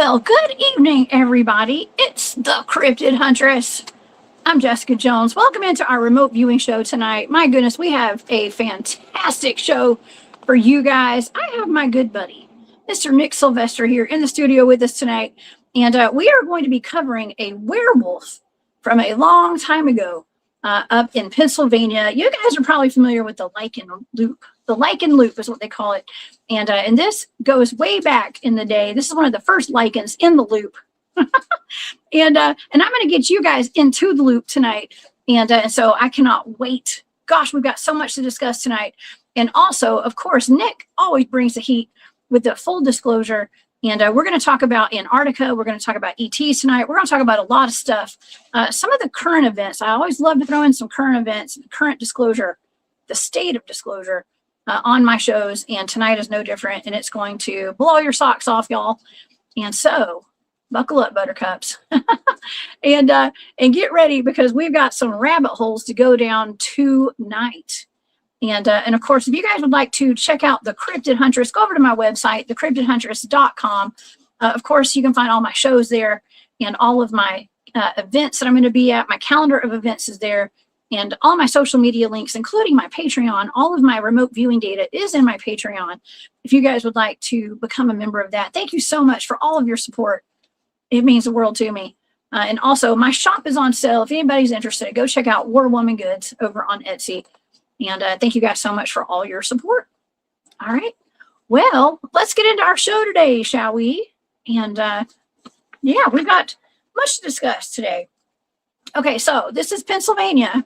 Well, good evening, everybody. It's the Cryptid Huntress. I'm Jessica Jones. Welcome into our remote viewing show tonight. My goodness, we have a fantastic show for you guys. I have my good buddy, Mr. Nick Sylvester, here in the studio with us tonight. And we are going to be covering a werewolf from a long time ago up in Pennsylvania. You guys are probably familiar with the Lycan loop. The Lycan loop is what they call it. And this goes way back in the day. This is one of the first Lycans in the loop. and I'm going to get you guys into the loop tonight. And so I cannot wait. Gosh, we've got so much to discuss tonight. And also, of course, Nick always brings the heat with the full disclosure. And we're going to talk about Antarctica. We're going to talk about ETs tonight. We're going to talk about a lot of stuff. Some of the current events. I always love to throw in some current events, current disclosure, the state of disclosure on my shows. And tonight is no different. And it's going to blow your socks off, y'all. And so buckle up, buttercups. and get ready, because we've got some rabbit holes to go down tonight. And of course, if you guys would like to check out the Cryptid Huntress, go over to my website, thecryptidhuntress.com. Of course, you can find all my shows there and all of my events that I'm going to be at. My calendar of events is there, and all my social media links, including my Patreon. All of my remote viewing data is in my Patreon. If you guys would like to become a member of that, thank you so much for all of your support. It means the world to me. And also, my shop is on sale. If anybody's interested, go check out War Woman Goods over on Etsy. And thank you guys so much for all your support. All right. Well, let's get into our show today, shall we? And yeah, we've got much to discuss today. Okay, so this is Pennsylvania.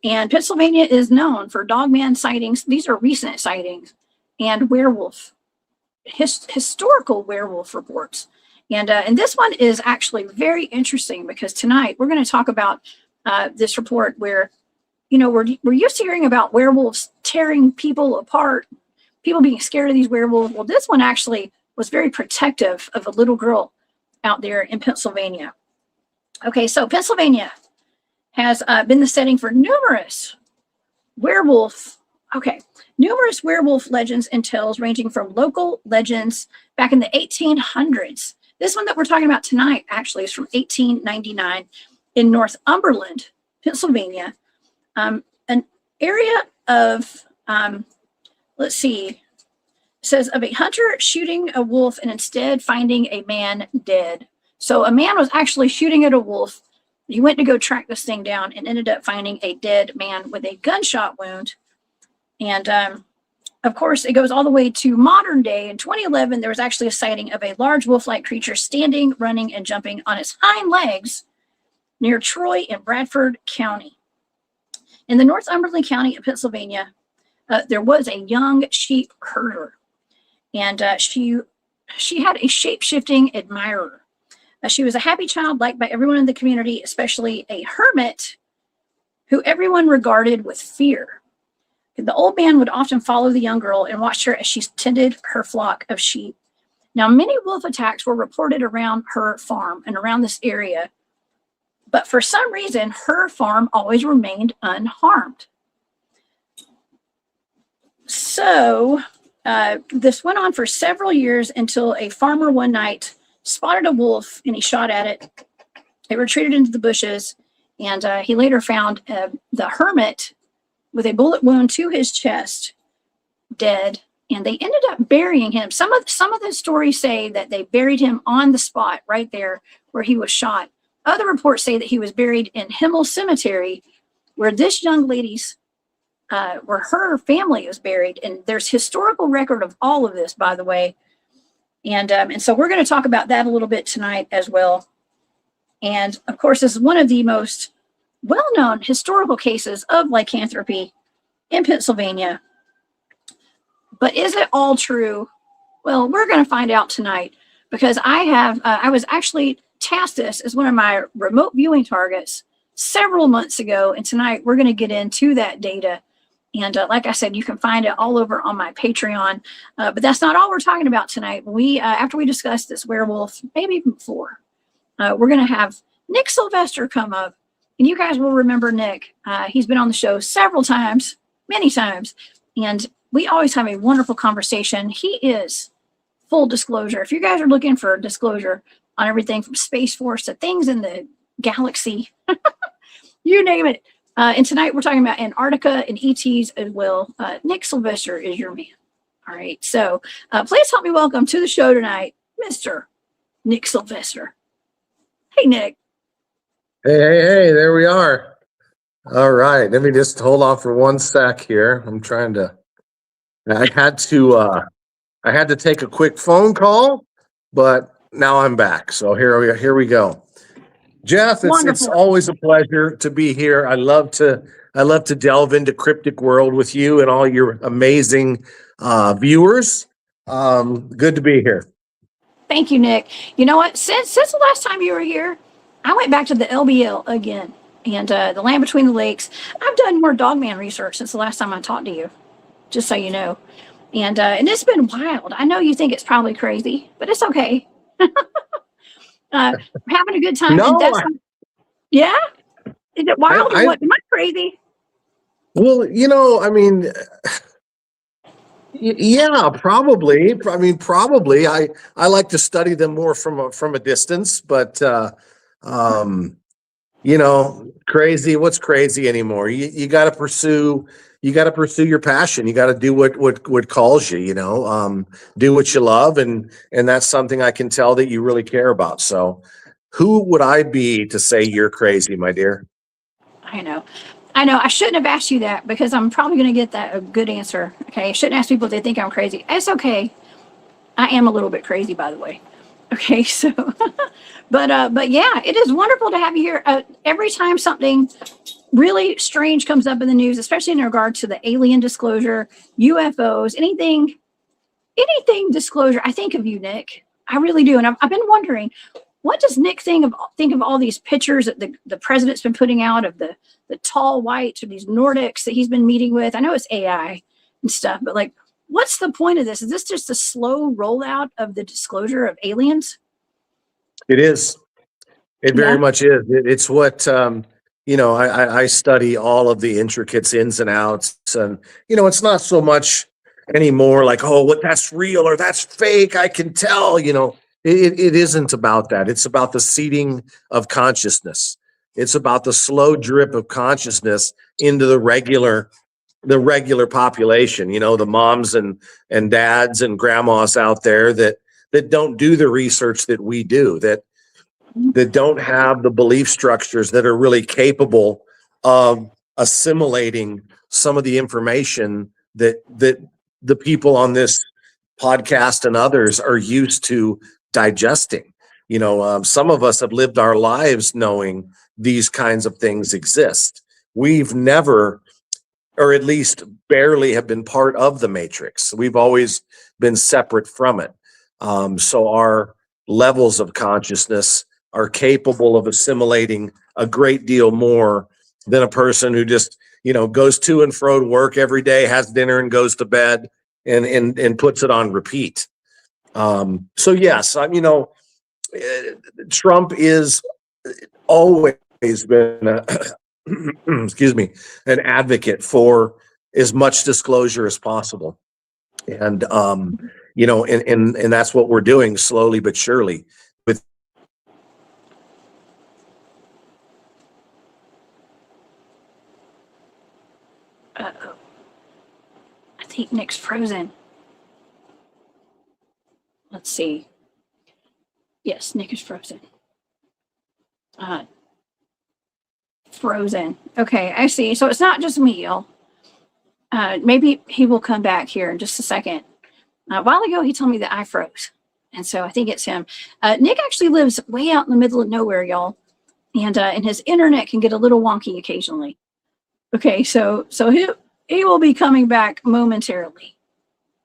And Pennsylvania is known for Dogman sightings. These are recent sightings. And werewolf, historical werewolf reports. And this one is actually very interesting, because tonight we're going to talk about this report where, you know, we're used to hearing about werewolves tearing people apart, people being scared of these werewolves. Well, this one actually was very protective of a little girl out there in Pennsylvania. Okay, so Pennsylvania has been the setting for numerous werewolf legends and tales, ranging from local legends back in the 1800s. This one that we're talking about tonight actually is from 1899 in Northumberland, Pennsylvania. An area of, let's see, says of a hunter shooting a wolf and instead finding a man dead. So a man was actually shooting at a wolf. He went to go track this thing down and ended up finding a dead man with a gunshot wound. And of course, it goes all the way to modern day. In 2011, there was actually a sighting of a large wolf-like creature standing, running, and jumping on its hind legs near Troy in Bradford County. In the Northumberland County of Pennsylvania, there was a young sheep herder, and she had a shape-shifting admirer. She was a happy child liked by everyone in the community, especially a hermit who everyone regarded with fear. The old man would often follow the young girl and watch her as she tended her flock of sheep. Now, many wolf attacks were reported around her farm and around this area, but for some reason, her farm always remained unharmed. So this went on for several years until a farmer one night spotted a wolf and he shot at it. It retreated into the bushes, and he later found the hermit with a bullet wound to his chest, dead, and they ended up burying him. Some of the stories say that they buried him on the spot right there where he was shot. Other reports say that he was buried in Himmel Cemetery, where this young lady's, where her family was buried. And there's historical record of all of this, by the way. And so we're going to talk about that a little bit tonight as well. And of course, this is one of the most well-known historical cases of lycanthropy in Pennsylvania. But is it all true? Well, we're going to find out tonight, because I was actually tasked this as one of my remote viewing targets several months ago, and tonight we're going to get into that data. And like I said, you can find it all over on my Patreon. But that's not all we're talking about tonight. We after we discuss this werewolf, maybe even before, we're going to have Nick Sylvester come up. And you guys will remember Nick. He's been on the show several times, many times. And we always have a wonderful conversation. He is full disclosure. If you guys are looking for disclosure on everything from Space Force to things in the galaxy, you name it. And tonight we're talking about Antarctica and ETs as well. Nick Sylvester is your man. All right. So please help me welcome to the show tonight, Mr. Nick Sylvester. Hey, Nick. Hey, there we are. All right. Let me just hold on for one sec here. I had to take a quick phone call, but now I'm back. So here we go. Jeff, it's always a pleasure to be here. I love to delve into cryptic world with you and all your amazing viewers. Good to be here. Thank you, Nick. You know what? Since the last time you were here, I went back to the LBL again and the Land Between the Lakes. I've done more Dogman research since the last time I talked to you, just so you know. And it's been wild. I know you think it's probably crazy, but it's okay. Having a good time. No, yeah? Is it wild or what? Am I crazy? Well, I mean, yeah, probably. I mean, probably. I like to study them more from a distance, but crazy. What's crazy anymore? You got to pursue. You got to pursue your passion. You got to do what calls you. Do what you love, and that's something I can tell that you really care about. So, who would I be to say you're crazy, my dear? I know. I shouldn't have asked you that because I'm probably going to get a good answer. Okay, I shouldn't ask people if they think I'm crazy. It's okay. I am a little bit crazy, by the way. Okay, so, but yeah, it is wonderful to have you here. Every time something really strange comes up in the news, especially in regard to the alien disclosure, UFOs, anything disclosure, I think of you, Nick. I really do. And I've been wondering, what does Nick think of all these pictures that the president's been putting out of the tall whites or these Nordics that he's been meeting with? I know it's AI and stuff, but like, what's the point of this? Is this just a slow rollout of the disclosure of aliens? It is. It very much is. It's what, I study all of the intricates ins and outs, and, it's not so much anymore like, oh, what that's real or that's fake. I can tell, it isn't about that. It's about the seeding of consciousness. It's about the slow drip of consciousness into the regular population, the moms and dads and grandmas out there that don't do the research that we do, that don't have the belief structures that are really capable of assimilating some of the information that the people on this podcast and others are used to digesting. Some of us have lived our lives knowing these kinds of things exist. We've never, or at least barely, have been part of the matrix. We've always been separate from it. So our levels of consciousness are capable of assimilating a great deal more than a person who just, goes to and fro to work every day, has dinner and goes to bed and puts it on repeat. So yes, Trump is always been an advocate for as much disclosure as possible. And, and that's what we're doing slowly but surely. Uh-oh. I think Nick's frozen. Let's see. Yes, Nick is frozen. Frozen. Okay, I see. So it's not just me, y'all. Maybe he will come back here in just a second. A while ago, he told me that I froze. And so I think it's him. Nick actually lives way out in the middle of nowhere, y'all. And his internet can get a little wonky occasionally. Okay, so he will be coming back momentarily,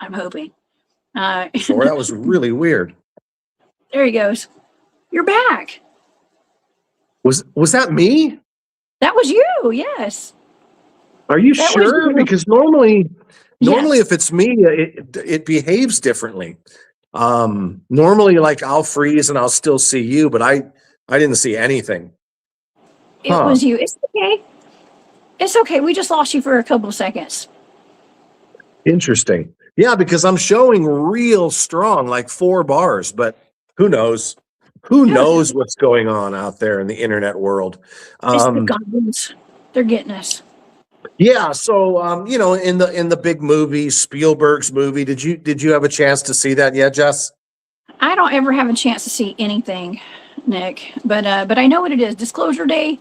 I'm hoping. Sure, that was really weird. There he goes. You're back. Was that me? That was you, yes. Are you sure? Because normally if it's me, it behaves differently. Normally, like, I'll freeze and I'll still see you, but I didn't see anything. It was you. It's okay. It's okay. We just lost you for a couple of seconds. Interesting. Yeah, because I'm showing real strong, like 4 bars, but who knows? Who knows what's going on out there in the internet world? It's the goblins. They're getting us. Yeah, so in the big movie, Spielberg's movie, did you have a chance to see that yet, Jess? I don't ever have a chance to see anything, Nick, but I know what it is. Disclosure Day.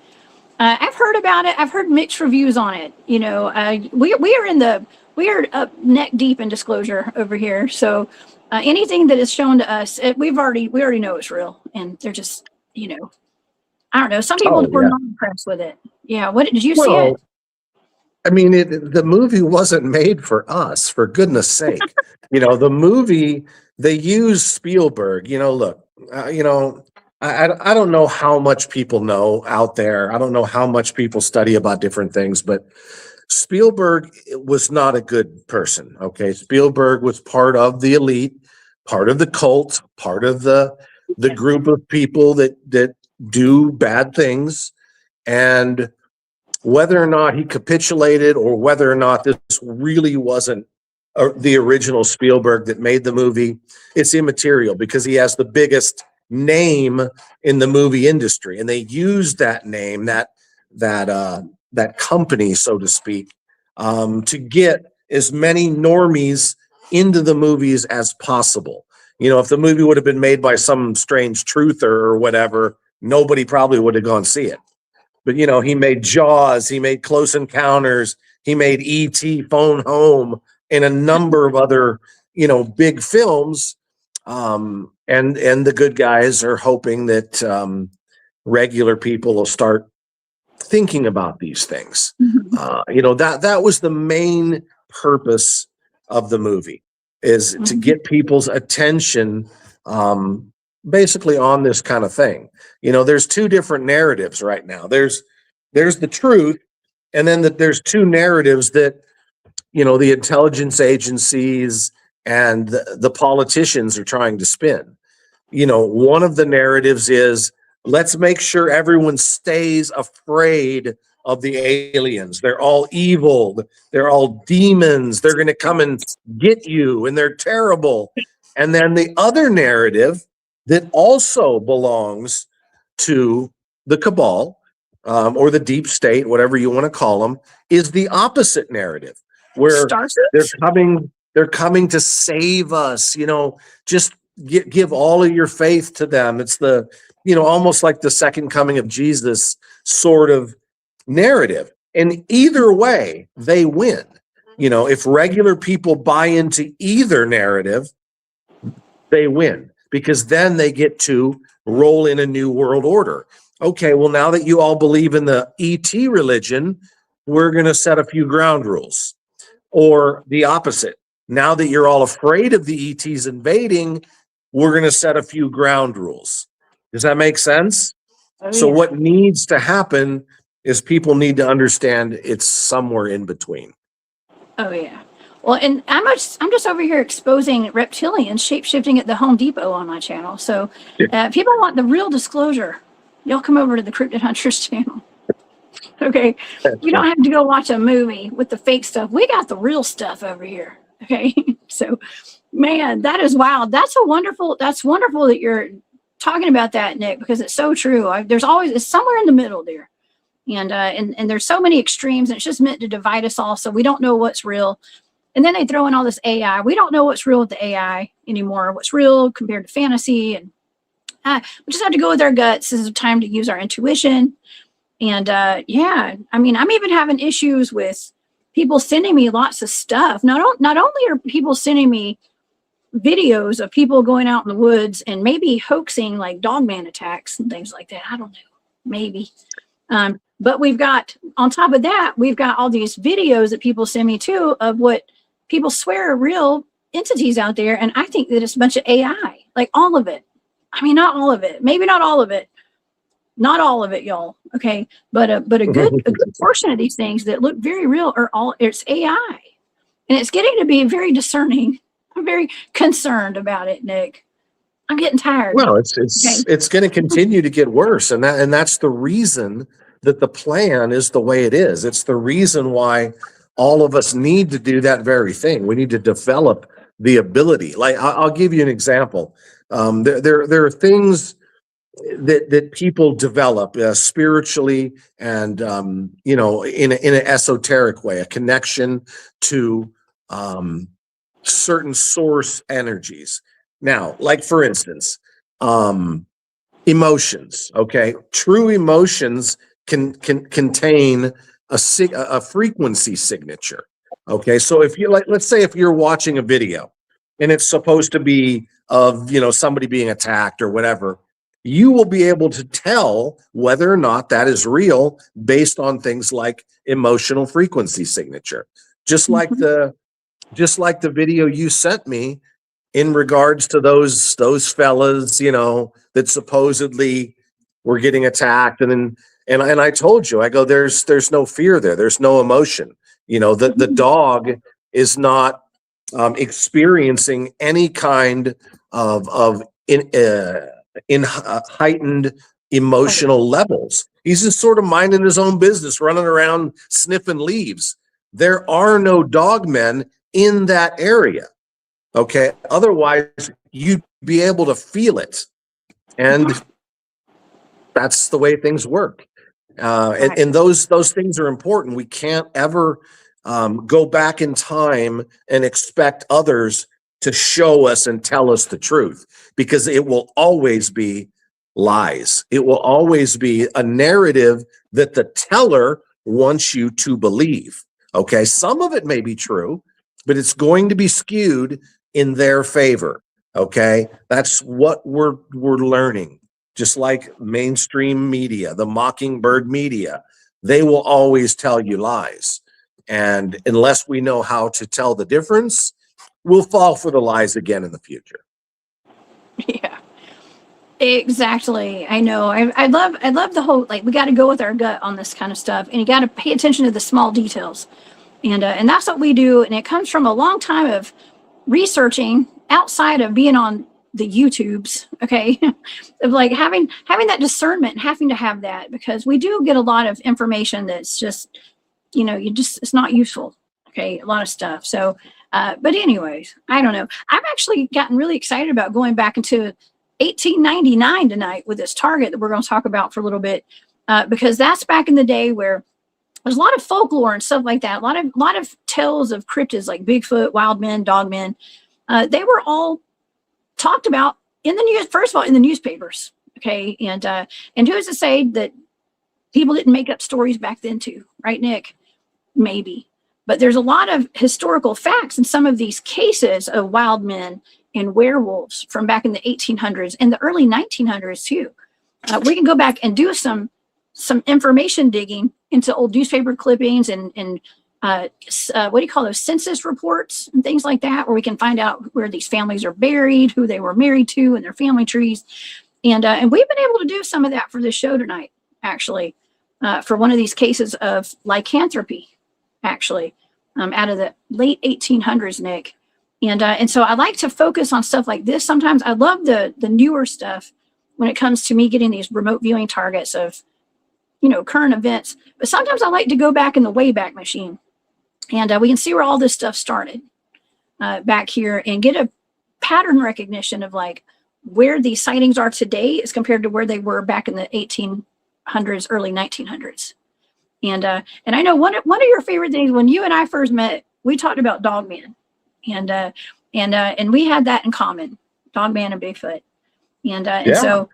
I've heard about it. I've heard mixed reviews on it. You know, we are up neck deep in disclosure over here. So anything that is shown to us, we already know it's real, and they're just, I don't know. Some people were not impressed with it. Yeah. What did you see it? I mean, the movie wasn't made for us, for goodness sake. The movie, they used Spielberg. Look, I don't know how much people know out there. I don't know how much people study about different things, but Spielberg was not a good person. Okay. Spielberg was part of the elite, part of the cult, part of the group of people that do bad things. And whether or not he capitulated or whether or not this really wasn't the original Spielberg that made the movie, it's immaterial because he has the biggest name in the movie industry. And they used that name, that company, so to speak, to get as many normies into the movies as possible. If the movie would have been made by some strange truther or whatever, nobody probably would have gone see it. But, he made Jaws, he made Close Encounters, he made E.T. Phone Home, and a number of other, big films. And the good guys are hoping that regular people will start thinking about these things. That was the main purpose of the movie, is to get people's attention basically on this kind of thing. There's 2 different narratives right now. There's the truth, and then there's 2 narratives that the intelligence agencies and the politicians are trying to spin. One of the narratives is, let's make sure everyone stays afraid of the aliens. They're all evil. They're all demons. They're going to come and get you, and they're terrible. And then the other narrative that also belongs to the Cabal, or the deep state, whatever you want to call them, is the opposite narrative, where they're coming to save us. Just give all of your faith to them. It's the, almost like the second coming of Jesus sort of narrative. And either way, they win. If regular people buy into either narrative, they win, because then they get to roll in a new world order. Okay, well, now that you all believe in the ET religion, we're going to set a few ground rules. Or the opposite. Now that you're all afraid of the ETs invading, we're going to set a few ground rules. Does that make sense? So what needs to happen is people need to understand it's somewhere in between. Oh, yeah. Well, and I'm just over here exposing reptilians shapeshifting at the Home Depot on my channel. So people want the real disclosure. Y'all come over to the Cryptid Huntress channel. Okay. You don't have to go watch a movie with the fake stuff. We got the real stuff over here. Okay. So, man, that is wild. That's wonderful that you're talking about that, Nick, because it's so true. It's somewhere in the middle there. And there's so many extremes, and it's just meant to divide us all. So we don't know what's real. And then they throw in all this AI. We don't know what's real with the AI anymore. What's real compared to fantasy. And we just have to go with our guts. This is a time to use our intuition. And I mean, I'm even having issues with people sending me lots of stuff. Not only are people sending me videos of people going out in the woods and maybe hoaxing like Dogman attacks and things like that. I don't know, maybe. But we've got, on top of that, we've got all these videos that people send me too of what people swear are real entities out there. And I think that it's a bunch of AI, like all of it. I mean, not all of it, maybe not all of it. Not all of it, y'all. Okay. But a good portion of these things that look very real it's AI. And it's getting to be very discerning. I'm very concerned about it, Nick. I'm getting tired. Well, it's going to continue to get worse. And that's the reason that the plan is the way it is. It's the reason why all of us need to do that very thing. We need to develop the ability. Like I'll give you an example. There are things that people develop spiritually and in an esoteric way, a connection to certain source energies. Now, like for instance, emotions. Okay, true emotions can contain a frequency signature. Okay, so if you let's say if you're watching a video and it's supposed to be of somebody being attacked or whatever, you will be able to tell whether or not that is real based on things like emotional frequency signature. Just like the video you sent me in regards to those fellas, that supposedly were getting attacked, and I told you, I go, there's no fear there, there's no emotion. The dog is not experiencing any kind of heightened emotional levels. He's just sort of minding his own business, running around sniffing leaves. There are no dogmen in that area. Okay. Otherwise, you'd be able to feel it. And that's the way things work. And those things are important. We can't ever go back in time and expect others to show us and tell us the truth, because it will always be lies. It will always be a narrative that the teller wants you to believe. Okay. Some of it may be true, but it's going to be skewed in their favor. Okay. That's what we're learning. Just like mainstream media, the mockingbird media, they will always tell you lies. And unless we know how to tell the difference, we'll fall for the lies again in the future. Yeah, exactly. I know. I love the whole, like, we got to go with our gut on this kind of stuff, and you got to pay attention to the small details. And that's what we do. And it comes from a long time of researching outside of being on the YouTubes, okay, of like having that discernment, having to have that, because we do get a lot of information that's just, it's not useful. Okay, a lot of stuff. So, but anyways, I don't know. I've actually gotten really excited about going back into 1899 tonight with this target that we're going to talk about for a little bit, because that's back in the day where there's a lot of folklore and stuff like that. A lot of tales of cryptids like Bigfoot, wild men, dogmen. They were all talked about in the news, first of all, in the newspapers. Okay. And who is to say that people didn't make up stories back then too, right, Nick? Maybe. But there's a lot of historical facts in some of these cases of wild men and werewolves from back in the 1800s and the early 1900s too. We can go back and do some information digging into old newspaper clippings and what do you call those, census reports and things like that, where we can find out where these families are buried, who they were married to, and their family trees. And we've been able to do some of that for this show tonight, actually, for one of these cases of lycanthropy, actually, out of the late 1800s, Nick. And so I like to focus on stuff like this. Sometimes I love the newer stuff when it comes to me getting these remote viewing targets of, current events. But sometimes I like to go back in the Wayback Machine, and we can see where all this stuff started back here and get a pattern recognition of like where these sightings are today as compared to where they were back in the 1800s, early 1900s. And I know one of your favorite things, when you and I first met, we talked about Dogman, and we had that in common, Dogman and Bigfoot. And so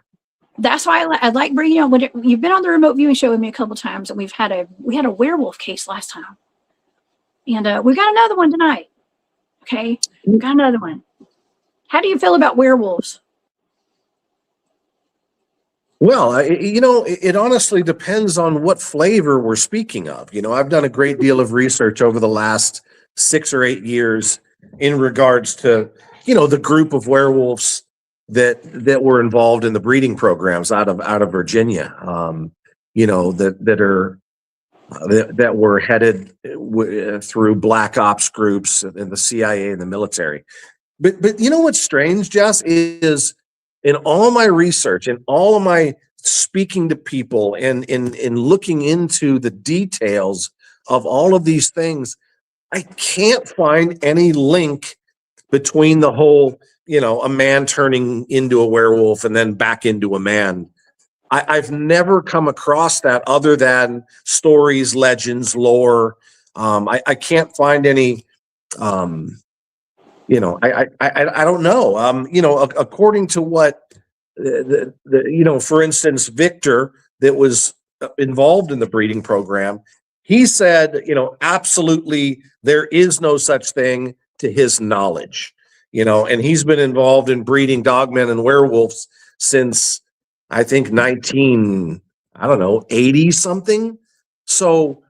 that's why I like bringing on, you've been on the remote viewing show with me a couple of times, and we had a werewolf case last time, and we got another one tonight. Okay, we got another one. How do you feel about werewolves? Well, it honestly depends on what flavor we're speaking of. I've done a great deal of research over the last 6 or 8 years in regards to, the group of werewolves that were involved in the breeding programs out of Virginia, that were headed through black ops groups and the CIA and the military. But what's strange, Jess, is in all my research, in all of my speaking to people and in looking into the details of all of these things, I can't find any link between the whole, a man turning into a werewolf and then back into a man. I've never come across that other than stories, legends, lore. I can't find any. I don't know. According to what for instance, Victor, that was involved in the breeding program, he said, absolutely, there is no such thing to his knowledge. And he's been involved in breeding dogmen and werewolves since I think 80 something. So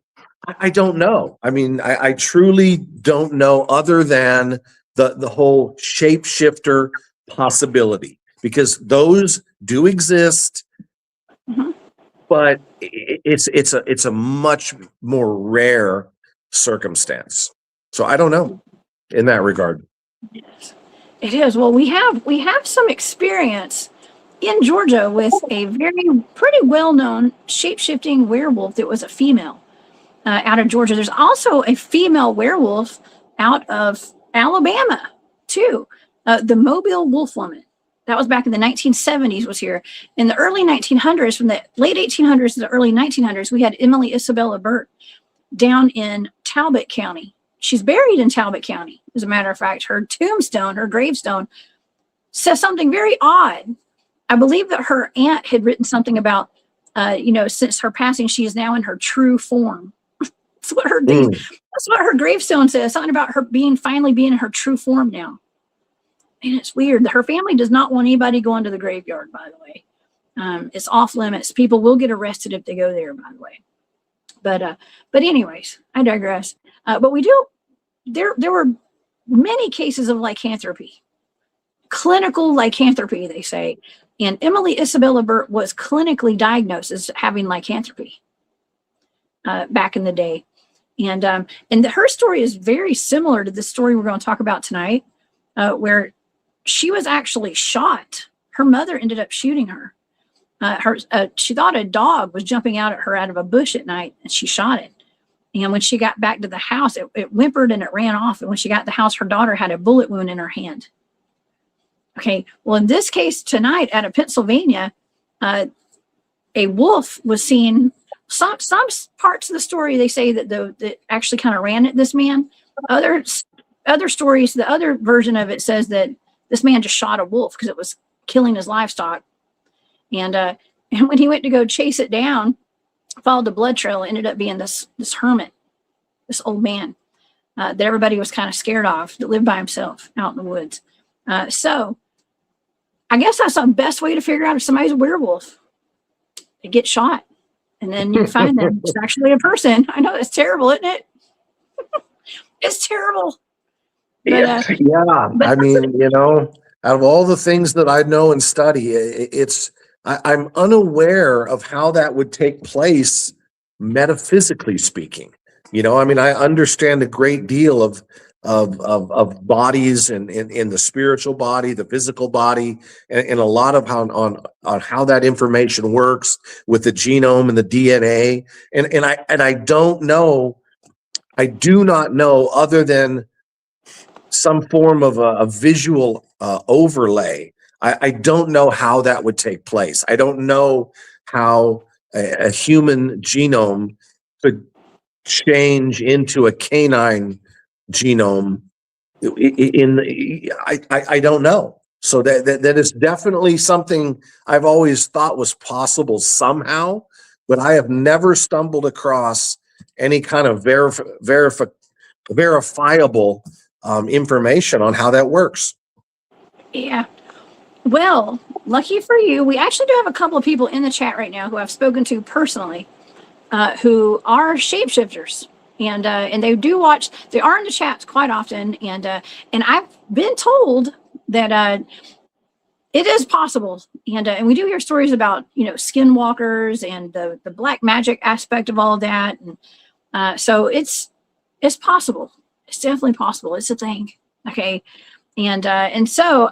I don't know. I mean, I truly don't know, other than the whole shapeshifter possibility, because those do exist, Mhm. but it's a much more rare circumstance. So I don't know in that regard. Yes, it is. Well, we have some experience in Georgia with a pretty well-known shape-shifting werewolf that was a female out of Georgia. There's also a female werewolf out of Alabama too, the Mobile Wolf Woman. That was back in the 1970s, was here. In the early 1900s, from the late 1800s to the early 1900s, we had Emily Isabella Burt down in Talbot County. She's buried in Talbot County. As a matter of fact, her tombstone, her gravestone, says something very odd. I believe that her aunt had written something about, since her passing, she is now in her true form. That's what her gravestone says. Something about her finally being in her true form now. And it's weird. Her family does not want anybody going to the graveyard, by the way. It's off limits. People will get arrested if they go there, by the way. But anyways, I digress. But we do. There were many cases of lycanthropy, clinical lycanthropy, they say. And Emily Isabella Burt was clinically diagnosed as having lycanthropy back in the day. And her story is very similar to the story we're going to talk about tonight, where she was actually shot. Her mother ended up shooting her. She thought a dog was jumping out at her out of a bush at night, and she shot it. And when she got back to the house, it whimpered and it ran off. And when she got to the house, her daughter had a bullet wound in her hand. Okay, well, in this case tonight out of Pennsylvania, a wolf was seen. Some parts of the story, they say that actually kind of ran at this man. Other stories, the other version of it says that this man just shot a wolf because it was killing his livestock. And when he went to go chase it down, followed the blood trail, it ended up being this hermit, this old man that everybody was kind of scared of, that lived by himself out in the woods. So I guess that's the best way to figure out if somebody's a werewolf. They get shot, and then you find them. It's actually a person. I know that's terrible, isn't it? It's terrible. But, I mean, out of all the things that I know and study, I'm unaware of how that would take place, metaphysically speaking. I mean, I understand a great deal of bodies and in the spiritual body, the physical body, and a lot of on how that information works with the genome and the DNA. And I don't know. I do not know, other than some form of a visual overlay. I don't know how that would take place. I don't know how a human genome could change into a canine genome. I don't know. So that is definitely something I've always thought was possible somehow, but I have never stumbled across any kind of verifiable information on how that works. Yeah. Well, lucky for you, we actually do have a couple of people in the chat right now who I've spoken to personally, who are shapeshifters, and they do watch. They are in the chats quite often, and I've been told that it is possible, and we do hear stories about skinwalkers and the black magic aspect of all of that, and so it's possible. It's definitely possible. It's a thing. Okay, and so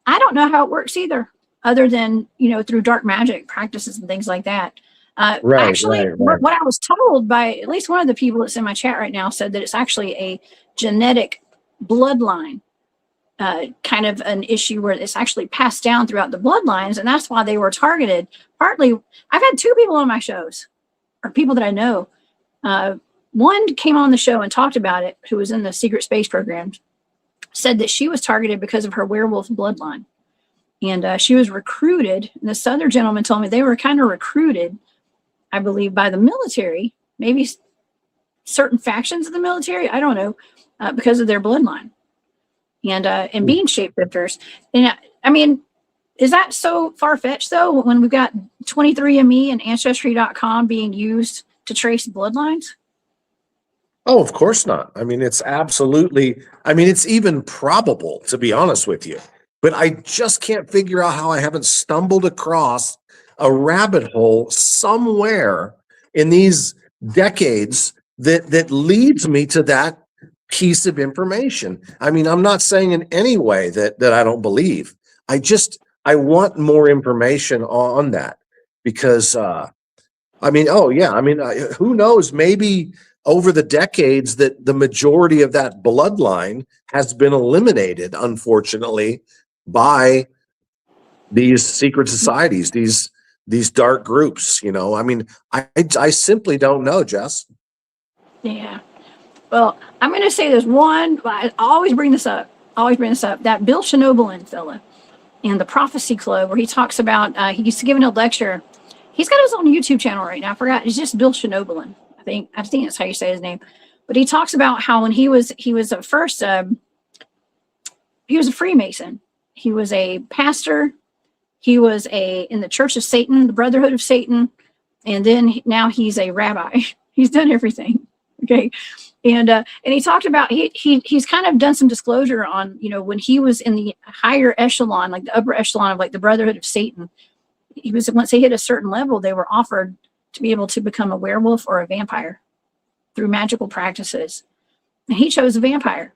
I don't know how it works either, other than through dark magic practices and things like that. Right, Actually, right, right. what I was told by at least one of the people that's in my chat right now said that it's actually a genetic bloodline kind of an issue where it's actually passed down throughout the bloodlines, and that's why they were targeted. Partly, I've had two people on my shows, or people that I know. One came on the show and talked about it, who was in the secret space programs, said that she was targeted because of her werewolf bloodline. And she was recruited. And this other gentleman told me they were kind of recruited, I believe, by the military, maybe certain factions of the military, I don't know, because of their bloodline. And being shapeshifters. And I mean, is that so far-fetched though, when we've got 23andMe and Ancestry.com being used to trace bloodlines? Oh, of course not. I mean, it's absolutely, I mean, it's even probable, to be honest with you. But I just can't figure out how I haven't stumbled across a rabbit hole somewhere in these decades that leads me to that piece of information. I mean, I'm not saying in any way that I don't believe. I want more information on that because, I mean, oh yeah, I mean, who knows? Maybe over the decades that the majority of that bloodline has been eliminated, unfortunately, by these secret societies, these dark groups. You know, I mean, I simply don't know, Jess. Yeah. Well, I'm going to say this one. I always bring this up. That Bill Schnoebelen fella in the Prophecy Club, where he talks about he's giving a lecture. He's got his own YouTube channel right now. I forgot. It's just Bill Schnoebelen. I think that's how you say his name. But he talks about how when he was at first he was a Freemason. He was a pastor. He was in the Church of Satan, the Brotherhood of Satan, and then now he's a rabbi. He's done everything. Okay. And he talked about he's kind of done some disclosure on, you know, when he was in the higher echelon, like the upper echelon of like the Brotherhood of Satan, once they hit a certain level, they were offered to be able to become a werewolf or a vampire through magical practices. And he chose a vampire.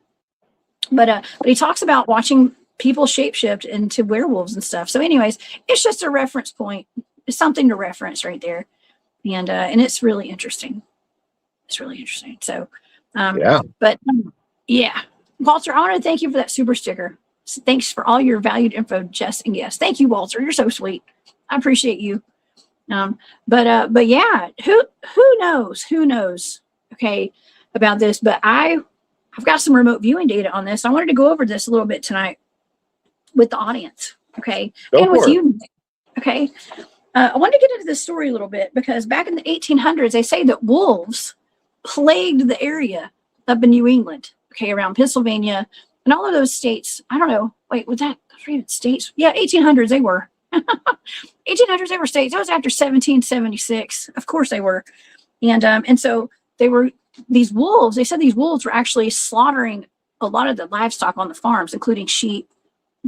But he talks about watching people shapeshift into werewolves and stuff. So anyways, it's just a reference point. It's something to reference right there. And it's really interesting. It's really interesting. So, Yeah. But yeah, Walter, I want to thank you for that super sticker. So thanks for all your valued info, Jess and guests. Thank you, Walter. You're so sweet. I appreciate you. But yeah, who knows, okay, about this, but I've got some remote viewing data on this. I wanted to go over this a little bit tonight with the audience, okay, and with you, okay. I wanted to get into this story a little bit because back in the 1800s, they say that wolves plagued the area up in New England, okay, around Pennsylvania and all of those states. I don't know. Wait, was that states? Yeah, 1800s they were. 1800s they were states. That was after 1776. Of course they were. And so they were these wolves. They said these wolves were actually slaughtering a lot of the livestock on the farms, including sheep,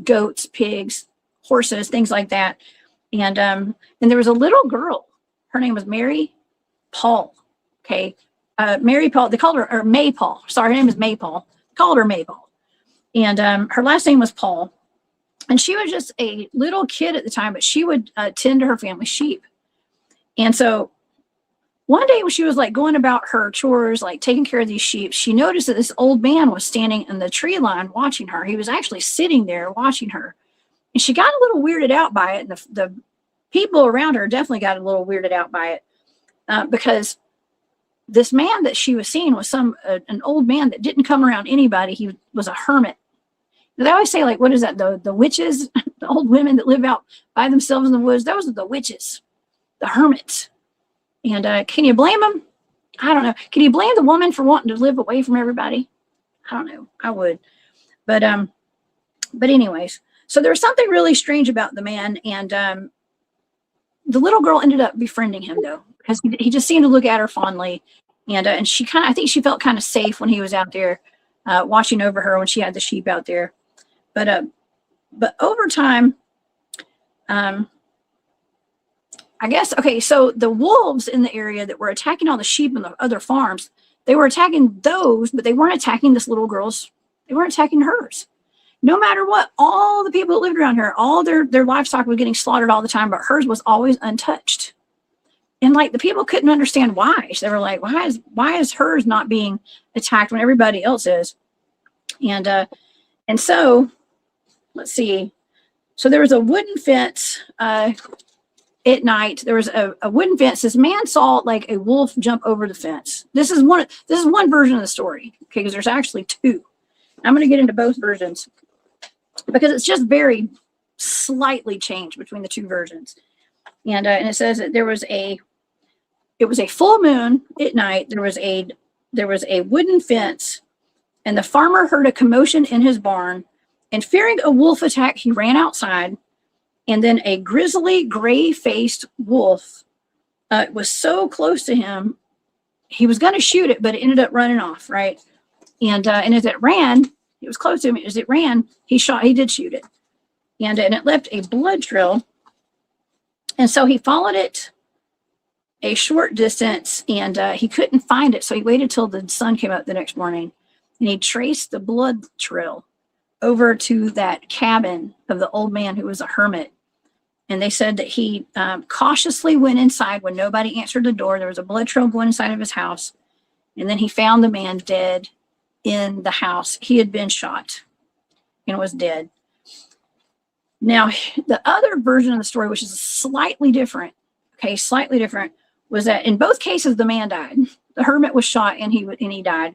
goats, pigs, horses, things like that. And there was a little girl. Her name was Mary Paul. Okay. Mary Paul, they called her, or May Paul. Sorry, her name is May Paul. Called her May Paul. And her last name was Paul. And she was just a little kid at the time, but she would tend to her family's sheep. And so one day when she was like going about her chores, like taking care of these sheep, she noticed that this old man was standing in the tree line watching her. He was actually sitting there watching her. And she got a little weirded out by it. And the people around her definitely got a little weirded out by it because this man that she was seeing was an old man that didn't come around anybody. He was a hermit. They always say, like, what is that? The witches, the old women that live out by themselves in the woods. Those are the witches, the hermits. And can you blame them? I don't know. Can you blame the woman for wanting to live away from everybody? I don't know. I would. But anyways, so there was something really strange about the man. And the little girl ended up befriending him, though, because he just seemed to look at her fondly. And she I think she felt kind of safe when he was out there watching over her when she had the sheep out there. But over time, I guess, okay, so the wolves in the area that were attacking all the sheep and the other farms, they were attacking those, but they weren't attacking this little girl's, they weren't attacking hers. No matter what, all the people that lived around her, all their livestock was getting slaughtered all the time, but hers was always untouched. And like the people couldn't understand why. So they were like, why is hers not being attacked when everybody else is? And so let's see. So there was a wooden fence at night. There was a wooden fence. This man saw like a wolf jump over the fence. This is one version of the story. Okay, because there's actually two. I'm going to get into both versions because it's just very slightly changed between the two versions. And it says that it was a full moon at night. There was a wooden fence, and the farmer heard a commotion in his barn, and fearing a wolf attack, he ran outside. And then a grizzly gray-faced wolf was so close to him, he was going to shoot it, but it ended up running off, right? And as it ran, it was close to him. As it ran, he did shoot it. And it left a blood trail. And so he followed it a short distance, and he couldn't find it. So he waited till the sun came up the next morning, and he traced the blood trail over to that cabin of the old man who was a hermit. And they said that he cautiously went inside when nobody answered the door. There was a blood trail going inside of his house. And then he found the man dead in the house. He had been shot and was dead. Now, the other version of the story, which is slightly different, was that in both cases, the man died. The hermit was shot and he died.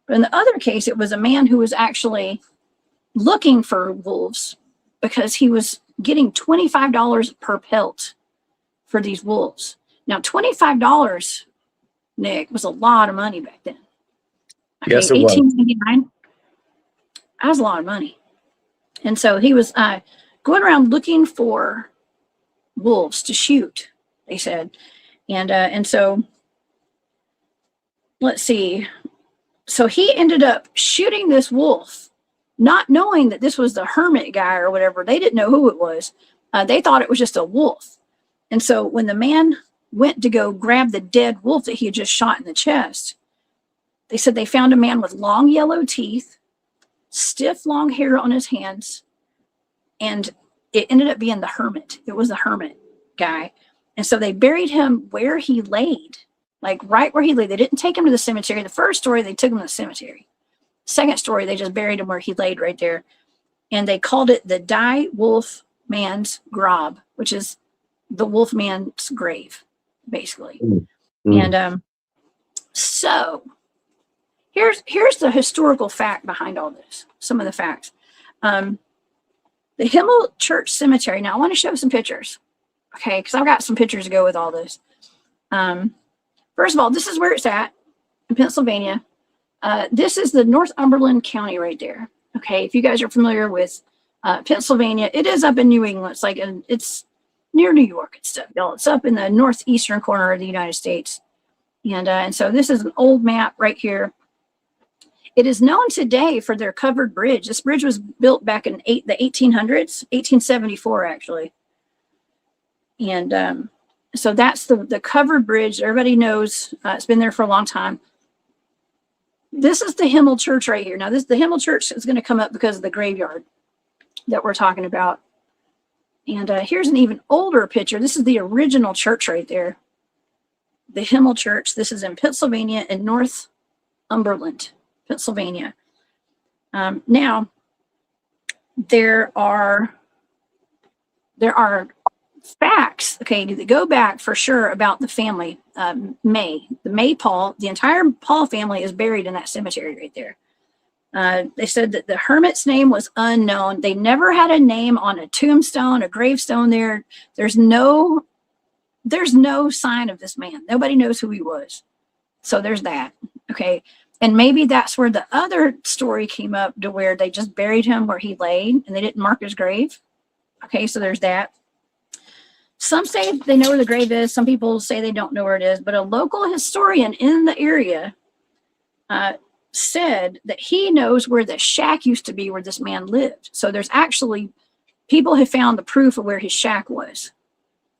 But in the other case, it was a man who was actually looking for wolves because he was getting $25 per pelt for these wolves. Now, $25, Nick, was a lot of money back then. Okay, yes, it was. 1899. That was a lot of money. And so he was going around looking for wolves to shoot, they said. And so, let's see. So he ended up shooting this wolf, not knowing that this was the hermit guy or whatever. They didn't know who it was. They thought it was just a wolf. And so when the man went to go grab the dead wolf that he had just shot in the chest, they said they found a man with long yellow teeth, stiff long hair on his hands, and it ended up being the hermit. It was the hermit guy. And so they buried him where he laid, like right where he lay. They didn't take him to the cemetery. The first story, they took him to the cemetery. Second story, they just buried him where he laid right there. And they called it the Die Wolf Man's Grab, which is the wolf man's grave, basically. Mm-hmm. And so here's the historical fact behind all this, some of the facts. The Himmel Church Cemetery. Now, I want to show some pictures, okay, because I've got some pictures to go with all this. First of all, this is where it's at in Pennsylvania. This is the Northumberland County right there. Okay, if you guys are familiar with Pennsylvania, it is up in New England. It's like it's near New York and stuff. It's up in the northeastern corner of the United States. And so this is an old map right here. It is known today for their covered bridge. This bridge was built back in the 1800s, 1874 actually. And so that's the covered bridge. Everybody knows it's been there for a long time. This is the Himmel Church right here. Now, the Himmel Church is going to come up because of the graveyard that we're talking about. And here's an even older picture. This is the original church right there. The Himmel Church. This is in Pennsylvania, in Northumberland, Pennsylvania. Now, there are facts, okay, that go back for sure about the family. The May Paul, the entire Paul family is buried in that cemetery right there. They said that the hermit's name was unknown. They never had a name on a tombstone, a gravestone there. There's no sign of this man. Nobody knows who he was. So there's that, okay? And maybe that's where the other story came up, to where they just buried him where he laid and they didn't mark his grave. Okay, so there's that. Some say they know where the grave is. Some people say they don't know where it is. But a local historian in the area said that he knows where the shack used to be where this man lived. So there's actually, people have found the proof of where his shack was,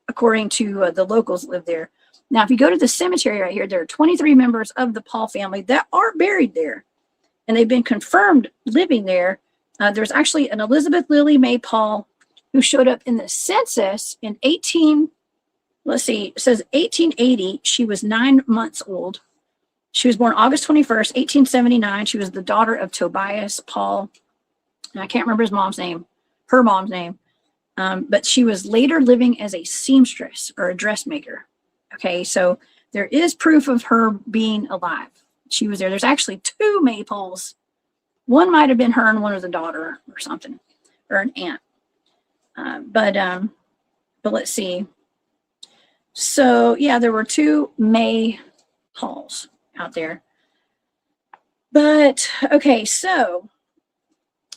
according to the locals live there. Now, if you go to the cemetery right here, there are 23 members of the Paul family that are buried there. And they've been confirmed living there. There's actually an Elizabeth Lily May Paul who showed up in the census in let's see, it says 1880, she was 9 months old. She was born August 21st, 1879. She was the daughter of Tobias Paul. And I can't remember his mom's name, her mom's name. But she was later living as a seamstress or a dressmaker. Okay, so there is proof of her being alive. She was there. There's actually 2 maypoles. One might have been her and one was a daughter or something, or an aunt. But let's see. So yeah, there were 2 maypoles out there. But okay, so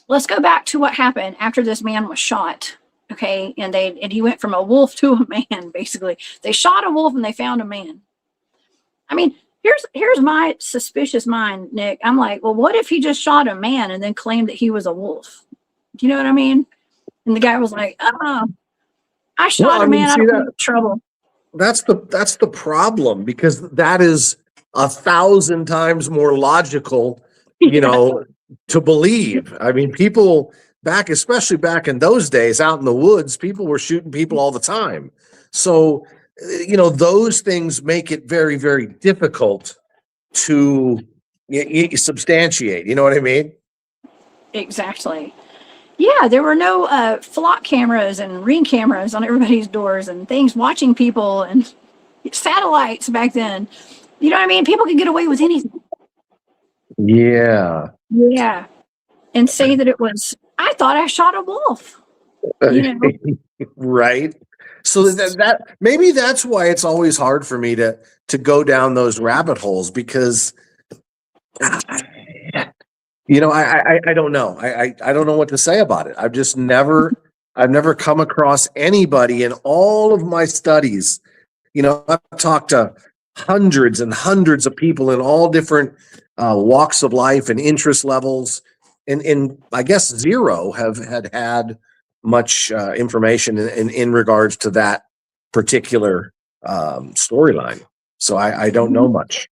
let's go back to what happened after this man was shot. Okay, and he went from a wolf to a man, basically. They shot a wolf and they found a man. I mean, here's my suspicious mind, Nick. I'm like, well, what if he just shot a man and then claimed that he was a wolf? Do you know what I mean? And the guy was like, I shot a man out of trouble. That's the problem, because that is 1,000 times more logical, you know, to believe. I mean, people especially back in those days, out in the woods, people were shooting people all the time. So, you know, those things make it very, very difficult to substantiate. You know what I mean? Exactly. Yeah, there were no flock cameras and ring cameras on everybody's doors and things watching people and satellites back then. You know what I mean? People could get away with anything. Yeah. Yeah. And say that it was, I thought I shot a wolf. You know? Right. So that maybe that's why it's always hard for me to go down those rabbit holes, because you know, I don't know. I don't know what to say about it. I've never come across anybody in all of my studies. You know, I've talked to hundreds and hundreds of people in all different walks of life and interest levels. And I guess zero had much information in regards to that particular storyline. So I don't know much.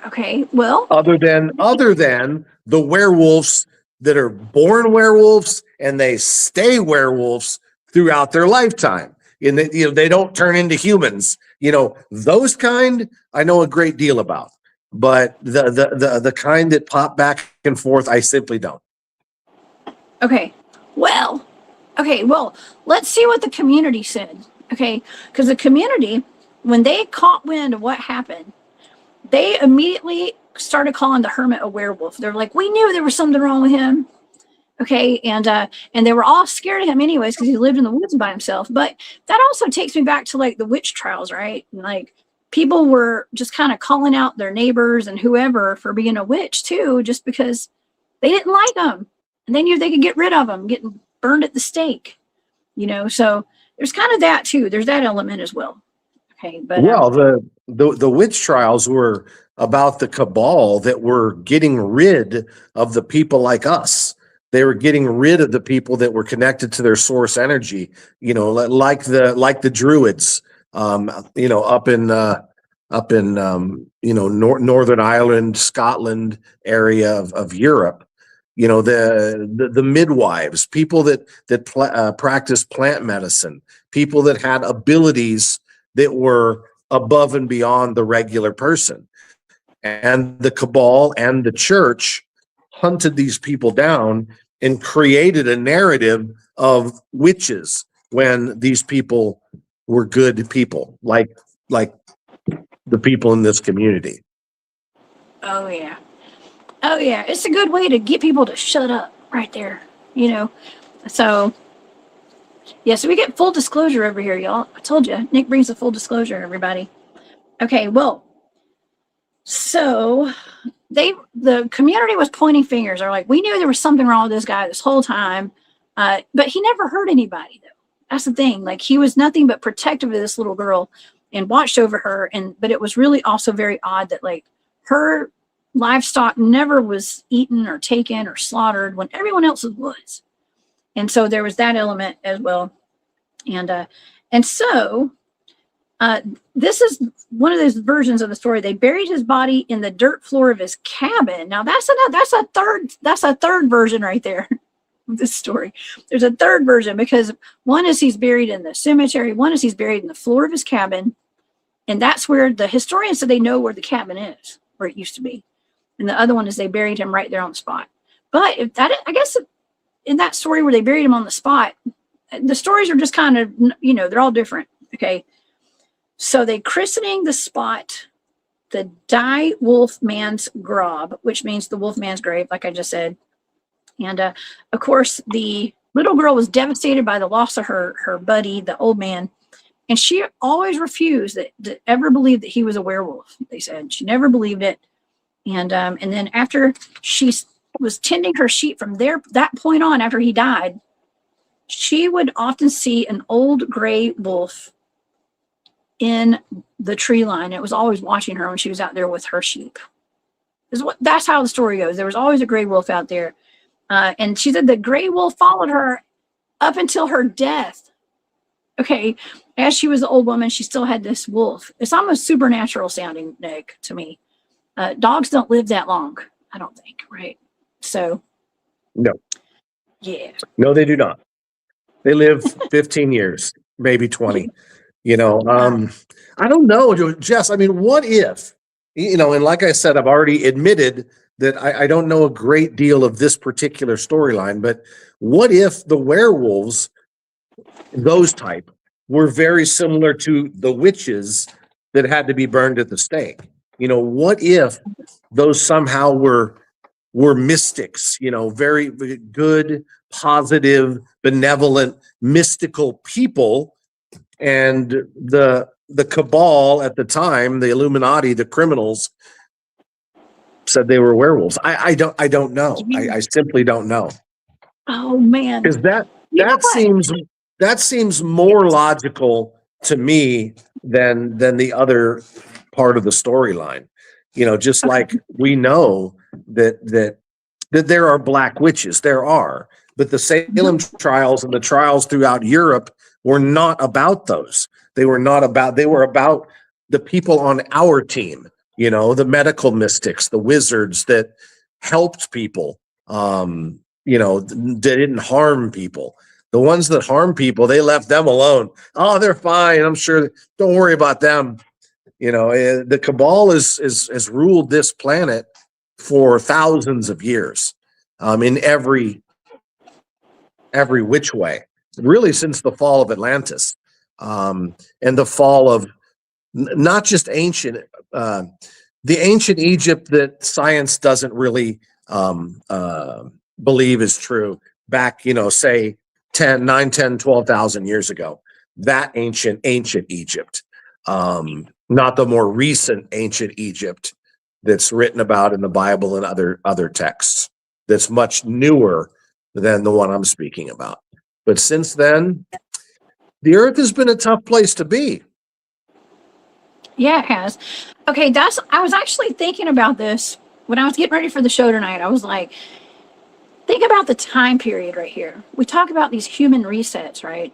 Okay, well, Other than the werewolves that are born werewolves and they stay werewolves throughout their lifetime, and they don't turn into humans. You know, those kind I know a great deal about, but the kind that pop back and forth, I simply don't. Okay, well, let's see what the community said. Okay, because the community, when they caught wind of what happened, they immediately started calling the hermit a werewolf. They're like, we knew there was something wrong with him. Okay, and they were all scared of him anyways because he lived in the woods by himself. But that also takes me back to like the witch trials, right? And, like, people were just kind of calling out their neighbors and whoever for being a witch too, just because they didn't like them and they knew they could get rid of them, getting burned at the stake. You know, so there's kind of that too. There's that element as well. Okay, but well, the witch trials were about the cabal that were getting rid of the people like us. They were getting rid of the people that were connected to their source energy. You know, like the druids. You know, up in Northern Ireland, Scotland area of Europe. You know, the midwives, people that practice plant medicine, people that had abilities that were above and beyond the regular person. And the cabal and the church hunted these people down and created a narrative of witches when these people were good people, like the people in this community. oh yeah, it's a good way to get people to shut up right there, you know. So yeah, so we get full disclosure over here, y'all. I told you, Nick brings the full disclosure, everybody. Okay, well, so the community was pointing fingers. They're like, we knew there was something wrong with this guy this whole time, but he never hurt anybody, though. That's the thing. Like, he was nothing but protective of this little girl and watched over her. But it was really also very odd that, like, her livestock never was eaten or taken or slaughtered when everyone else's was. And so there was that element as well. And so this is one of those versions of the story. They buried his body in the dirt floor of his cabin. Now that's a third version right there. this story. There's a third version because one is he's buried in the cemetery, one is he's buried in the floor of his cabin, and that's where the historians said they know where the cabin is, where it used to be. And the other one is they buried him right there on the spot. But if that, I guess, in that story where they buried him on the spot, the stories are just kind of, they're all different. Okay, so they christening the spot the Die Wolf Man's Grab, which means the wolf man's grave, like I just said. And of course, the little girl was devastated by the loss of her buddy, the old man. And she always refused to ever believe that he was a werewolf, they said. She never believed it. And then after she was tending her sheep from that point on, after he died, she would often see an old gray wolf in the tree line. It was always watching her when she was out there with her sheep. That's how the story goes. There was always a gray wolf out there. And she said the gray wolf followed her up until her death. Okay, as she was an old woman, she still had this wolf. It's almost supernatural sounding, Nick, to me. Dogs don't live that long, I don't think, right? So. No. Yeah. No, they do not. They live 15 years, maybe 20. I don't know, Jess. I mean, what if, and like I said, I've already admitted that I don't know a great deal of this particular storyline, but what if the werewolves, those type, were very similar to the witches that had to be burned at the stake? What if those somehow were mystics, very good, positive, benevolent, mystical people, and the Cabal at the time, the Illuminati, the criminals, said they were werewolves. I don't know. I simply don't know. Oh man, because that seems more logical to me than the other part of the storyline. Just like we know that there are black witches, there are, but the Salem trials and the trials throughout Europe were not about those. They were about the people on our team, the medical mystics, the wizards that helped people, that didn't harm people. The ones that harm people, they left them alone. Oh, they're fine. I'm sure. Don't worry about them. The Cabal has ruled this planet for thousands of years, in every which way, really since the fall of Atlantis, and the fall of not just the ancient Egypt that science doesn't really believe is true back, say 12,000 years ago, that ancient Egypt, not the more recent ancient Egypt that's written about in the Bible and other texts, that's much newer than the one I'm speaking about. But since then, the earth has been a tough place to be. Yeah, it has. Okay, I was actually thinking about this when I was getting ready for the show tonight. I was like, think about the time period right here. We talk about these human resets, right?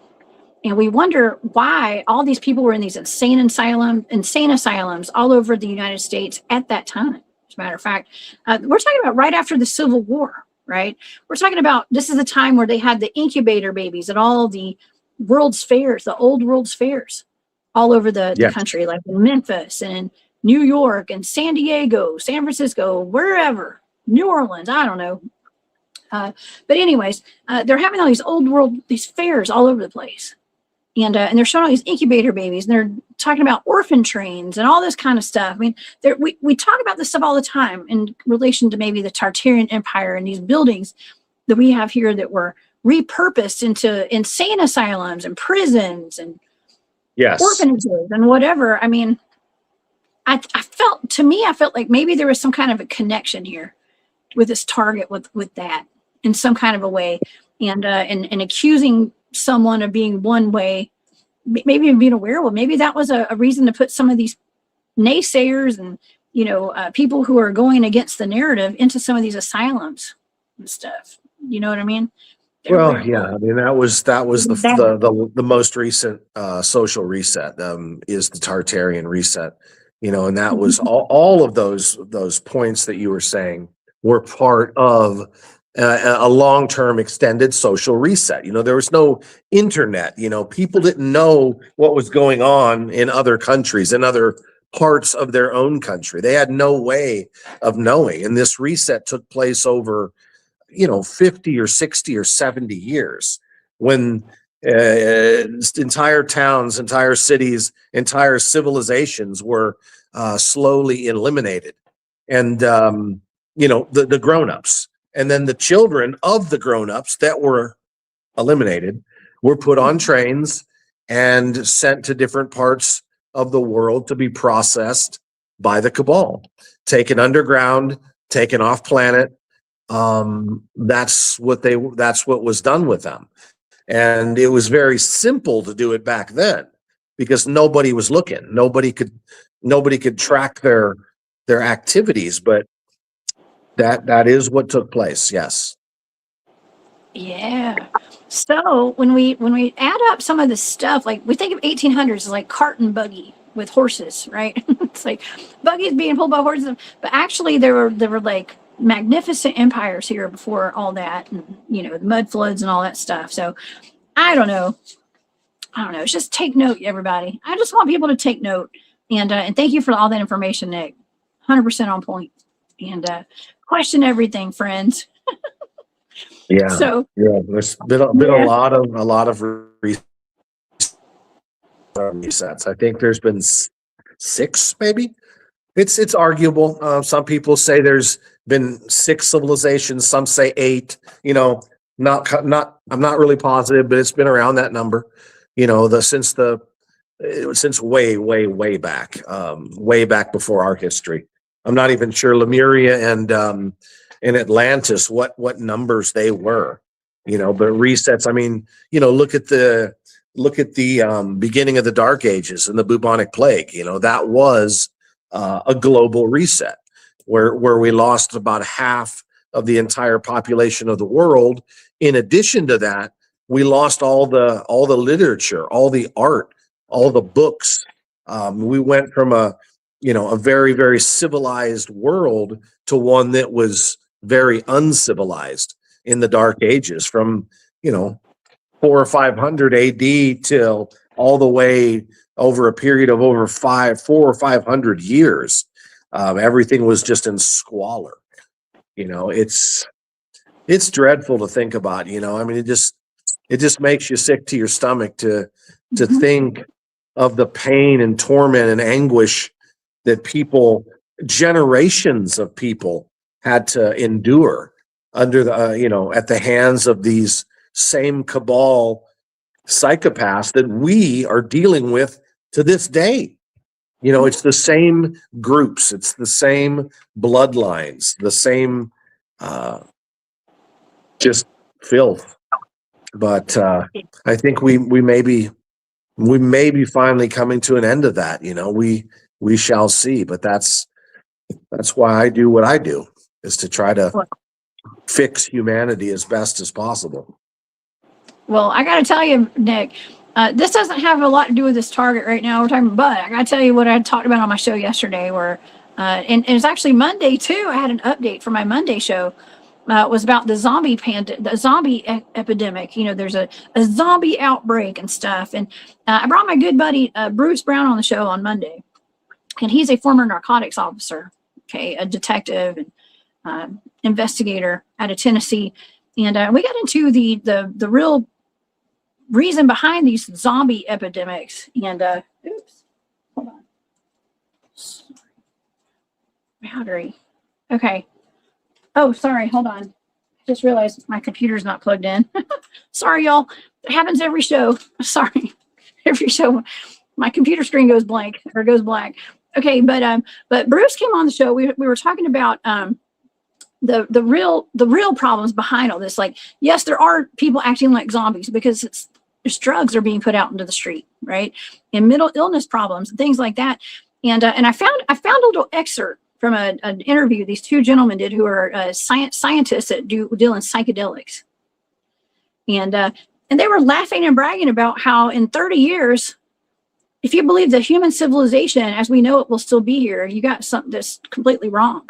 And we wonder why all these people were in these insane asylums all over the United States at that time. As a matter of fact, we're talking about right after the Civil War, right? We're talking about, this is the time where they had the incubator babies at all the World's Fairs, the old World's Fairs, all over the country, like in Memphis and New York and San Diego, San Francisco, wherever, New Orleans, I don't know. But anyways, they're having all these fairs all over the place. And they're showing all these incubator babies, and they're talking about orphan trains and all this kind of stuff. I mean, we talk about this stuff all the time in relation to maybe the Tartarian Empire and these buildings that we have here that were repurposed into insane asylums and prisons and orphanages and whatever. I mean, I felt like maybe there was some kind of a connection here with this target with that in some kind of a way, and accusing someone of being one way, maybe even being a werewolf. Maybe that was a reason to put some of these naysayers and people who are going against the narrative into some of these asylums and stuff. You know what I mean? Well, yeah. I mean, that was the most recent social reset, is the Tartarian reset. And that was all of those points that you were saying were part of a long-term extended social reset. There was no internet. People didn't know what was going on in other countries, in other parts of their own country. They had no way of knowing. And this reset took place over, 50 or 60 or 70 years when entire towns, entire cities, entire civilizations were slowly eliminated. And, the grown-ups, and then the children of the grown-ups that were eliminated were put on trains and sent to different parts of the world to be processed by the Cabal, taken underground, taken off planet. That's what was done with them. And it was very simple to do it back then because nobody was looking. Nobody could track their activities, but that is what took place. Yes. Yeah. So when we add up some of the stuff, like we think of 1800s as like cart and buggy with horses, right? It's like buggies being pulled by horses, but actually there were like magnificent empires here before all that, and the mud floods and all that stuff. So I don't know. It's just take note, everybody. I just want people to take note, and thank you for all that information, Nick. 100% on point. And question everything, friends. Yeah. So there's been a lot of resets. I think there's been 6, maybe. It's arguable. Some people say there's been 6 civilizations. Some say 8. I'm not really positive, but it's been around that number. Since way back before our history. I'm not even sure Lemuria and Atlantis what numbers they were. But resets. I mean, look at the beginning of the Dark Ages and the bubonic plague. That was a global reset where we lost about half of the entire population of the world. In addition to that, we lost all the literature, all the art, all the books. We went from a very, very civilized world to one that was very uncivilized in the Dark Ages, from 400 or 500 AD till all the way over a period of over 400 or 500 years. Everything was just in squalor. It's dreadful to think about. I mean, it just makes you sick to your stomach to think of the pain and torment and anguish that generations of people had to endure under at the hands of these same Cabal psychopaths that we are dealing with to this day. It's the same groups, it's the same bloodlines, the same just filth. But I think we may be finally coming to an end of that. We shall see. But that's why I do what I do, is to try to fix humanity as best as possible. Well, I got to tell you, Nick, this doesn't have a lot to do with this target right now. But I got to tell you what I talked about on my show yesterday, where and it's actually Monday too. I had an update for my Monday show. It was about the zombie epidemic. There's a zombie outbreak and stuff. And I brought my good buddy Bruce Brown on the show on Monday, and he's a former narcotics officer, a detective and investigator out of Tennessee. And we got into the real reason behind these zombie epidemics. And oops, hold on. Sorry. Battery. Okay. Oh, sorry. Hold on. Just realized my computer's not plugged in. Sorry, y'all. It happens every show. Sorry. Every show, my computer screen goes blank or goes black. Okay, but Bruce came on the show. We were talking about the real problems behind all this. Like, yes, there are people acting like zombies because there's drugs are being put out into the street, right? And mental illness problems and things like that. And I found a little excerpt from an interview these 2 gentlemen did, who are scientists that deal in psychedelics. And they were laughing and bragging about how in 30 years, if you believe the human civilization as we know it will still be here, you got something that's completely wrong.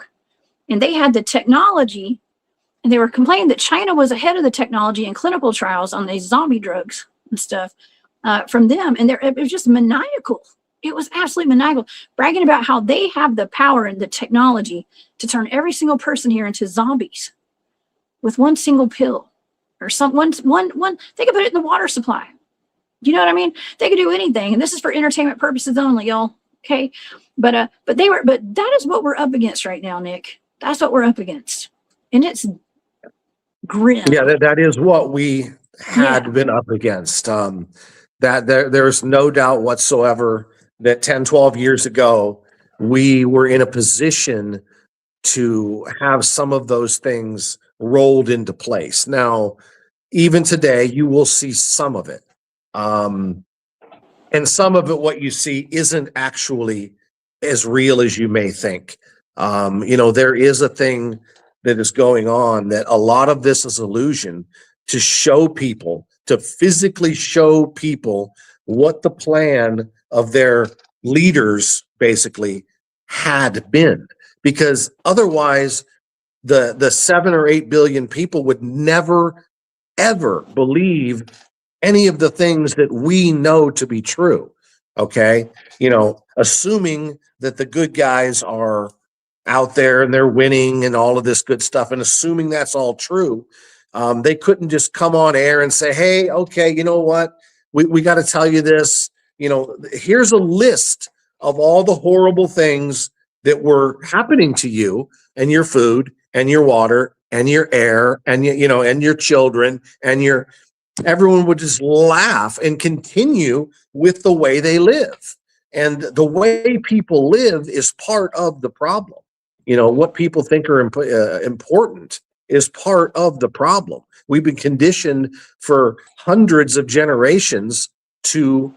And they had the technology and they were complaining that China was ahead of the technology in clinical trials on these zombie drugs and stuff from them. And it was just maniacal. It was absolutely maniacal, bragging about how they have the power and the technology to turn every single person here into zombies with one single pill or one. They could put it in the water supply. You know what I mean? They could do anything. And this is for entertainment purposes only, y'all. Okay. But that is what we're up against right now, Nick. That's what we're up against. And it's grim. Yeah, that is what we had been up against. That there's no doubt whatsoever that 10, 12 years ago, we were in a position to have some of those things rolled into place. Now, even today, you will see some of it. And some of it, what you see isn't actually as real as you may think. There is a thing that is going on that a lot of this is illusion to show people, to physically show people what the plan of their leaders basically had been. Because otherwise, the 7 or 8 billion people would never, ever believe any of the things that we know to be true. Okay. Assuming that the good guys are out there and they're winning and all of this good stuff, and assuming that's all true, they couldn't just come on air and say, hey, okay, you know what? We got to tell you this. Here's a list of all the horrible things that were happening to you and your food and your water and your air and and your children and everyone would just laugh and continue with the way they live. And the way people live is part of the problem. What people think are important is part of the problem. We've been conditioned for hundreds of generations to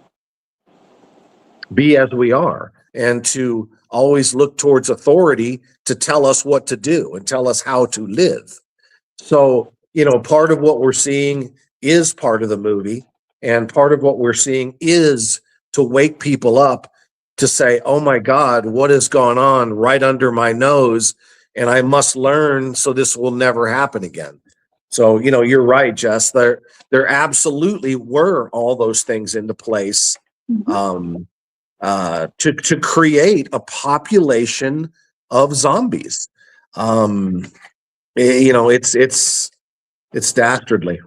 be as we are and to always look towards authority to tell us what to do and tell us how to live. So, part of what we're seeing is part of the movie, and part of what we're seeing is to wake people up to say, oh my God, what has gone on right under my nose? And I must learn so this will never happen again. So, you're right, Jess. There absolutely were all those things into place to create a population of zombies. It's dastardly.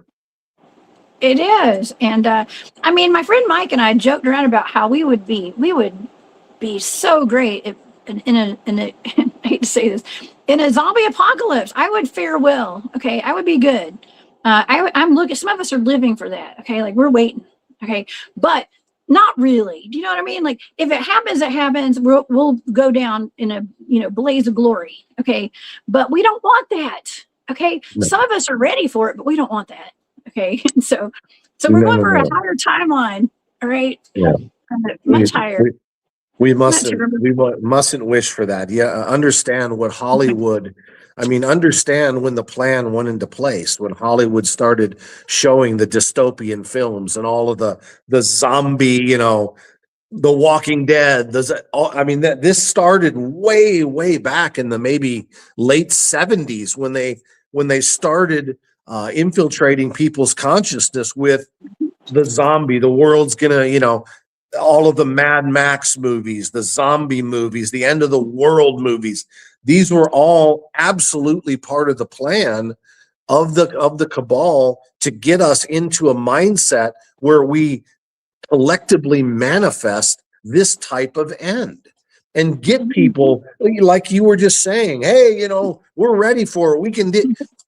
It is. And my friend Mike and I joked around about how we would be so great if in a I hate to say this, in a zombie apocalypse. I would fare well. Okay. I would be good. I'm looking, some of us are living for that. Okay. Like, we're waiting. Okay. But not really. Do you know what I mean? Like, if it happens, it happens. We'll go down in a blaze of glory. Okay. But we don't want that. Okay. No. Some of us are ready for it, but we don't want that. Okay. So we're going for a higher timeline. All right. Yeah. Much higher. We mustn't wish for that. Yeah. Understand what Hollywood, understand when the plan went into place, when Hollywood started showing the dystopian films and all of the zombie, The Walking Dead. This started way back in the maybe late 70s when they started infiltrating people's consciousness with the zombie. The world's gonna, all of the Mad Max movies, the zombie movies, the end of the world movies. These were all absolutely part of the plan of the Cabal to get us into a mindset where we collectively manifest this type of end and get people, like you were just saying, hey, we're ready for it. We can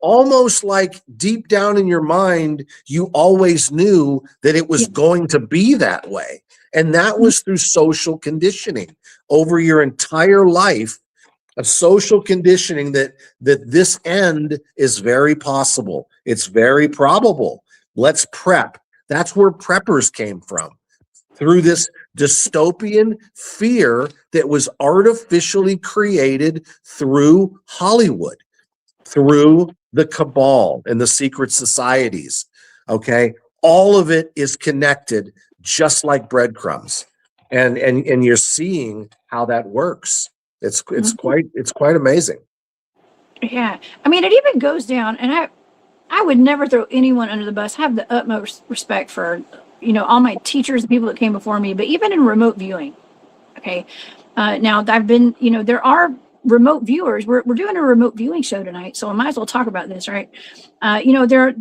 almost like deep down in your mind, you always knew that it was going to be that way. And that was through social conditioning over your entire life, of social conditioning that this end is very possible. It's very probable. Let's prep. That's where preppers came from, through this dystopian fear that was artificially created through Hollywood, through the Cabal and the secret societies. Okay. All of it is connected just like breadcrumbs. And you're seeing how that works. It's quite amazing. Yeah. I mean, it even goes down, and I would never throw anyone under the bus. I have the utmost respect for, all my teachers, the people that came before me, but even in remote viewing, okay. Now I've been, there are remote viewers. We're doing a remote viewing show tonight, so I might as well talk about this, right? There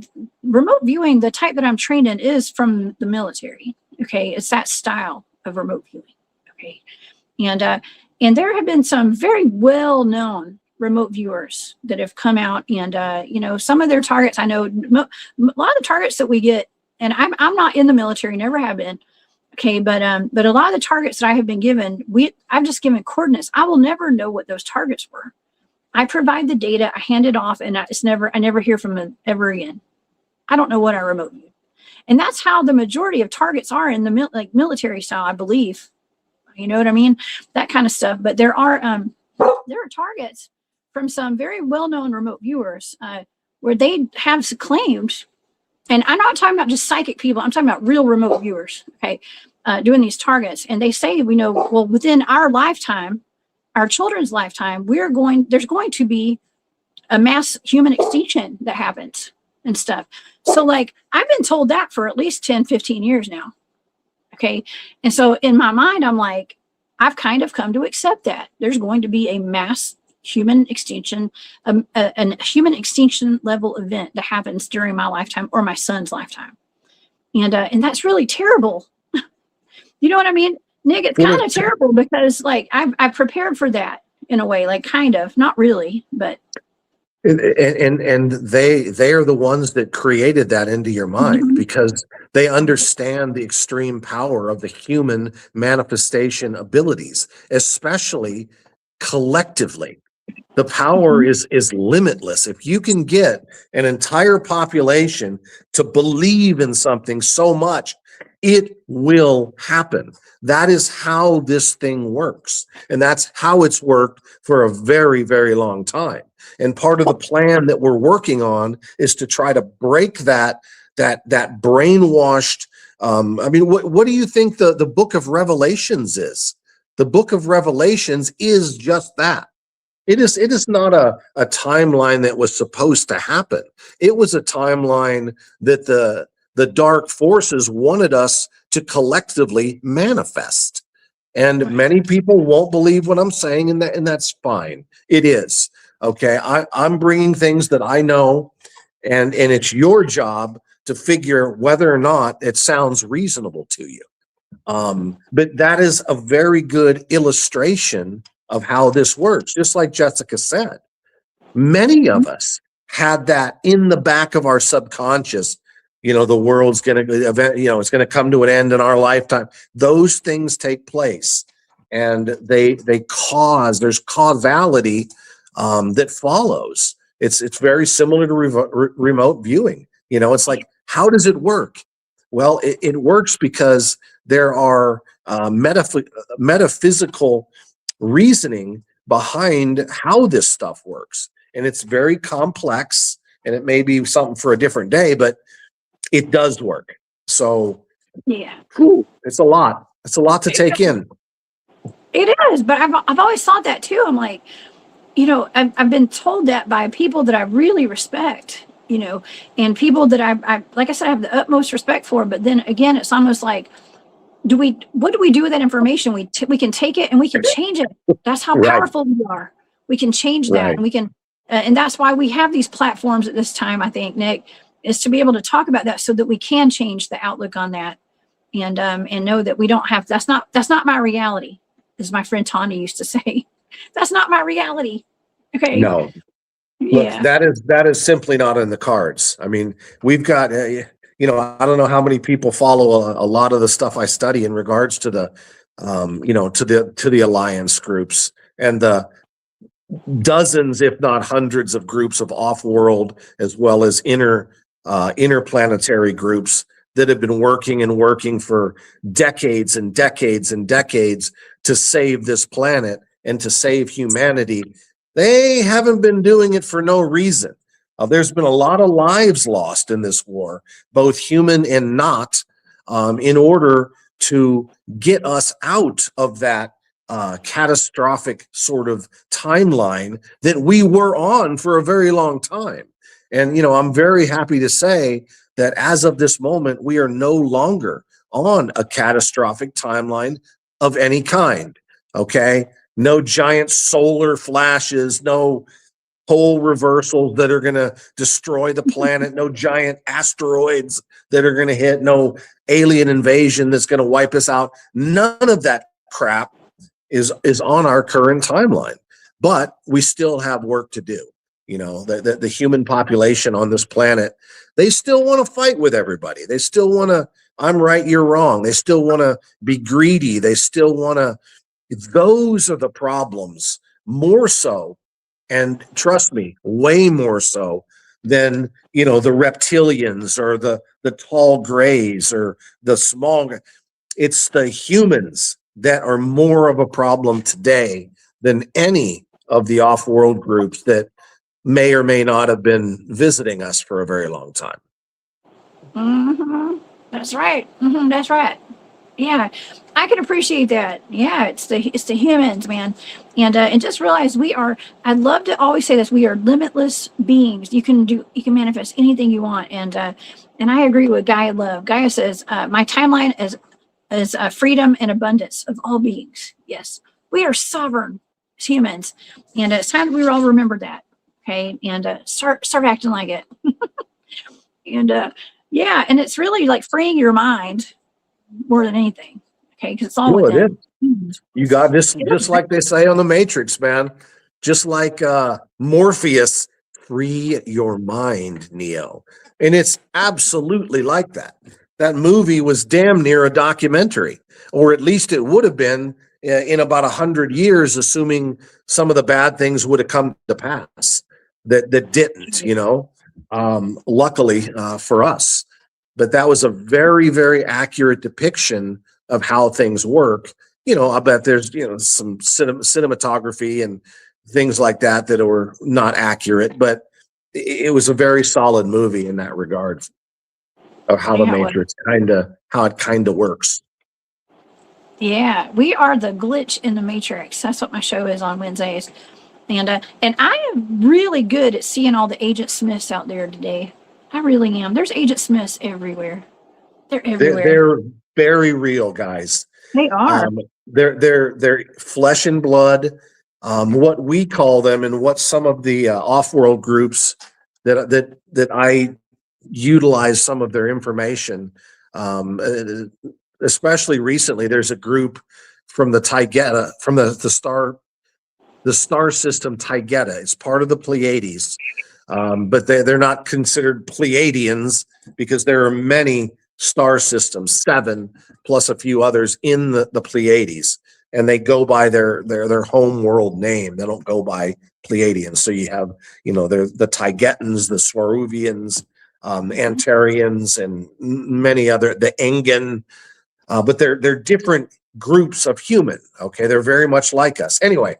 remote viewing, the type that I'm trained in is from the military. Okay, it's that style of remote viewing. Okay, and there have been some very well known remote viewers that have come out, and some of their targets. I know a lot of the targets that we get, and I'm not in the military, never have been. Okay, but a lot of the targets that I have been given, I've just given coordinates. I will never know what those targets were. I provide the data, I hand it off, and I never hear from them ever again. I don't know what I remote viewed. And that's how the majority of targets are in the military style, I believe. You know what I mean? That kind of stuff. But there are targets from some very well-known remote viewers where they have claimed, and I'm not talking about just psychic people, I'm talking about real remote viewers, okay, doing these targets. And they say, well, within our lifetime, our children's lifetime, there's going to be a mass human extinction that happens and stuff. So like, I've been told that for at least 10, 15 years now. Okay. And so in my mind, I'm like, I've kind of come to accept that there's going to be a mass human extinction, a human extinction level event that happens during my lifetime or my son's lifetime. And that's really terrible. You know what I mean, Nick? It's kind of terrible because like I've prepared for that in a way, like kind of, not really, but. And they are the ones that created that into your mind because they understand the extreme power of the human manifestation abilities, especially collectively. The power is limitless. If you can get an entire population to believe in something so much, it will happen. That is how this thing works. And that's how it's worked for a very, very long time. And part of the plan that we're working on is to try to break that brainwashed. What do you think the book of Revelations is? The book of Revelations is just that. It is not a timeline that was supposed to happen. It was a timeline that the dark forces wanted us to collectively manifest. And many people won't believe what I'm saying, and that's fine. It is. Okay, I'm bringing things that I know, and it's your job to figure whether or not it sounds reasonable to you. But that is a very good illustration of how this works. Just like Jessica said, many of us had that in the back of our subconscious. The world's going to it's going to come to an end in our lifetime. Those things take place, and there's causality that follows. It's very similar to remote viewing. It's like, how does it work? Well, it works because there are metaphysical reasoning behind how this stuff works, and it's very complex, and it may be something for a different day, but it does work. So yeah, it's a lot to take in. It is, but I've always thought that too. I'm like, I've been told that by people that I really respect, and people that I like I said, I have the utmost respect for. But then again, it's almost like, what do we do with that information? We can take it and we can change it. That's how powerful we are. We can change that, and we can, and that's why we have these platforms at this time. I think, Nick, is to be able to talk about that so that we can change the outlook on that, and know that we don't have. That's not my reality, as my friend Tanya used to say. That's not my reality. Okay. No. Yeah. Look, that is simply not in the cards. I mean, we've got, I don't know how many people follow a lot of the stuff I study in regards to the, to the alliance groups and the dozens, if not hundreds of groups of off-world as well as interplanetary groups that have been working for decades and decades and decades to save this planet and to save humanity. They haven't been doing it for no reason. There's been a lot of lives lost in this war, both human and not, in order to get us out of that catastrophic sort of timeline that we were on for a very long time. And, you know, I'm very happy to say that as of this moment, we are no longer on a catastrophic timeline of any kind. Okay. No giant solar flashes, no pole reversals that are going to destroy the planet, no giant asteroids that are going to hit, no alien invasion that's going to wipe us out. None of that crap is on our current timeline, but we still have work to do. You know, the human population on this planet, they still want to fight with everybody. They still want to, I'm right, you're wrong. They still want to be greedy. They still want to, those are the problems more so. And trust me, way more so than, you know, the reptilians or the tall grays or the small. It's the humans that are more of a problem today than any of the off-world groups that may or may not have been visiting us for a very long time. Mm-hmm. That's right. Mm-hmm. That's right. Yeah, I can appreciate that. Yeah, it's the humans, man, and just realize we are. I love to always say this: we are limitless beings. You can manifest anything you want, and I agree with Gaia Love. Gaia says my timeline is freedom and abundance of all beings. Yes, we are sovereign as humans, and it's time we all remember that. Okay, and start acting like it. And yeah, and it's really like freeing your mind more than anything. Okay, because it's all within. You got this, just like they say on the Matrix, man. Just like Morpheus, free your mind, Neo. And it's absolutely like that. That movie was damn near a documentary, or at least it would have been in about 100 years, assuming some of the bad things would have come to pass that didn't, you know, luckily for us. But that was a very, very accurate depiction of how things work. You know, I bet there's, you know, some cinematography and things like that that were not accurate, but it was a very solid movie in that regard of how the Matrix how it kind of works. Yeah, we are the glitch in the Matrix. That's what my show is on Wednesdays. And I am really good at seeing all the Agent Smiths out there today. I really am. There's Agent Smiths everywhere. They're everywhere. They're very real, guys. They are. They're flesh and blood. What we call them, and what some of the off-world groups that I utilize some of their information, especially recently. There's a group from the Taygeta, from the star system Taygeta. It's part of the Pleiades. But they're not considered Pleiadians because there are many star systems, 7 plus a few others in the Pleiades, and they go by their home world name. They don't go by Pleiadians. So you have, you know, the Taygetans, the Swaruvians, Antarians, and many other, the Engan, but they're different groups of human. Okay, they're very much like us. Anyway,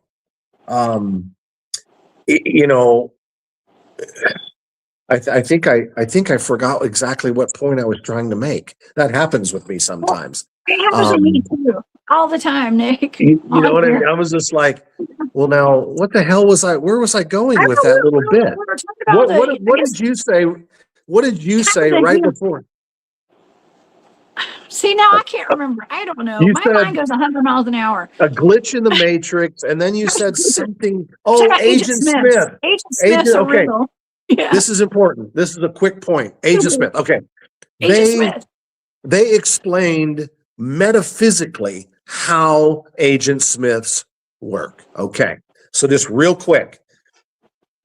you know. I think I forgot exactly what point I was trying to make. That happens with me sometimes. It happens with me too, all the time, Nick. You know what I mean? I was just like, well, now what the hell was I? Where was I going with that little bit? What did you say? What did you say right before? See, now I can't remember. I don't know. My mind goes 100 miles an hour. A glitch in the Matrix, and then you said something. Oh, Agent Smith. Agent Smith's a riddle. Yeah. This is important. This is a quick point. Agent Smith. Okay. Smith. They explained metaphysically how Agent Smiths work. Okay. So just real quick.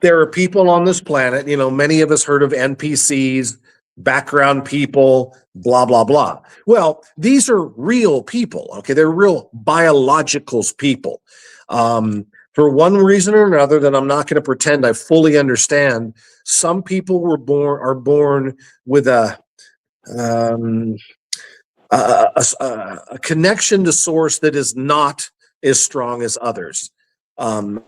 There are people on this planet, you know, many of us heard of NPCs, background people, blah, blah, blah. Well, these are real people. Okay. They're real biologicals people. For one reason or another that I'm not going to pretend I fully understand, some people are born with a connection to source that is not as strong as others. And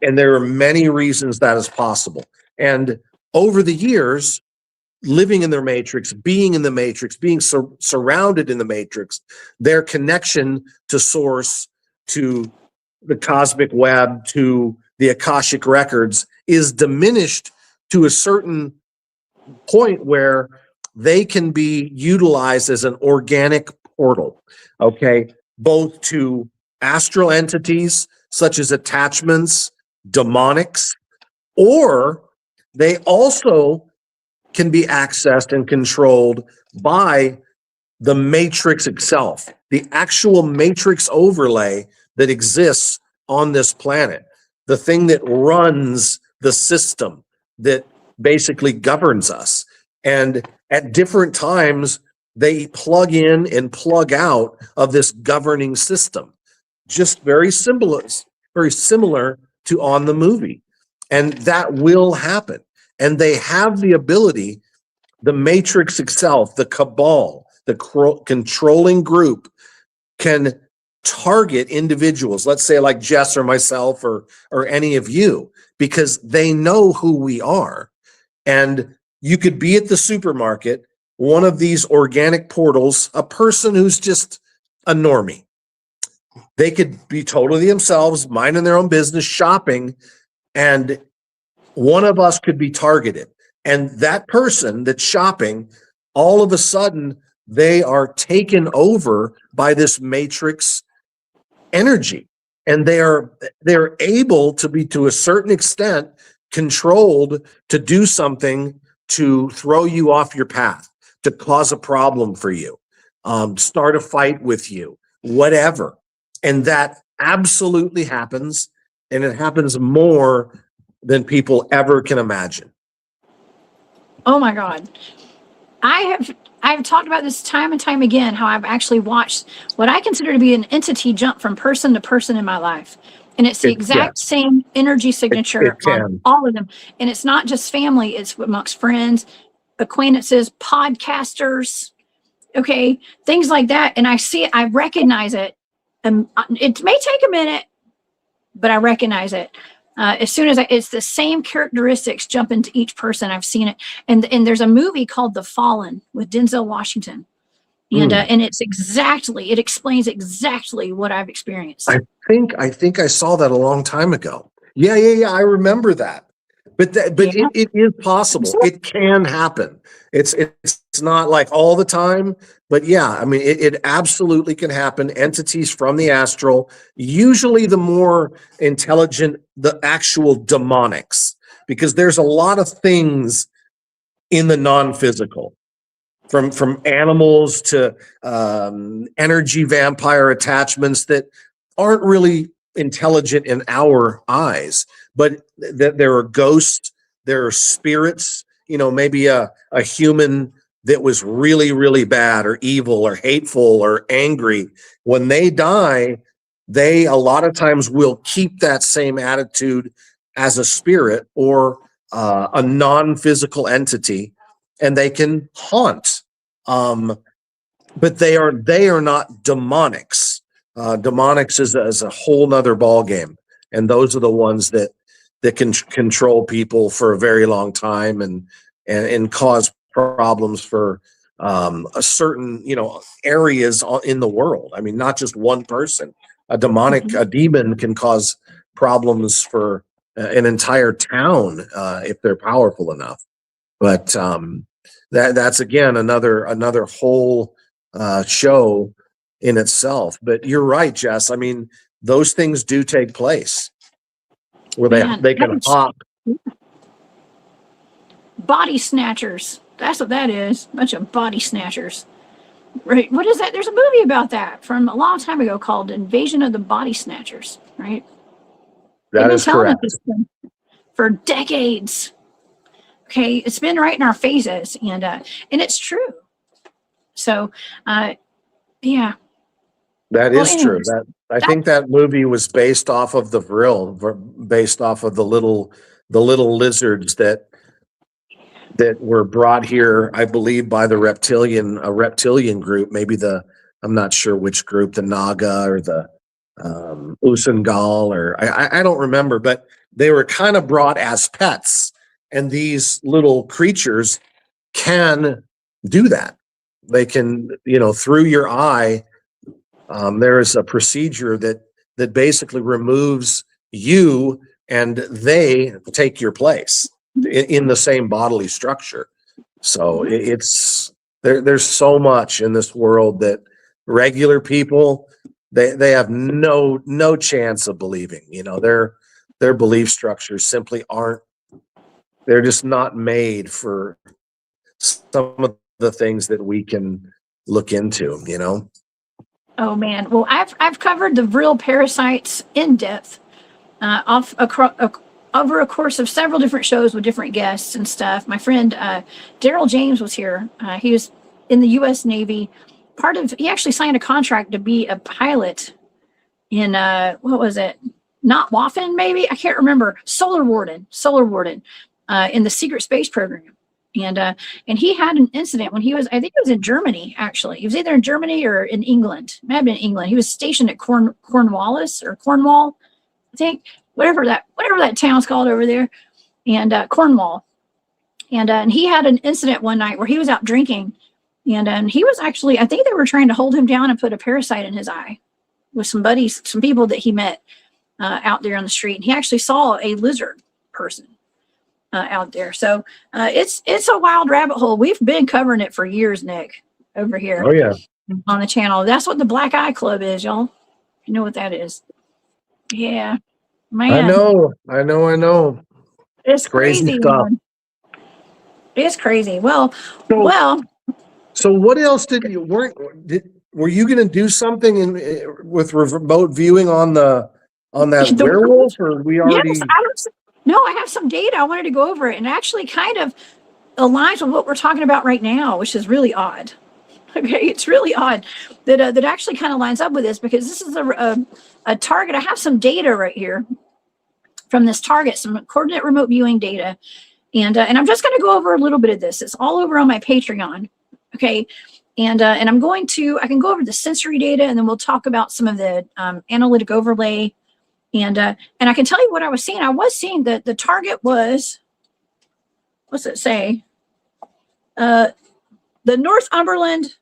there are many reasons that is possible. And over the years, living in their matrix, being in the matrix, being surrounded in the matrix, their connection to source to the cosmic web, to the Akashic records, is diminished to a certain point where they can be utilized as an organic portal, okay, both to astral entities such as attachments, demonics, or they also can be accessed and controlled by the matrix itself, the actual matrix overlay that exists on this planet, the thing that runs the system that basically governs us. And at different times, they plug in and plug out of this governing system, just very similar to On the Movie. And that will happen. And they have the ability, the matrix itself, the cabal, the controlling group, can target individuals, let's say like Jess or myself or any of you, because they know who we are. And you could be at the supermarket, one of these organic portals, a person who's just a normie. They could be totally themselves, minding their own business, shopping, and one of us could be targeted. And that person that's shopping, all of a sudden, they are taken over by this matrix energy. And they're able to be, to a certain extent, controlled to do something to throw you off your path, to cause a problem for you, start a fight with you, whatever. And that absolutely happens. And it happens more than people ever can imagine. Oh my God. I've talked about this time and time again, how I've actually watched what I consider to be an entity jump from person to person in my life. And it's the exact same energy signature on all of them. And it's not just family, it's amongst friends, acquaintances, podcasters, okay, things like that. And I see it, I recognize it. It may take a minute, but I recognize it. As soon as it's the same characteristics jump into each person. I've seen it. And there's a movie called The Fallen with Denzel Washington. And it explains exactly what I've experienced. I think I saw that a long time ago. Yeah. I remember that. But it is possible. It can happen. It's not like all the time, but yeah, I mean, it absolutely can happen. Entities from the astral, usually the more intelligent, the actual demonics, because there's a lot of things in the non-physical, from animals to energy vampire attachments that aren't really intelligent in our eyes, but there are ghosts, there are spirits, maybe a human that was really, really bad or evil or hateful or angry. When they die, they a lot of times will keep that same attitude as a spirit or a non-physical entity, and they can haunt. But they are not demonics. Demonics is a whole nother ball game, and those are the ones that can control people for a very long time and cause problems for a certain areas in the world. I mean, not just one person. A demon can cause problems for an entire town if they're powerful enough. But that's again another whole show in itself. But you're right, Jess. I mean, those things do take place where they can hop. Body snatchers. That's what that is. A bunch of body snatchers. Right. What is that? There's a movie about that from a long time ago called Invasion of the Body Snatchers, right? That is correct. For decades. Okay, it's been right in our faces, and it's true. So, yeah. That is true. I think that movie was based off of the Vril, based off of the little lizards that were brought here, I believe, by a reptilian group. Maybe I'm not sure which group, the Naga or the Usangal, or I don't remember, but they were kind of brought as pets. And these little creatures can do that. They can, through your eye, there is a procedure that that basically removes you and they take your place in the same bodily structure. So it's there's so much in this world that regular people they have no chance of believing. You know, their belief structures simply aren't, they're just not made for some of the things that we can look into, you know. Oh man. Well, I've covered the real parasites in depth, over a course of several different shows with different guests and stuff. My friend Daryl James was here. He was in the U.S. Navy. He actually signed a contract to be a pilot in what was it? Not Waffen, maybe, I can't remember. Solar Warden, in the secret space program. And he had an incident when he was, I think it was in Germany, actually. He was either in Germany or in England. It may have been England. He was stationed at Cornwall, I think, whatever that town's called over there, and Cornwall. And he had an incident one night where he was out drinking, and he was actually, I think they were trying to hold him down and put a parasite in his eye with some buddies, some people that he met out there on the street. And he actually saw a lizard person out there. So it's a wild rabbit hole. We've been covering it for years, Nick, over here. Oh yeah, on the channel. That's what the Black Eye Club is, y'all. You know what that is? Yeah, man. I know. It's crazy stuff. man. It's crazy. Well, So what else did you were you going to do something with remote viewing on that werewolf, or we already? Yes, I have some data. I wanted to go over it, and actually kind of aligns with what we're talking about right now, which is really odd. Okay, it's really odd that actually kind of lines up with this, because this is a target. I have some data right here from this target, some coordinate remote viewing data, and I'm just going to go over a little bit of this. It's all over on my Patreon. Okay. And I can go over the sensory data, and then we'll talk about some of the analytic overlay. And I can tell you what I was seeing. I was seeing that the target was, what's it say? The Northumberland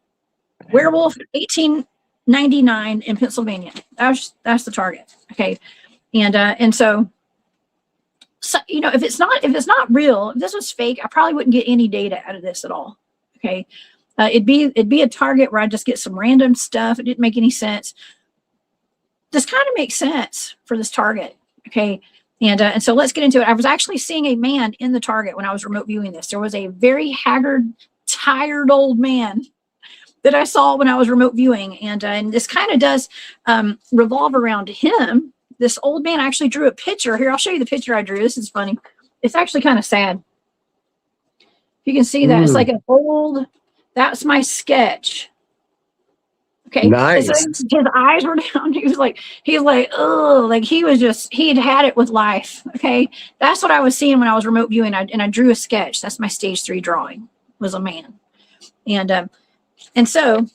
Werewolf 1899 in Pennsylvania. That's the target. Okay. And so, you know, if it's not real, if this was fake, I probably wouldn't get any data out of this at all. Okay. It'd be a target where I just get some random stuff. It didn't make any sense. This kind of makes sense for this target. Okay. And so let's get into it. I was actually seeing a man in the target when I was remote viewing this. There was a very haggard, tired old man that I saw when I was remote viewing. And this kind of does revolve around him. This old man actually drew a picture. Here, I'll show you the picture I drew. This is funny. It's actually kind of sad. You can see that. It's like an old, that's my sketch. Okay. Nice. His eyes were down. He was like, oh, like he had it with life. Okay. That's what I was seeing when I was remote viewing. And I drew a sketch. That's my stage 3 drawing, was a man. And so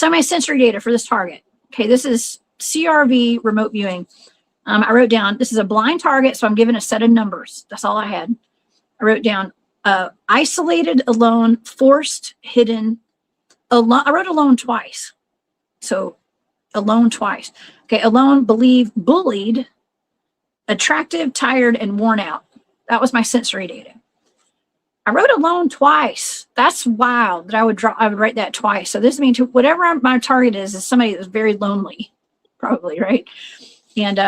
my sensory data for this target. Okay. This is CRV remote viewing. I wrote down, this is a blind target. So I'm given a set of numbers. That's all I had. I wrote down, isolated, alone, forced, hidden. I wrote alone twice. So alone twice. Okay. Alone, believe, bullied, attractive, tired, and worn out. That was my sensory data. I wrote alone twice. That's wild that I would write that twice. So this means whatever my target is somebody that's very lonely, probably, right? And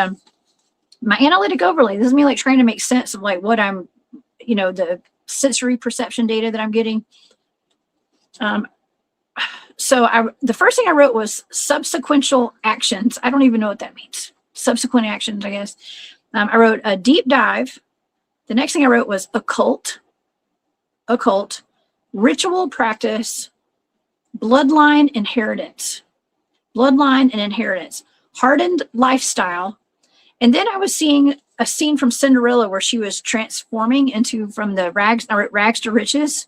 my analytic overlay, this is me like trying to make sense of like what I'm, you know, the sensory perception data that I'm getting. So the first thing I wrote was subsequential actions. I don't even know what that means. Subsequent actions, I guess. I wrote a deep dive. The next thing I wrote was occult, ritual practice, bloodline inheritance, hardened lifestyle. And then I was seeing a scene from Cinderella where she was transforming from the rags. I wrote rags to riches,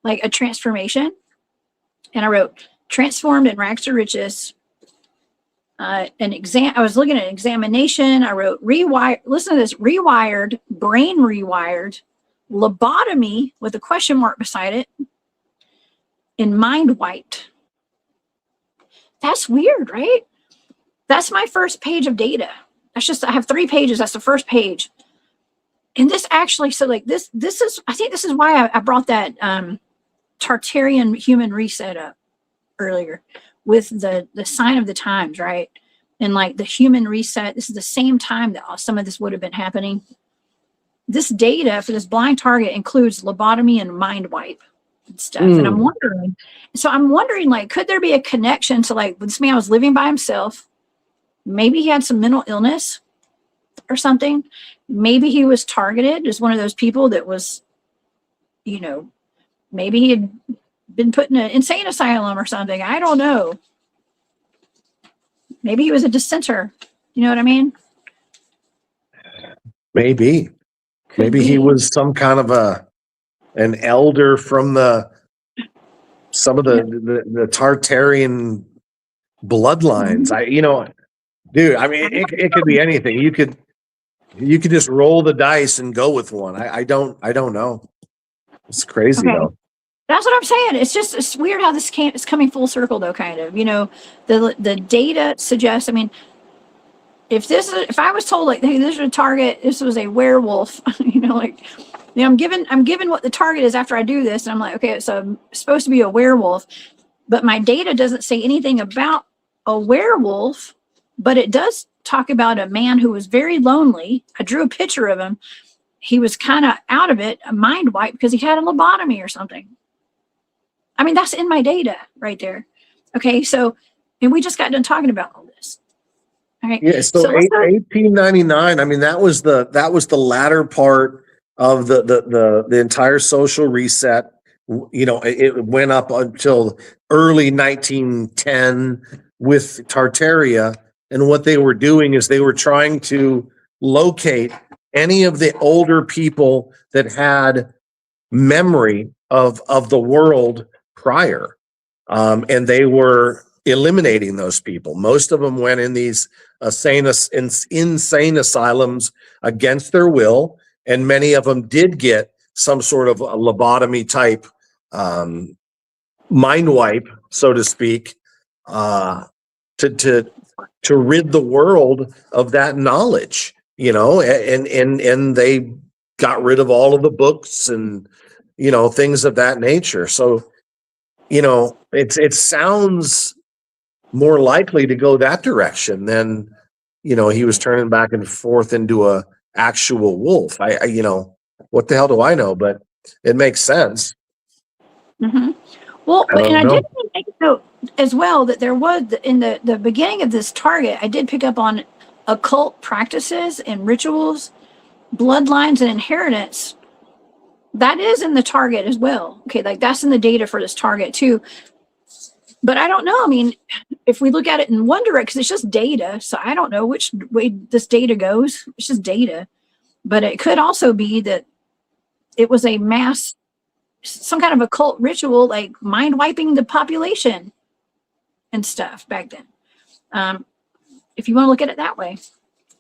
like a transformation. And I wrote transformed in rags to riches. I was looking at examination. I wrote rewired. Listen to this: rewired, brain rewired, lobotomy with a question mark beside it, and mind wiped. That's weird, right? That's my first page of data. I have 3 pages. That's the first page. And this actually, so like this is, I think this is why I brought that Tartarian human reset up earlier with the sign of the times, right? And like the human reset, this is the same time that some of this would have been happening. This data for this blind target includes lobotomy and mind wipe and stuff. And I'm wondering, like, could there be a connection to like this man was living by himself? Maybe he had some mental illness or something. Maybe he was targeted as one of those people that was, you know, maybe he had been put in an insane asylum or something. I don't know. Maybe he was a dissenter. You know what I mean? Maybe he was some kind of an elder from some of the Tartarian bloodlines. Dude, I mean, it could be anything. You could just roll the dice and go with one. I don't know. It's crazy though. That's what I'm saying. It's weird how it's coming full circle though, kind of. You know, the data suggests, I mean, if I was told like, hey, this is a target, this was a werewolf, you know, like, you know, I'm given what the target is after I do this, and I'm like, okay, so I'm supposed to be a werewolf, but my data doesn't say anything about a werewolf, but it does talk about a man who was very lonely. I drew a picture of him. He was kind of out of it, a mind wipe, because he had a lobotomy or something. I mean, that's in my data right there. Okay, so, and we just got done talking about all this. All right. Yeah, so 1899. I mean, that was the latter part of the entire social reset. You know, it went up until early 1910 with Tartaria, and what they were doing is they were trying to locate any of the older people that had memory of the world prior, and they were eliminating those people. Most of them went in these insane asylums against their will, and many of them did get some sort of a lobotomy type mind wipe, so to speak, to rid the world of that knowledge, you know, and they got rid of all of the books and, you know, things of that nature. So, you know, it sounds more likely to go that direction than, you know, he was turning back and forth into a actual wolf. I you know, what the hell do I know? But it makes sense. Mm-hmm. Well, and I did make a note as well that there was in the beginning of this target, I did pick up on occult practices and rituals, bloodlines, and inheritance. That is in the target as well. Okay, like that's in the data for this target too. But I don't know. I mean, if we look at it in one direction, because it's just data, so I don't know which way this data goes. It's just data. But it could also be that it was a mass, some kind of occult ritual, like mind wiping the population and stuff back then. If you want to look at it that way.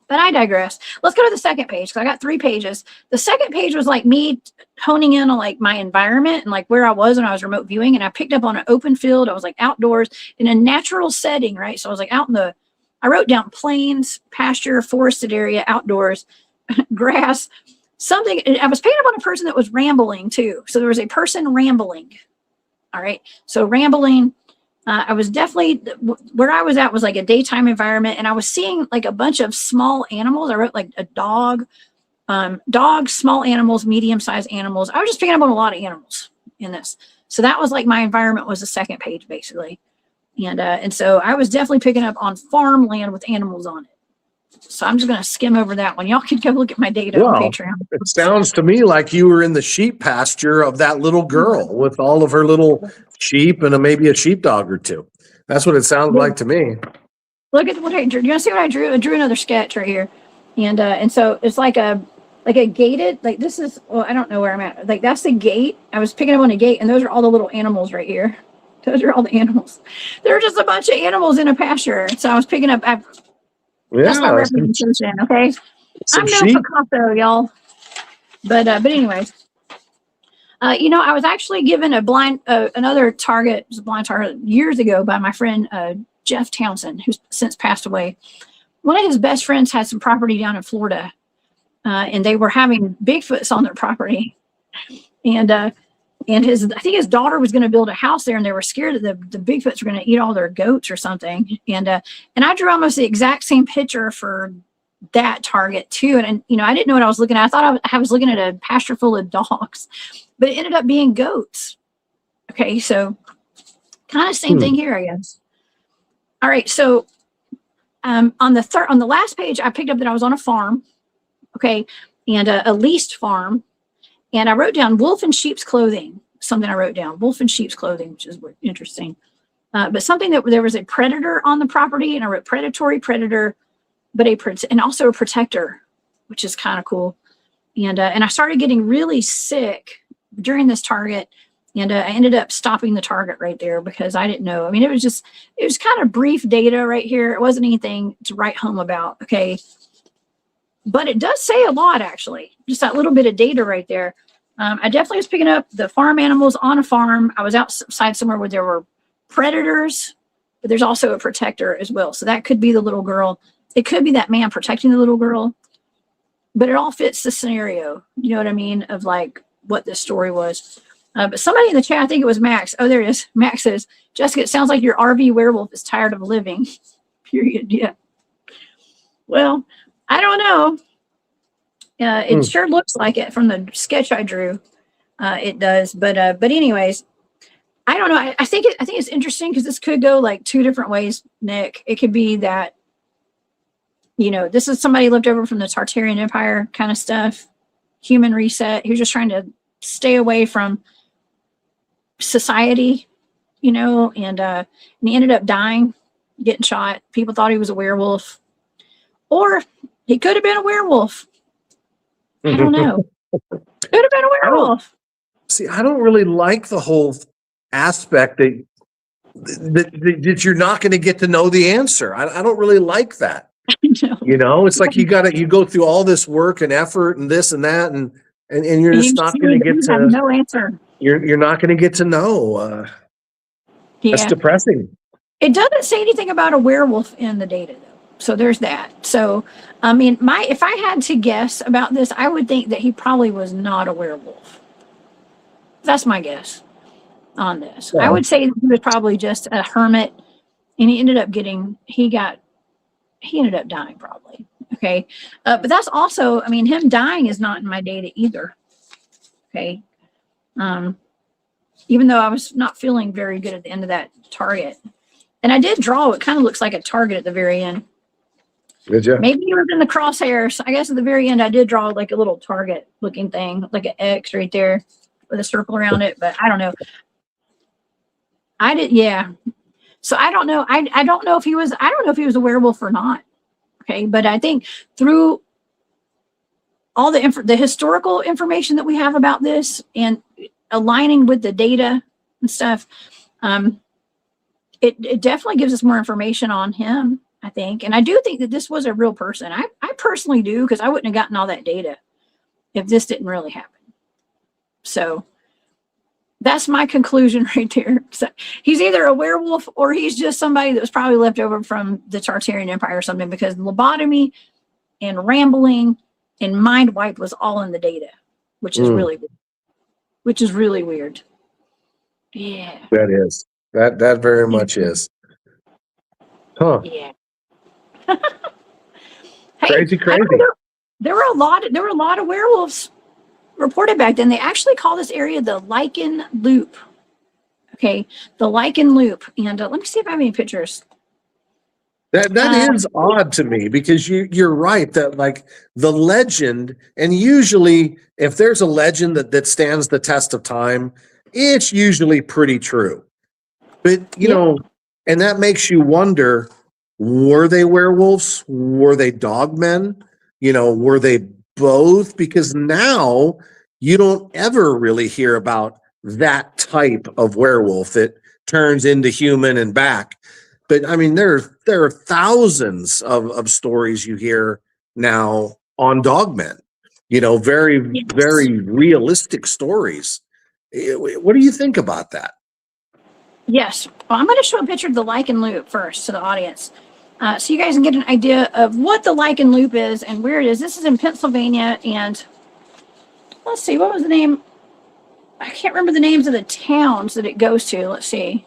But I digress. Let's go to the second page, because I got 3 pages. The second page was like me honing in on like my environment and like where I was when I was remote viewing. And I picked up on an open field. I was like outdoors in a natural setting, right? So I was like out in I wrote down plains, pasture, forested area, outdoors, grass, something. I was picking up on a person that was rambling too. So there was a person rambling. All right. So rambling. I was definitely, where I was at was like a daytime environment, and I was seeing like a bunch of small animals. I wrote like a dog, dogs, small animals, medium-sized animals. I was just picking up on a lot of animals in this. So that was like my environment was the second page basically. And so I was definitely picking up on farmland with animals on it. So I'm just going to skim over that one. Y'all can go look at my data on Patreon. It sounds to me like you were in the sheep pasture of that little girl with all of her little sheep and maybe a sheepdog or two. That's what it sounds like to me. Look at what I drew. You want to see what I drew? I drew another sketch right here. And so it's like a gated, like this is, well, I don't know where I'm at. Like that's the gate. I was picking up on a gate, and those are all the little animals right here. Those are all the animals. There are just a bunch of animals in a pasture. So I was picking up. That's my representation, okay? I'm no Picasso, y'all. But anyways, you know, I was actually given another target, it was a blind target years ago by my friend Jeff Townsend, who's since passed away. One of his best friends had some property down in Florida, and they were having Bigfoots on their property. And I think his daughter was going to build a house there, and they were scared that the Bigfoots were going to eat all their goats or something. And I drew almost the exact same picture for that target too. And I didn't know what I was looking at. I thought I was looking at a pasture full of dogs, but it ended up being goats. Okay, so kind of same thing here, I guess. All right, so on the last page, I picked up that I was on a farm, okay, and a leased farm, and I wrote down wolf in sheep's clothing. Something I wrote down, wolf in sheep's clothing, which is interesting. But something that there was a predator on the property, and I wrote predatory predator, but and also a protector, which is kind of cool. And I started getting really sick during this target. And I ended up stopping the target right there because I didn't know. I mean, it was kind of brief data right here. It wasn't anything to write home about. Okay. But it does say a lot, actually. Just that little bit of data right there. I definitely was picking up the farm animals on a farm. I was outside somewhere where there were predators, but there's also a protector as well. So that could be the little girl. It could be that man protecting the little girl. But it all fits the scenario. You know what I mean? Of like what this story was. But somebody in the chat, I think it was Max. Oh, there it is. Max says, Jessica, it sounds like your RV werewolf is tired of living. Period. Yeah. Well, I don't know. It sure looks like it from the sketch I drew. It does. But anyways, I don't know. I think it's interesting because this could go like two different ways, Nick. It could be that, this is somebody left over from the Tartarian Empire kind of stuff. Human reset. He was just trying to stay away from society, and he ended up dying, getting shot. People thought he was a werewolf, or he could have been a werewolf. I don't know. Could have been a werewolf. I don't really like the whole aspect that you're not going to get to know the answer. I don't really like that. It's like you go through all this work and effort and this and that, and you're just not going to get to no answer. You're not going to get to know. That's depressing. It doesn't say anything about a werewolf in the data, though. So there's that. So, I mean, if I had to guess about this, I would think that he probably was not a werewolf. That's my guess on this. I would say he was probably just a hermit, and he ended up dying probably. Okay. But that's also, him dying is not in my data either. Okay. Even though I was not feeling very good at the end of that target. And I did draw, it kind of looks like a target at the very end. Did you? Maybe you were in the crosshairs. I guess at the very end, I did draw like a little target looking thing, like an X right there with a circle around it, but I don't know. Yeah. So I don't know. I don't know if he was a werewolf or not. Okay. But I think through all the historical information that we have about this and aligning with the data and stuff, it definitely gives us more information on him, I think. And I do think that this was a real person. I personally do, because I wouldn't have gotten all that data if this didn't really happen. So that's my conclusion right there. So he's either a werewolf or he's just somebody that was probably left over from the Tartarian Empire or something, because lobotomy and rambling and mind wipe was all in the data, which is really weird. Yeah. That is. That very much is. Huh. Yeah. Crazy. There were a lot of werewolves reported back then. They actually call this area the Lycan Loop. Okay, the Lycan Loop. And let me see if I have any pictures. That is odd to me, because you're right that like the legend, and usually if there's a legend that stands the test of time, it's usually pretty true. But and that makes you wonder, were they werewolves? Were they dogmen? Were they both? Because now you don't ever really hear about that type of werewolf that turns into human and back. But there are thousands of stories you hear now on Dogmen, very, very realistic stories. What do you think about that? Yes. Well, I'm going to show a picture of the Lycan loop first to the audience. So you guys can get an idea of what the Lycan loop is and where it is. This is in Pennsylvania. And let's see, what was the name? I can't remember the names of the towns that it goes to. Let's see.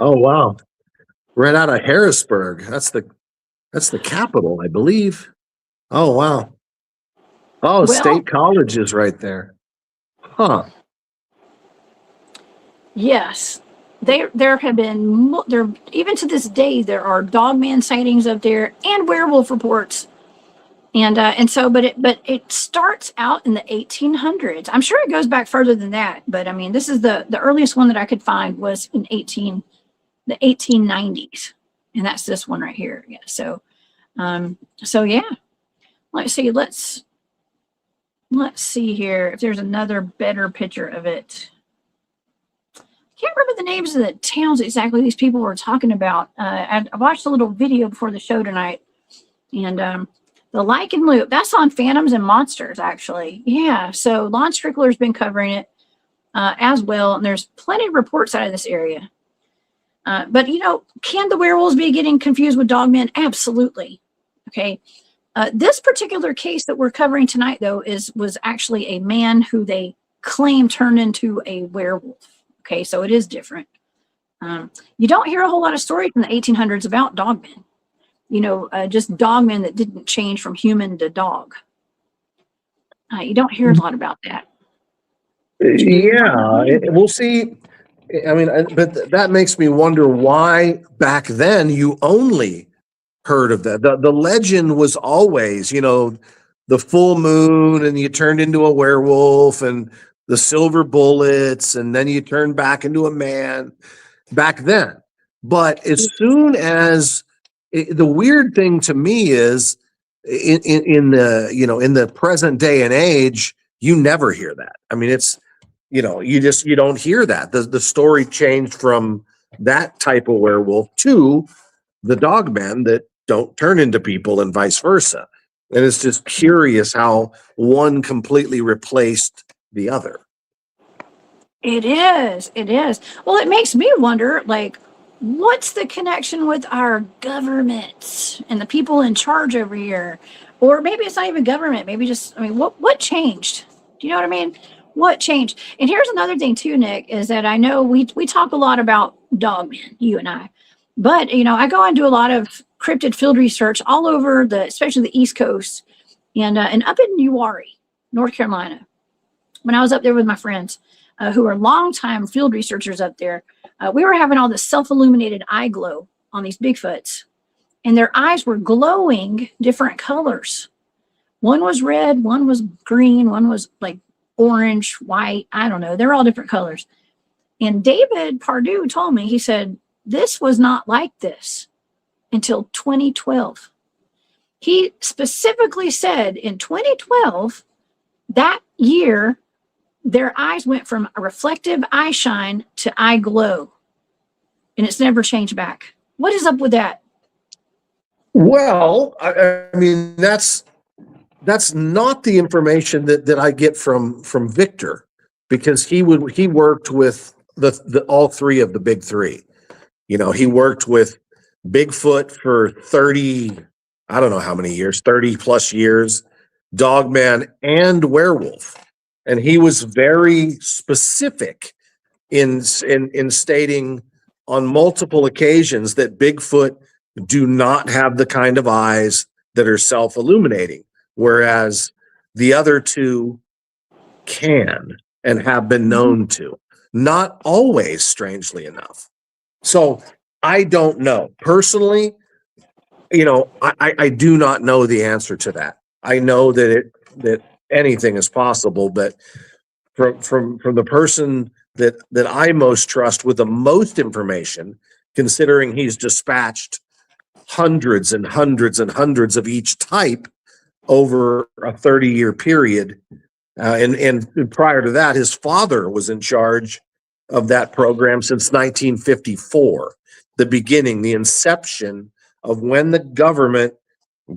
Oh, wow. Right out of Harrisburg. That's the capital, I believe. Oh, wow. Oh, Well, State College is right there. Huh. yes. There have been even to this day there are Dogman sightings up there and werewolf reports. And so but it starts out in the 1800s. I'm sure it goes back further than that, but I mean this is the earliest one that I could find was in the 1890s. And that's this one right here. Yeah. So yeah. Let's see here if there's another better picture of it. Can't remember the names of the towns exactly these people were talking about. I watched a little video before the show tonight, and the Lycan Loop, that's on Phantoms and Monsters, actually. Yeah, so Lon Strickler's been covering it as well, and there's plenty of reports out of this area. But, you know, can the werewolves be getting confused with dogmen? Absolutely. Okay. This particular case that we're covering tonight, though, was actually a man who they claim turned into a werewolf. Okay, so it is different. You don't hear a whole lot of stories from the 1800s about dogmen. You know, just dogmen that didn't change from human to dog. You don't hear a lot about that. Yeah, we'll see. I mean, but that makes me wonder why back then you only heard of that. The legend was always, you know, the full moon and you turned into a werewolf and the silver bullets, and then you turn back into a man back then. But as soon as the weird thing to me is in the, you know, in the present day and age, you never hear that. I mean, it's, you know, you don't hear that. The story changed from that type of werewolf to the dogmen that don't turn into people and vice versa. And it's just curious how one completely replaced the other. It is. It is. Well, it makes me wonder, like, what's the connection with our government and the people in charge over here? Or maybe it's not even government. Maybe just, I mean, what changed? Do you know what I mean? What changed? And here's another thing too, Nick, is that I know we talk a lot about dogmen, you and I. But, you know, I go and do a lot of cryptid field research all over especially the East Coast and up in Uwharrie, North Carolina. When I was up there with my friends who are longtime field researchers up there, we were having all this self-illuminated eye glow on these Bigfoots, and their eyes were glowing different colors. One was red, one was green, one was like orange, white. I don't know. They're all different colors. And David Pardue told me, he said, this was not like this until 2012. He specifically said in 2012, that year, their eyes went from a reflective eye shine to eye glow. And it's never changed back. What is up with that? Well, I mean, that's not the information that I get from Victor, because he worked with the all three of the big three. You know, he worked with Bigfoot for 30, I don't know how many years, 30 plus years, Dogman and Werewolf. And he was very specific in stating on multiple occasions that Bigfoot do not have the kind of eyes that are self-illuminating, whereas the other two can and have been known to. Not always, strangely enough. So I don't know. Personally, you know, I do not know the answer to that. I know that anything is possible, but from the person that I most trust with the most information, considering he's dispatched hundreds and hundreds and hundreds of each type over a 30-year period. And prior to that, his father was in charge of that program since 1954, the beginning, the inception of when the government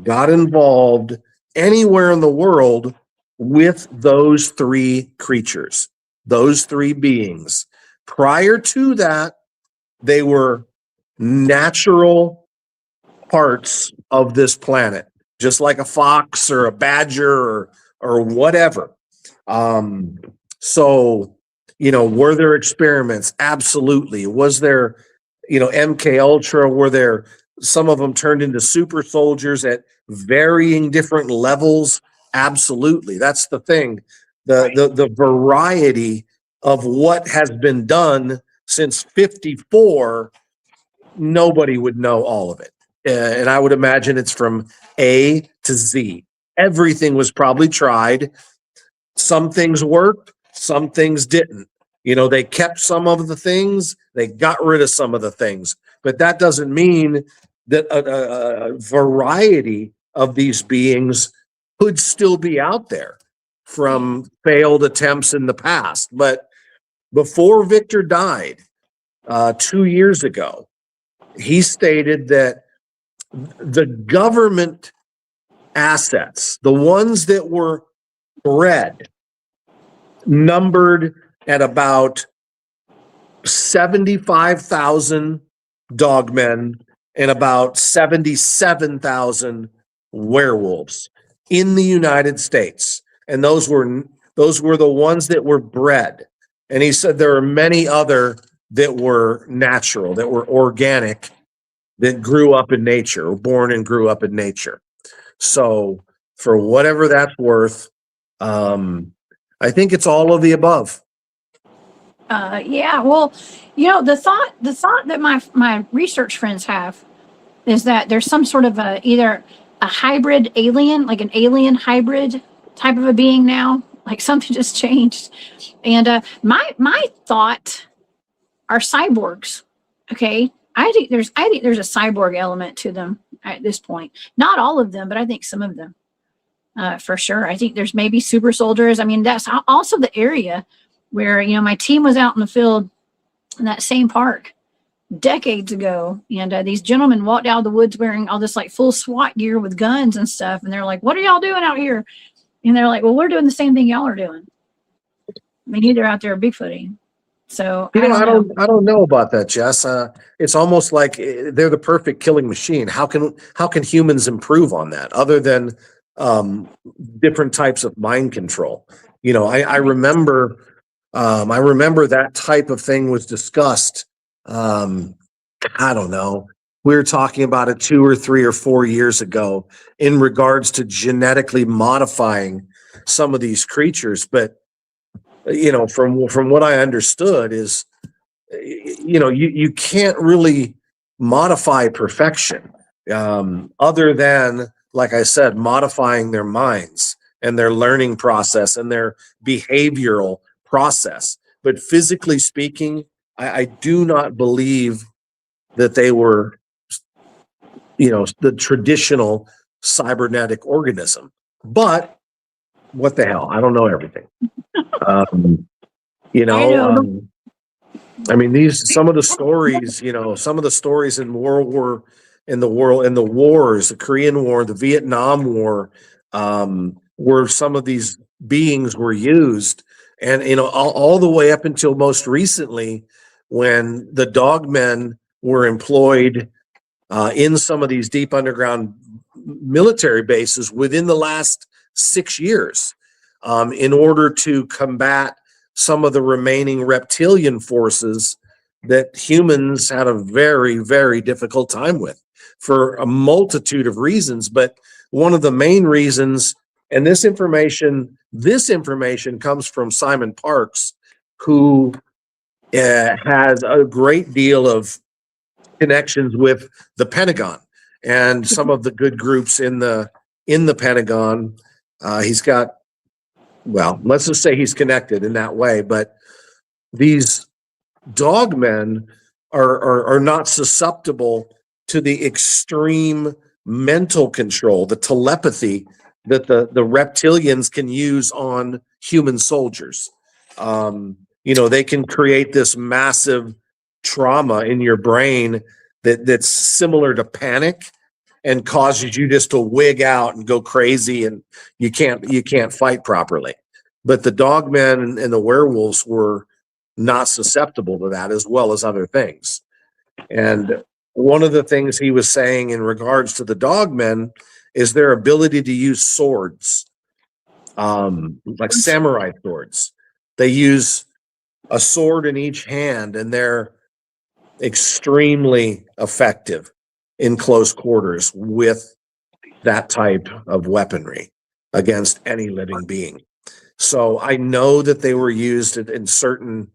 got involved anywhere in the world with those three creatures, those three beings Prior to that, they were natural parts of this planet, just like a fox or a badger or whatever. So, were there experiments? Absolutely. Was there, MK Ultra? Were there some of them turned into super soldiers at varying different levels? Absolutely. That's the thing. The variety of what has been done since 54, nobody would know all of it. And I would imagine it's from A to Z. Everything was probably tried. Some things worked, some things didn't. They kept some of the things, they got rid of some of the things. But that doesn't mean that a variety of these beings could still be out there from failed attempts in the past. But before Victor died 2 years ago, he stated that the government assets, the ones that were bred, numbered at about 75,000 dogmen and about 77,000 werewolves in the United States. And those were the ones that were bred. And he said there are many other that were natural, that were organic, that grew up in nature, or born and grew up in nature. So for whatever that's worth, I think it's all of the above. Yeah, well, the thought that my research friends have is that there's some sort of either a hybrid alien, like an alien hybrid type of a being now, like something just changed. And my thought are cyborgs. Okay, I think there's a cyborg element to them at this point. Not all of them, but I think some of them, for sure. I think there's maybe super soldiers. I mean, that's also the area where my team was out in the field in that same park decades ago, and these gentlemen walked out of the woods wearing all this like full SWAT gear with guns and stuff, and they're like, "What are y'all doing out here?" And they're like, "Well, we're doing the same thing y'all are doing." I mean, they're out there Bigfooting. So I don't know about that, Jess. It's almost like they're the perfect killing machine. How can humans improve on that other than different types of mind control? I remember that type of thing was discussed. I don't know. We were talking about it 2 or 3 or 4 years ago in regards to genetically modifying some of these creatures. But, from what I understood is, you can't really modify perfection other than, like I said, modifying their minds and their learning process and their behavioral process. But physically speaking, I do not believe that they were, the traditional cybernetic organism. But what the hell? I don't know everything. I mean, some of the stories in the wars, the Korean War, the Vietnam War, where some of these beings were used. And, all the way up until most recently, when the Dogmen were employed in some of these deep underground military bases within the last 6 years in order to combat some of the remaining reptilian forces that humans had a very, very difficult time with for a multitude of reasons. But one of the main reasons, and this information comes from Simon Parks, who has a great deal of connections with the Pentagon and some of the good groups in the Pentagon. He's got, well, let's just say he's connected in that way. But these dogmen are not susceptible to the extreme mental control, the telepathy that the reptilians can use on human soldiers. They can create this massive trauma in your brain that's similar to panic and causes you just to wig out and go crazy, and you can't fight properly. But the dogmen and the werewolves were not susceptible to that, as well as other things. And one of the things he was saying in regards to the Dogmen is their ability to use swords, like samurai swords. They use a sword in each hand, and they're extremely effective in close quarters with that type of weaponry against any living being. So I know that they were used in certain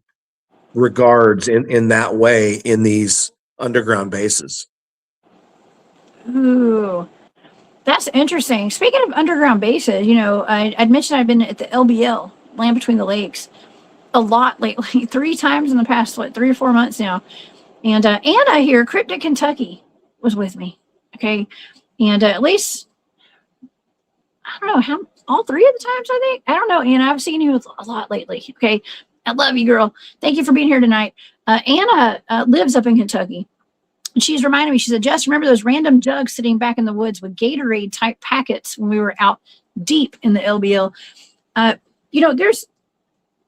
regards in that way in these underground bases. Ooh, that's interesting. Speaking of underground bases, I'd mentioned I've been at the LBL, Land Between the Lakes, a lot lately, 3 times in the past, 3 or 4 months now. And Anna here, Cryptid, Kentucky, was with me. Okay. And at least, I don't know how, all 3 of the times, I think. I don't know, Anna. I've seen you a lot lately. Okay. I love you, girl. Thank you for being here tonight. Anna lives up in Kentucky. And she's reminded me, she said, Jess, remember those random jugs sitting back in the woods with Gatorade type packets when we were out deep in the LBL?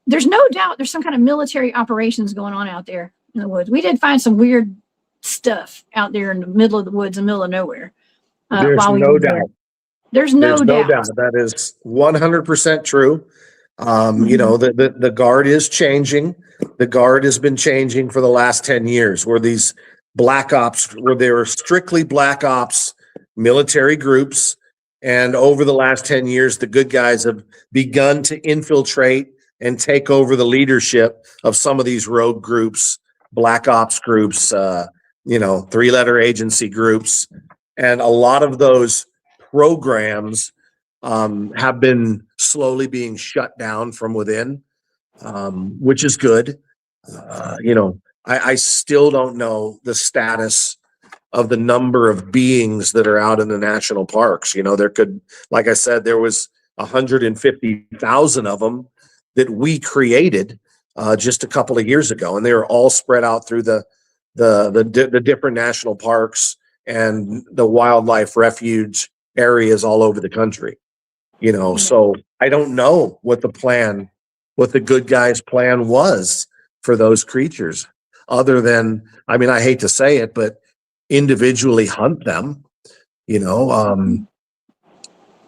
There's no doubt there's some kind of military operations going on out there in the woods. We did find some weird stuff out there in the middle of the woods, in the middle of nowhere. There's no doubt. There's no doubt. That is 100% true. The guard is changing. The guard has been changing for the last 10 years, where these black ops, where they were strictly black ops military groups. And over the last 10 years, the good guys have begun to infiltrate and take over the leadership of some of these rogue groups, black ops groups, 3-letter agency groups. And a lot of those programs have been slowly being shut down from within, which is good. I still don't know the status of the number of beings that are out in the national parks. There could, like I said, there was 150,000 of them that we created just a couple of years ago, and they were all spread out through the different national parks and the wildlife refuge areas all over the country. So I don't know what the good guys' plan was for those creatures, other than, I hate to say it, but individually hunt them.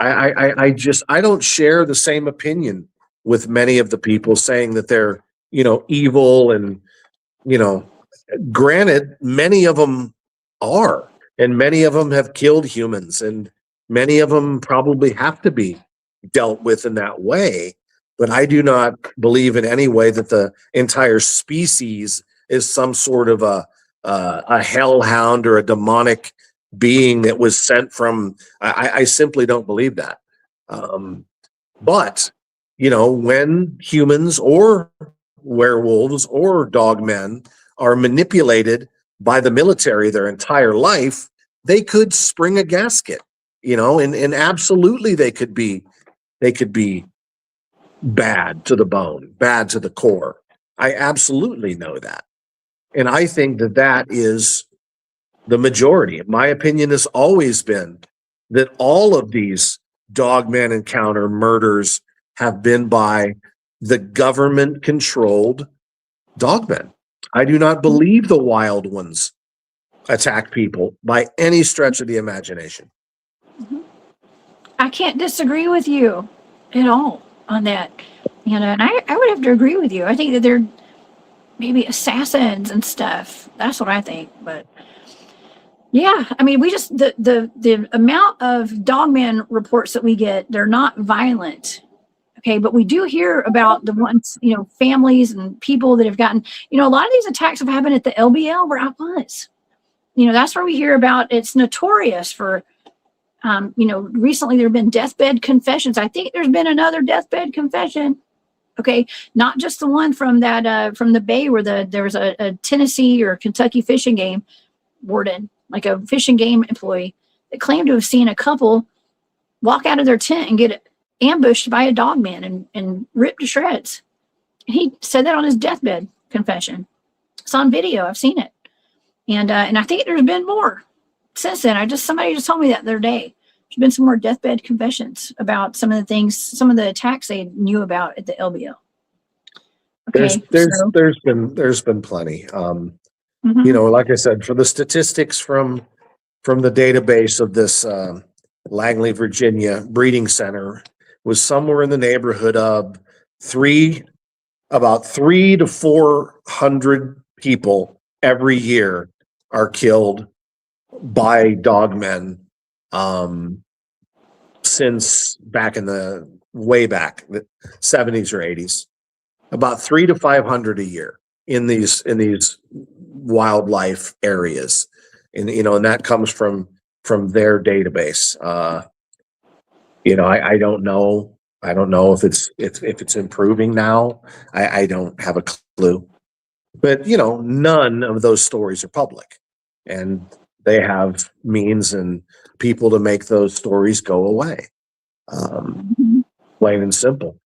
I don't share the same opinion with many of the people saying that they're, evil, and, granted, many of them are, and many of them have killed humans, and many of them probably have to be dealt with in that way. But I do not believe in any way that the entire species is some sort of a hellhound or a demonic being that was sent from, I simply don't believe that. But, when humans or werewolves or dogmen are manipulated by the military their entire life, they could spring a gasket, and absolutely they could be bad to the bone, bad to the core. I absolutely know that. And I think that is the majority. My opinion has always been that all of these dogman encounter murders have been by the government-controlled dogmen. I do not believe the wild ones attack people by any stretch of the imagination. I can't disagree with you at all on that. And I would have to agree with you. I think that they're maybe assassins and stuff. That's what I think. But yeah, we just, the amount of dogman reports that we get, they're not violent. Okay, but we do hear about the ones, families and people that have gotten, a lot of these attacks have happened at the LBL where I was. That's where we hear about. It's notorious for, recently there have been deathbed confessions. I think there's been another deathbed confession. Okay, not just the one from that from the bay where there was a Tennessee or Kentucky fishing game warden, like a fishing game employee, that claimed to have seen a couple walk out of their tent and get ambushed by a dogman and ripped to shreds. And he said that on his deathbed confession. It's on video. I've seen it. And I think there's been more since then. Somebody just told me that the other day. There's been some more deathbed confessions about some of the things, some of the attacks they knew about at the LBL. Okay, so there's been plenty. mhm. Like I said, for the statistics from the database of this Langley, Virginia breeding center was somewhere in the neighborhood of about 300 to 400 people every year are killed by dogmen since back in the way back the 70s or 80s. About 300 to 500 a year in these wildlife areas, and that comes from their database. I don't know. I don't know if it's improving now. I don't have a clue. But none of those stories are public, and they have means and people to make those stories go away. Plain and simple.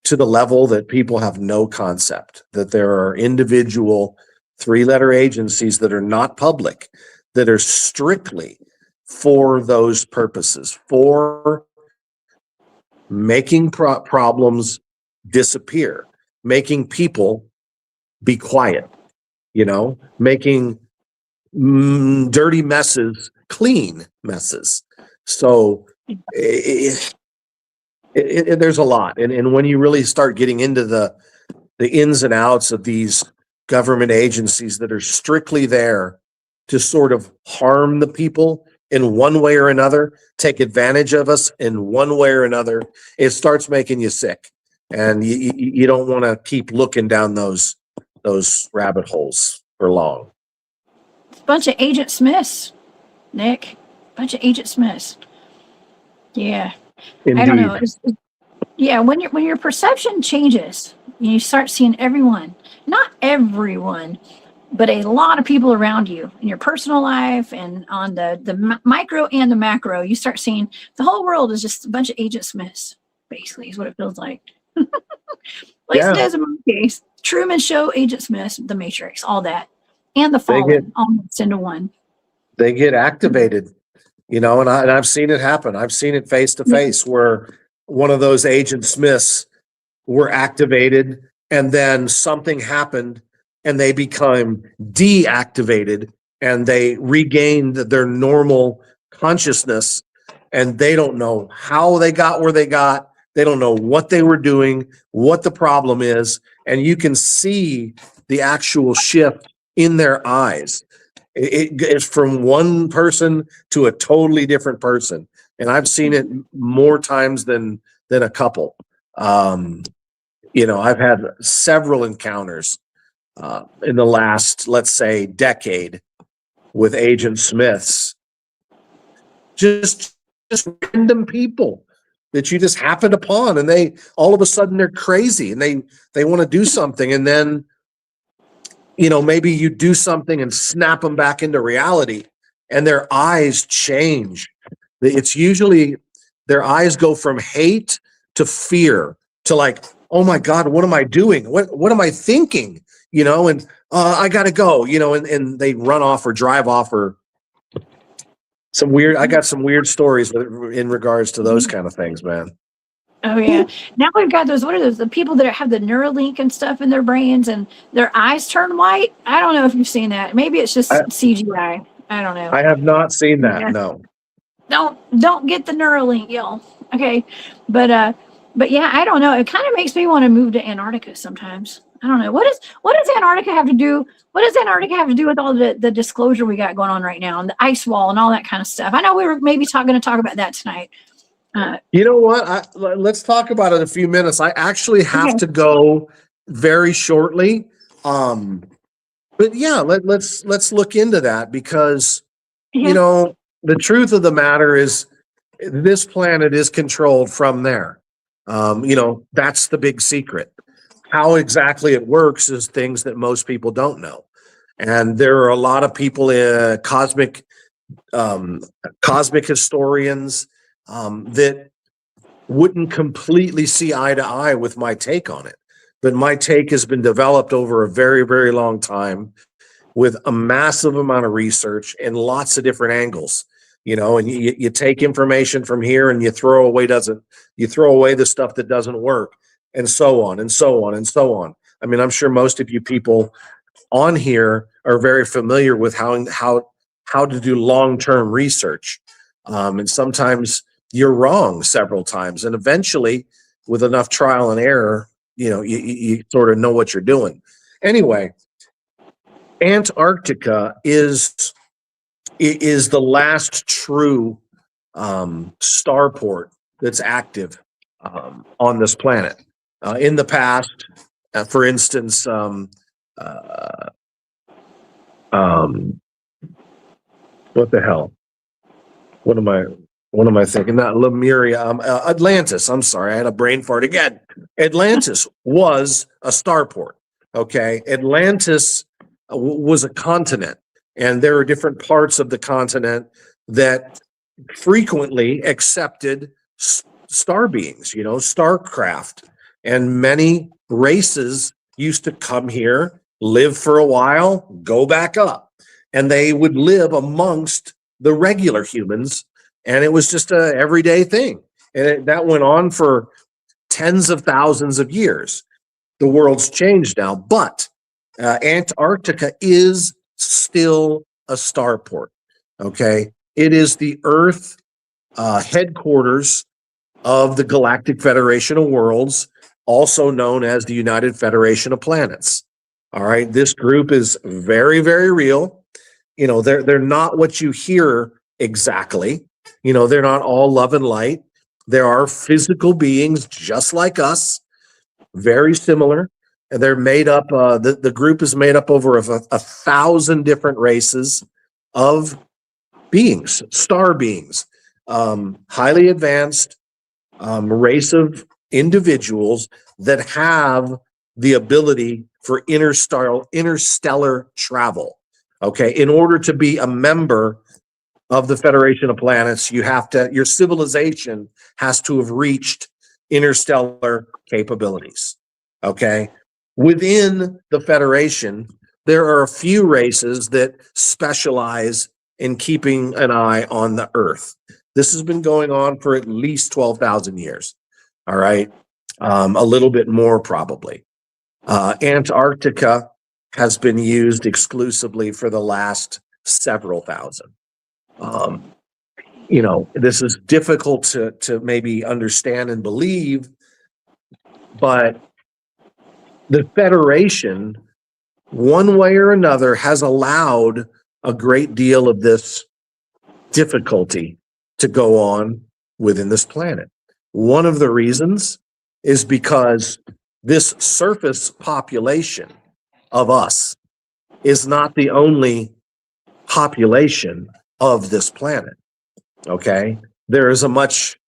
To the level that people have no concept that there are individual 3-letter agencies that are not public, that are strictly for those purposes, for making problems disappear, making people be quiet, making dirty messes clean messes. So there's a lot. And when you really start getting into the ins and outs of these government agencies that are strictly there to sort of harm the people in one way or another, take advantage of us in one way or another, it starts making you sick. And you don't want to keep looking down those rabbit holes for long. It's a bunch of Agent Smiths, Nick. Bunch of Agent Smiths. Yeah. Indeed. I don't know. Yeah, when your perception changes, you start seeing everyone, not everyone, but a lot of people around you in your personal life and on the micro and the macro. You start seeing the whole world is just a bunch of Agent Smiths, basically, is what it feels like. At least it is in my case. Truman Show, Agent Smiths, The Matrix, all that, and The Fallen, all mixed into one. They get activated, and I've seen it happen. I've seen it face to face where one of those Agent Smiths were activated, and then something happened, and they become deactivated, and they regained their normal consciousness, and they don't know how they got where they got. They don't know what they were doing, what the problem is, and you can see the actual shift in their eyes. It's from one person to a totally different person, and I've seen it more times than a couple. I've had several encounters in the last, let's say, decade with Agent Smiths. Just random people that you just happened upon, and they all of a sudden they're crazy and they want to do something, and then maybe you do something and snap them back into reality, and their eyes change. It's usually their eyes go from hate to fear to like, oh my God, what am I doing? What am I thinking? And I gotta go, and they run off or drive off or I got some weird stories in regards to those kind of things, man. Oh yeah. Now we've got those, what are those, the people that have the Neuralink and stuff in their brains and their eyes turn white? I don't know if you've seen that. Maybe it's just CGI. I don't know. I have not seen that. Yeah. No. Don't get the Neuralink, y'all. Okay. But yeah, I don't know. It kind of makes me want to move to Antarctica sometimes. I don't know. What does Antarctica have to do? What does Antarctica have to do with all the disclosure we got going on right now and the ice wall and all that kind of stuff? I know we were maybe going to talk about that tonight. You know what? Let's talk about it in a few minutes. I actually have to go very shortly. But yeah, let's look into that because the truth of the matter is this planet is controlled from there. That's the big secret. How exactly it works is things that most people don't know. And there are a lot of people, cosmic historians, that wouldn't completely see eye to eye with my take on it. But my take has been developed over a very, very long time with a massive amount of research and lots of different angles. And you take information from here and you throw away the stuff that doesn't work, and so on and so on and so on. I mean, I'm sure most of you people on here are very familiar with how to do long-term research. And sometimes you're wrong several times. And eventually, with enough trial and error, you sort of know what you're doing. Anyway, Antarctica is the last true starport that's active on this planet. In the past, for instance, what the hell? What am I thinking? Not Lemuria, Atlantis. I'm sorry, I had a brain fart again. Atlantis was a starport. Okay, Atlantis was a continent, and there are different parts of the continent that frequently accepted star beings, starcraft, and many races used to come here, live for a while, go back up, and they would live amongst the regular humans, and it was just a everyday thing, and that went on for tens of thousands of years. The world's changed now, but Antarctica is still a starport. Okay, it is the Earth headquarters of the Galactic Federation of Worlds, also known as the United Federation of Planets. All right, this group is very, very real. They're not what you hear exactly. They're not all love and light. There are physical beings just like us, very similar, and they're made up. The group is made up over a 1,000 different races of beings, star beings, highly advanced race of individuals that have the ability for interstellar travel. Okay, in order to be a member of the Federation of Planets, your civilization has to have reached interstellar capabilities. Okay, within the Federation, there are a few races that specialize in keeping an eye on the Earth. This has been going on for at least 12,000 years. All right, a little bit more probably. Antarctica has been used exclusively for the last several thousand. This is difficult to maybe understand and believe, but the Federation, one way or another, has allowed a great deal of this difficulty to go on within this planet. One of the reasons is because this surface population of us is not the only population of this planet. Okay, there is a much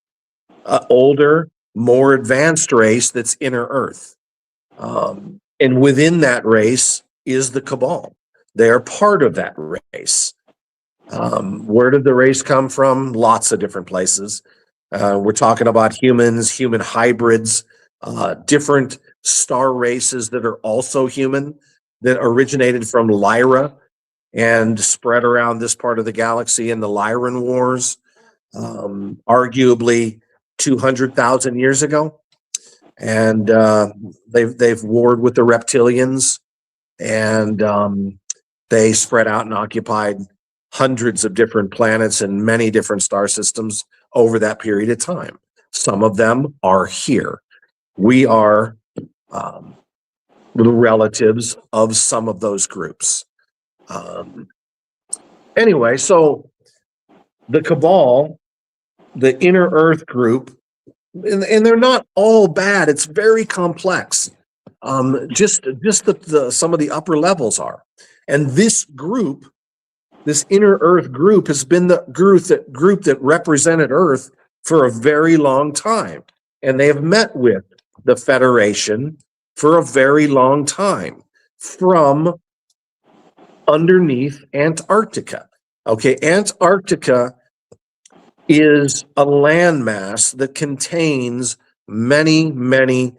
older, more advanced race that's inner Earth, and within that race is the Cabal. They are part of that race. Where did the race come from? Lots of different places. We're talking about humans, human hybrids, different star races that are also human, that originated from Lyra and spread around this part of the galaxy in the Lyran Wars, arguably 200,000 years ago. And they've warred with the reptilians, and they spread out and occupied hundreds of different planets and many different star systems over that period of time. Some of them are here. We are the relatives of some of those groups. Anyway, so the Cabal, the inner Earth group, and they're not all bad. It's very complex. Just some of the upper levels are. And this group, this inner Earth group, has been the group that represented Earth for a very long time. And they have met with the Federation for a very long time from underneath Antarctica. Okay, Antarctica is a landmass that contains many, many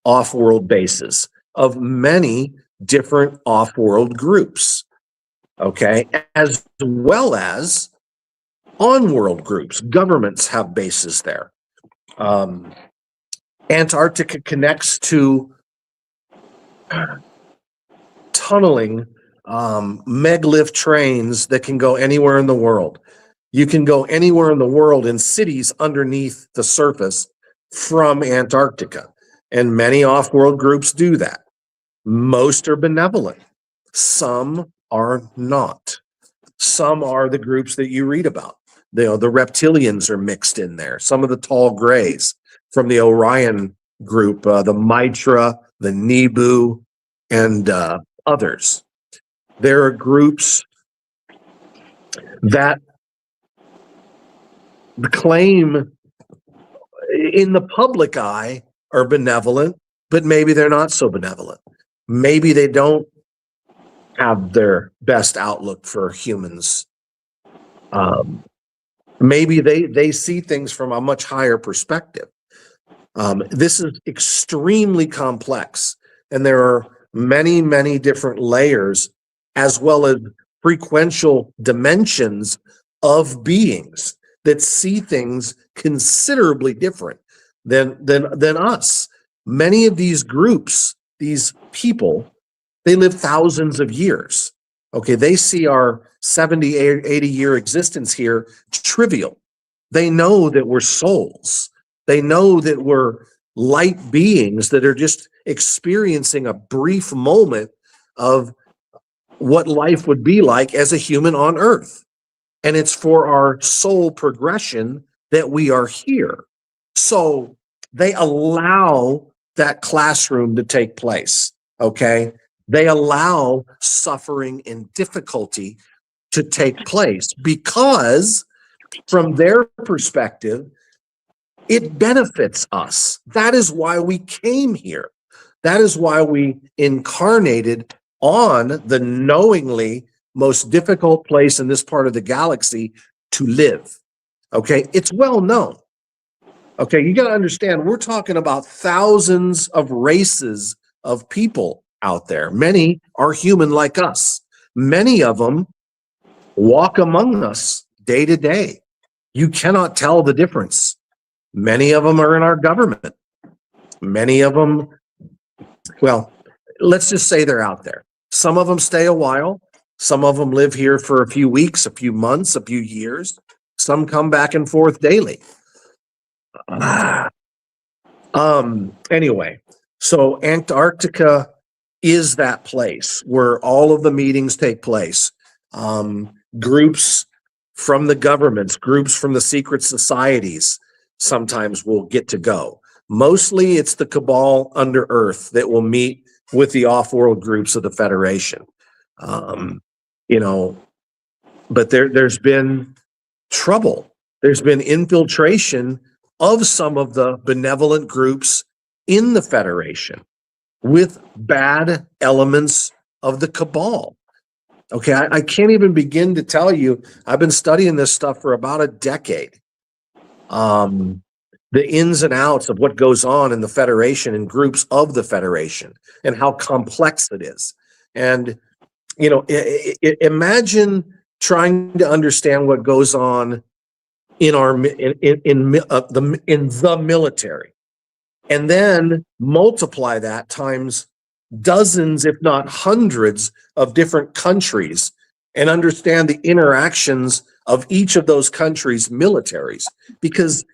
off-world bases of many different off-world groups. Okay, as well as on-world groups. Governments have bases there. Antarctica connects to tunneling meglift trains that can go anywhere in the world. You can go anywhere in the world in cities underneath the surface from Antarctica. And many off-world groups do that. Most are benevolent. Some are not. Some are the groups that you read about. The reptilians are mixed in there. Some of the tall grays from the Orion group, the Mitra, the Nibu, and others. There are groups that claim in the public eye are benevolent, but maybe they're not so benevolent. Maybe they don't have their best outlook for humans. Maybe they see things from a much higher perspective. This is extremely complex, and there are many, many different layers, as well as frequential dimensions of beings that see things considerably different than us. Many of these groups, these people, they live thousands of years. Okay, they see our 70, 80-year existence here trivial. They know that we're souls. They know that we're light beings that are just experiencing a brief moment of what life would be like as a human on Earth. And it's for our soul progression that we are here. So they allow that classroom to take place, okay? They allow suffering and difficulty to take place because from their perspective, it benefits us. That is why we came here. That is why we incarnated on the knowingly most difficult place in this part of the galaxy to live. Okay, it's well known. Okay, you got to understand, we're talking about thousands of races of people out there. Many are human like us. Many of them walk among us day to day. You cannot tell the difference. Many of them are in our government. Many of them, well, let's just say they're out there. Some of them stay a while. Some of them live here for a few weeks, a few months, a few years. Some come back and forth daily. Anyway, so Antarctica is that place where all of the meetings take place. Groups from the governments, groups from the secret societies sometimes will get to go. Mostly it's the cabal under Earth that will meet with the off-world groups of the Federation. You know, but there's been trouble. There's been infiltration of some of the benevolent groups in the Federation with bad elements of the cabal. Okay, I can't even begin to tell you. I've been studying this stuff for about a decade. The ins and outs of what goes on in the Federation and groups of the Federation and how complex it is. And, you know, imagine trying to understand what goes on in the military, and then multiply that times dozens, if not hundreds, of different countries, and understand the interactions of each of those countries' militaries, because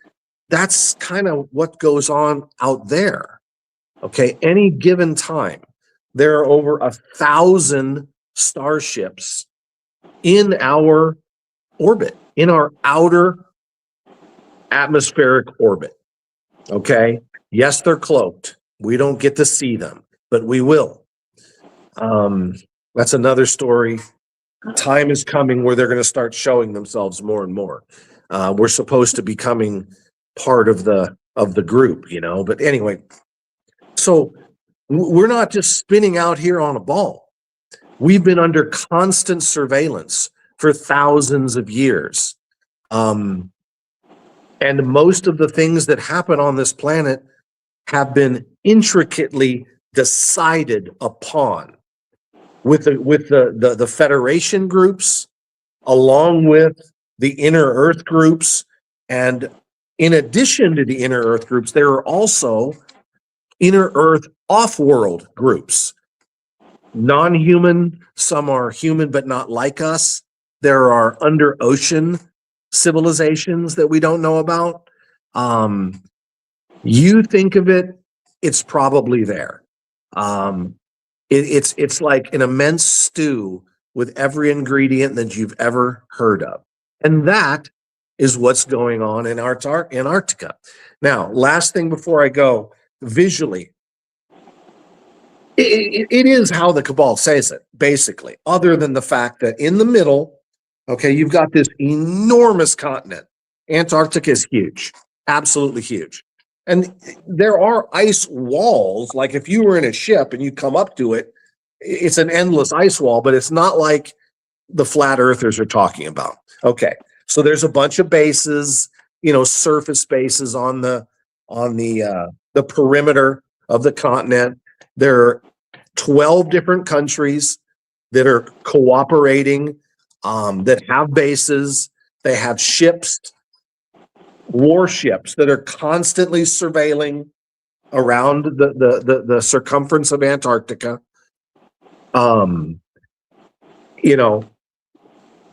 that's kind of what goes on out there. Okay, any given time, there are over 1,000 starships in our orbit, in our outer atmospheric orbit. Okay, yes, they're cloaked. We don't get to see them, but we will. That's another story. Time is coming where they're going to start showing themselves more and more. We're supposed to be becoming part of the group, you know. But anyway, so we're not just spinning out here on a ball. We've been under constant surveillance for thousands of years. And most of the things that happen on this planet have been intricately decided upon with the Federation groups, along with the inner Earth groups. And in addition to the inner Earth groups, there are also inner Earth off-world groups non-human, some are human but not like us. There are under ocean civilizations that we don't know about. You think of it, it's probably there. It's like an immense stew with every ingredient that you've ever heard of. And that is what's going on in Antarctica. Now, last thing before I go, visually, it is how the Cabal says it, basically, other than the fact that in the middle, okay, you've got this enormous continent. Antarctica is huge, absolutely huge. And there are ice walls, like if you were in a ship and you come up to it, it's an endless ice wall, but it's not like the flat earthers are talking about. Okay, so there's a bunch of bases, surface bases on the perimeter of the continent. There are 12 different countries that are cooperating, that have bases. They have ships, warships that are constantly surveilling around the circumference of Antarctica.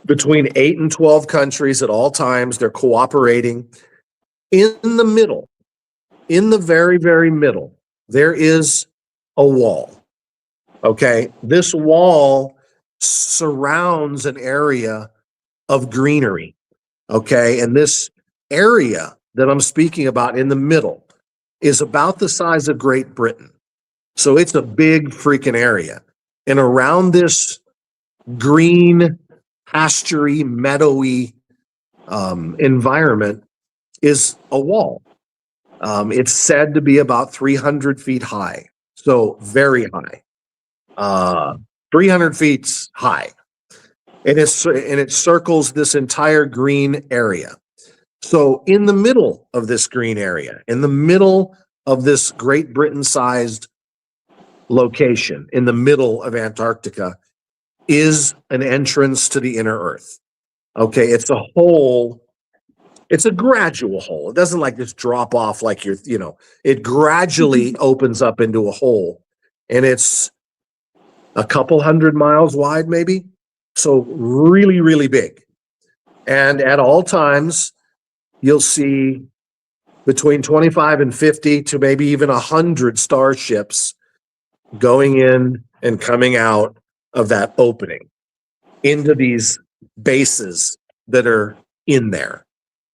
Between 8 and 12 countries at all times, they're cooperating. In the middle, in the very, very middle, there is a wall. Okay, this wall surrounds an area of greenery. Okay, and this area that I'm speaking about in the middle is about the size of Great Britain. So it's a big freaking area. And around this green, pasturey, meadowy environment is a wall. It's said to be about 300 feet high. So very high. 300 feet high. And it circles this entire green area. So in the middle of this green area, in the middle of this Great Britain-sized location, in the middle of Antarctica, is an entrance to the inner Earth. Okay, it's a hole. It's a gradual hole. It doesn't like just drop off like it gradually opens up into a hole. And it's a couple 100 miles wide, maybe. So really, really big. And at all times, you'll see between 25 and 50 to maybe even 100 starships going in and coming out of that opening into these bases that are in there,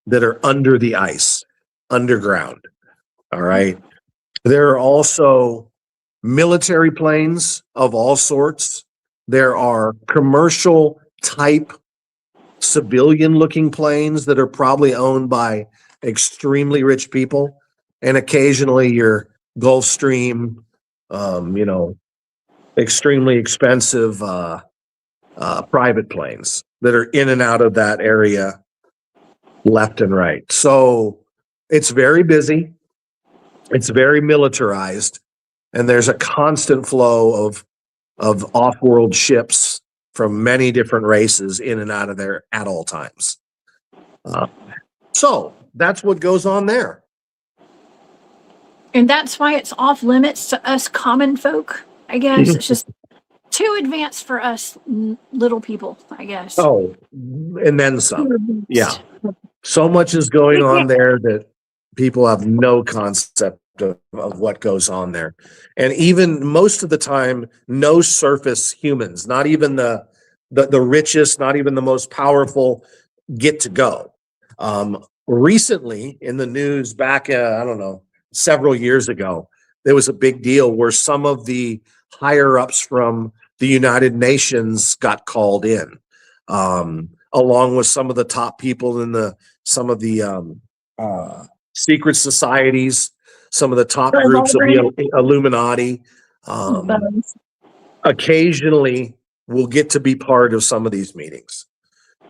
that are under the ice, underground. All right. There are also military planes of all sorts. There are commercial type civilian looking planes that are probably owned by extremely rich people. And occasionally your Gulfstream, extremely expensive private planes that are in and out of that area left and right. So it's very busy. It's very militarized. And there's a constant flow of off-world ships from many different races in and out of there at all times. So that's what goes on there. And that's why it's off limits to us common folk, I guess. It's just too advanced for us little people, I guess. Oh, and then some. Yeah. So much is going on there that people have no concept of what goes on there. And even most of the time, no surface humans, not even the richest, not even the most powerful, get to go. Recently in the news back, I don't know, several years ago, there was a big deal where some of the higher ups from the United Nations got called in, along with some of the top people in some of the secret societies, some of the top groups of the Illuminati. Occasionally we'll get to be part of some of these meetings,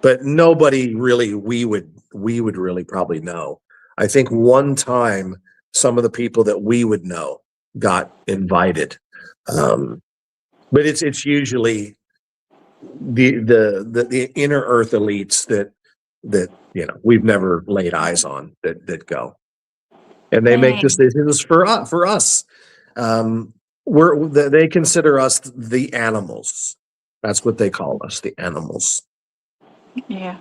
but nobody really we would really probably know. I think one time some of the people that we would know got invited, but it's usually the inner Earth elites that we've never laid eyes on that go, and they make decisions for us. they consider us the animals. That's what they call us, the animals. Yeah.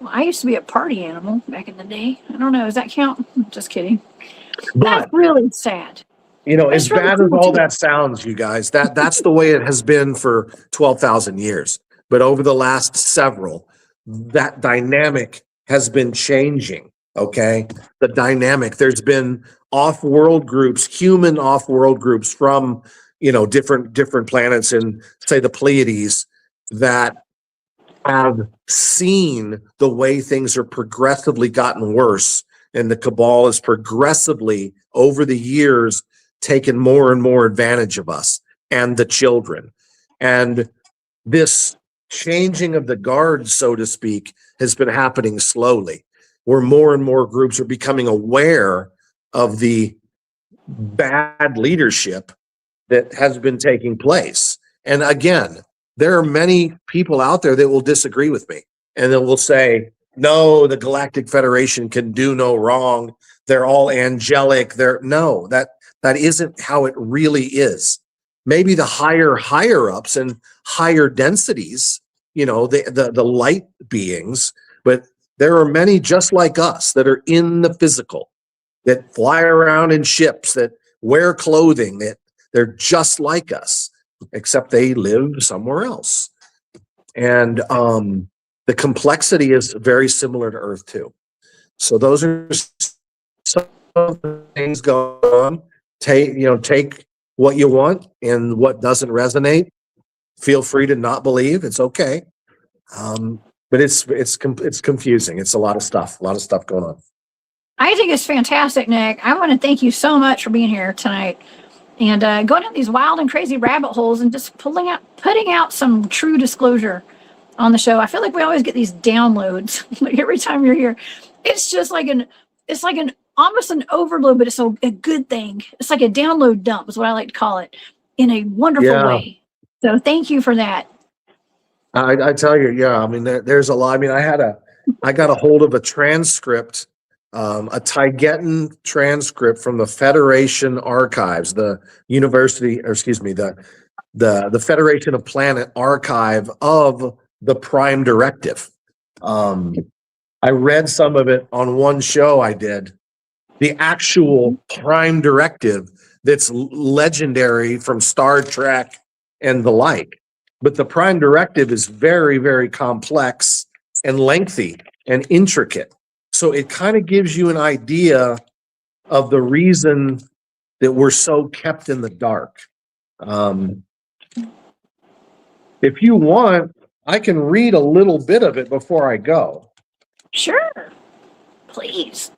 Well, I used to be a party animal back in the day. I don't know. Does that count? Just kidding. That's But really sad. as It's really bad as cool all too. that sounds, you guys, that's the way it has been for 12,000 years. But over the last several, that dynamic has been changing. Okay, the dynamic. There's been off-world groups, human off-world groups from different planets in, say, the Pleiades, that have seen the way things are progressively gotten worse, and the Cabal has progressively over the years taken more and more advantage of us and the children. And this changing of the guard, so to speak, has been happening slowly, where more and more groups are becoming aware of the bad leadership that has been taking place. And again, there are many people out there that will disagree with me and that will say, no, the Galactic Federation can do no wrong. They're all angelic. No, that isn't how it really is. Maybe the higher ups and higher densities, the light beings, but there are many just like us that are in the physical, that fly around in ships, that wear clothing, that they're just like us, except they live somewhere else. And the complexity is very similar to Earth too. So those are some of the things going on. Take what you want, and what doesn't resonate, feel free to not believe. It's okay. But it's confusing. It's a lot of stuff going on. I think it's fantastic, Nick. I want to thank you so much for being here tonight and going down these wild and crazy rabbit holes and just putting out some true disclosure on the show. I feel like we always get these downloads like every time you're here. It's just like almost an overload, but it's a good thing. It's like a download dump is what I like to call it, in a wonderful way. So thank you for that. I tell you, yeah. I mean, there's a lot. I mean, I got a hold of a transcript, a Taigetan transcript from the Federation Archives, the Federation of Planet Archive of the Prime Directive. I read some of it on one show I did. The actual Prime Directive that's legendary from Star Trek and the like. But the Prime Directive is very, very complex and lengthy and intricate. So it kind of gives you an idea of the reason that we're so kept in the dark. If you want, I can read a little bit of it before I go. Sure. Please.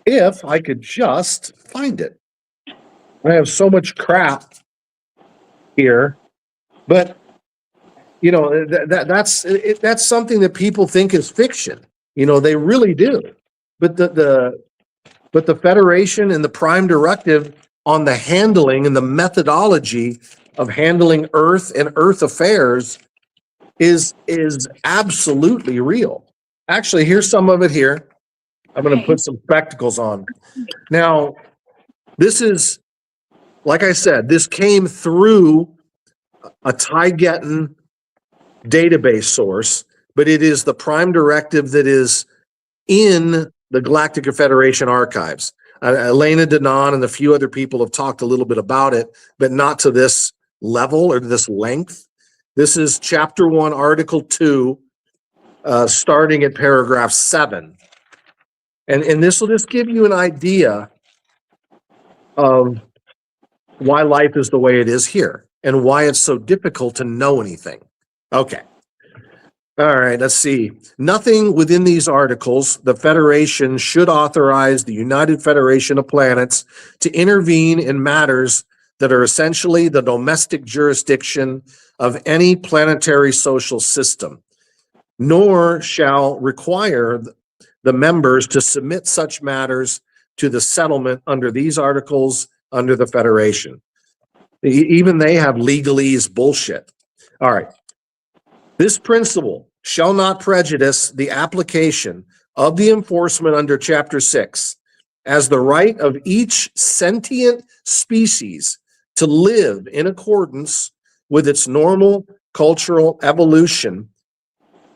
If I could just find it. I have so much crap here, but that's something that people think is fiction. They really do. But the Federation and the Prime Directive on the handling and the methodology of handling Earth and Earth affairs is absolutely real. Actually, here's some of it here. I'm going to put some spectacles on. Now, this is, like I said, this came through a Taigetan database source, but it is the Prime Directive that is in the Galactic Federation archives. Elena Denon and a few other people have talked a little bit about it, but not to this level or this length. This is Chapter 1, Article 2, starting at paragraph 7. And this will just give you an idea of why life is the way it is here and why it's so difficult to know anything. Okay. All right, let's see. Nothing within these articles, the Federation should authorize the United Federation of Planets to intervene in matters that are essentially the domestic jurisdiction of any planetary social system, nor shall require the members to submit such matters to the settlement under these articles under the Federation. Even they have legalese bullshit. All right. This principle shall not prejudice the application of the enforcement under Chapter 6 as the right of each sentient species to live in accordance with its normal cultural evolution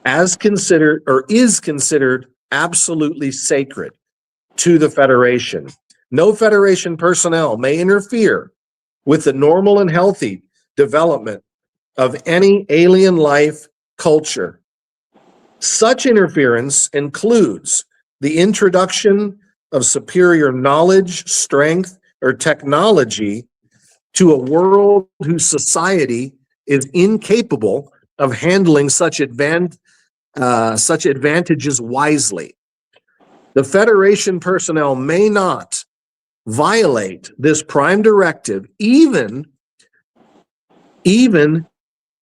as considered or is considered absolutely sacred to the Federation. No Federation personnel may interfere with the normal and healthy development of any alien life culture. Such interference includes the introduction of superior knowledge, strength, or technology to a world whose society is incapable of handling such advantages wisely. The Federation personnel may not violate this prime directive, even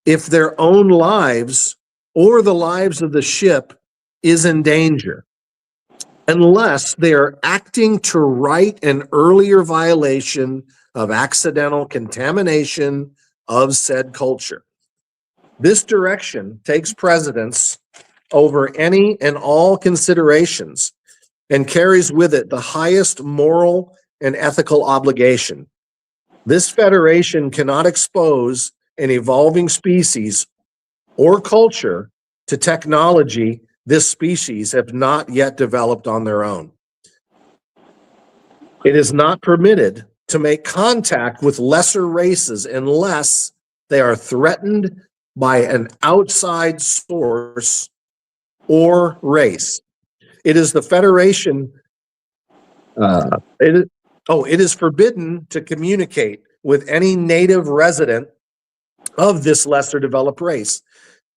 if their own lives or the lives of the ship is in danger, unless they are acting to right an earlier violation of accidental contamination of said culture. This direction takes precedence over any and all considerations and carries with it the highest moral and ethical obligation. This Federation cannot expose an evolving species or culture to technology this species have not yet developed on their own. It is not permitted to make contact with lesser races unless they are threatened by an outside source or race. It is the Federation, it is forbidden to communicate with any native resident of this lesser developed race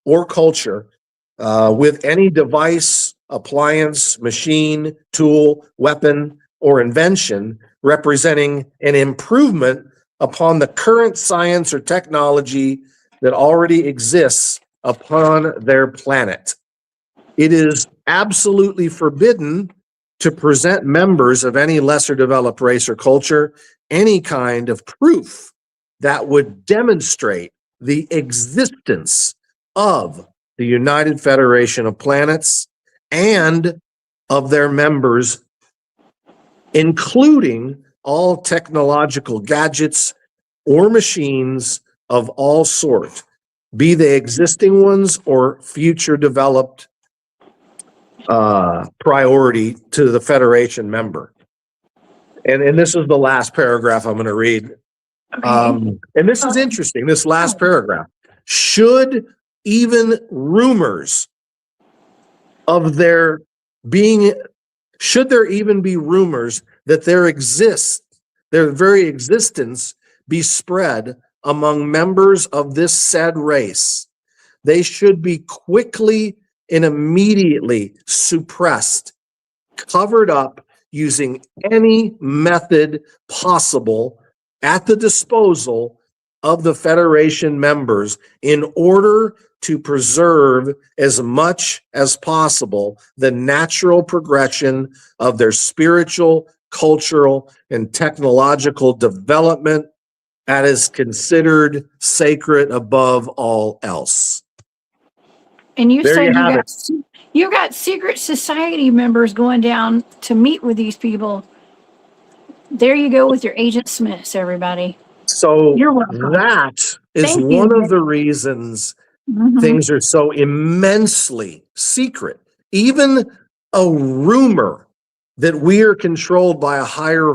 or culture with any device, appliance, machine, tool, weapon, or invention representing an improvement upon the current science or technology that already exists upon their planet. It is absolutely forbidden to present members of any lesser developed race or culture any kind of proof that would demonstrate the existence of the United Federation of Planets and of their members, including all technological gadgets or machines of all sort, be they existing ones or future developed priority to the Federation member. And this is the last paragraph I'm going to read. Okay. And this is interesting, this last paragraph. Should even rumors of there being, should there even be rumors that their very existence be spread among members of this said race, they should be quickly and immediately suppressed, covered up using any method possible at the disposal of the Federation members in order to preserve as much as possible the natural progression of their spiritual, cultural, and technological development that is considered sacred above all else. And you said you got secret society members going down to meet with these people. There you go with your Agent Smiths, everybody. So that is one of the reasons things are so immensely secret. Even a rumor that we are controlled by a higher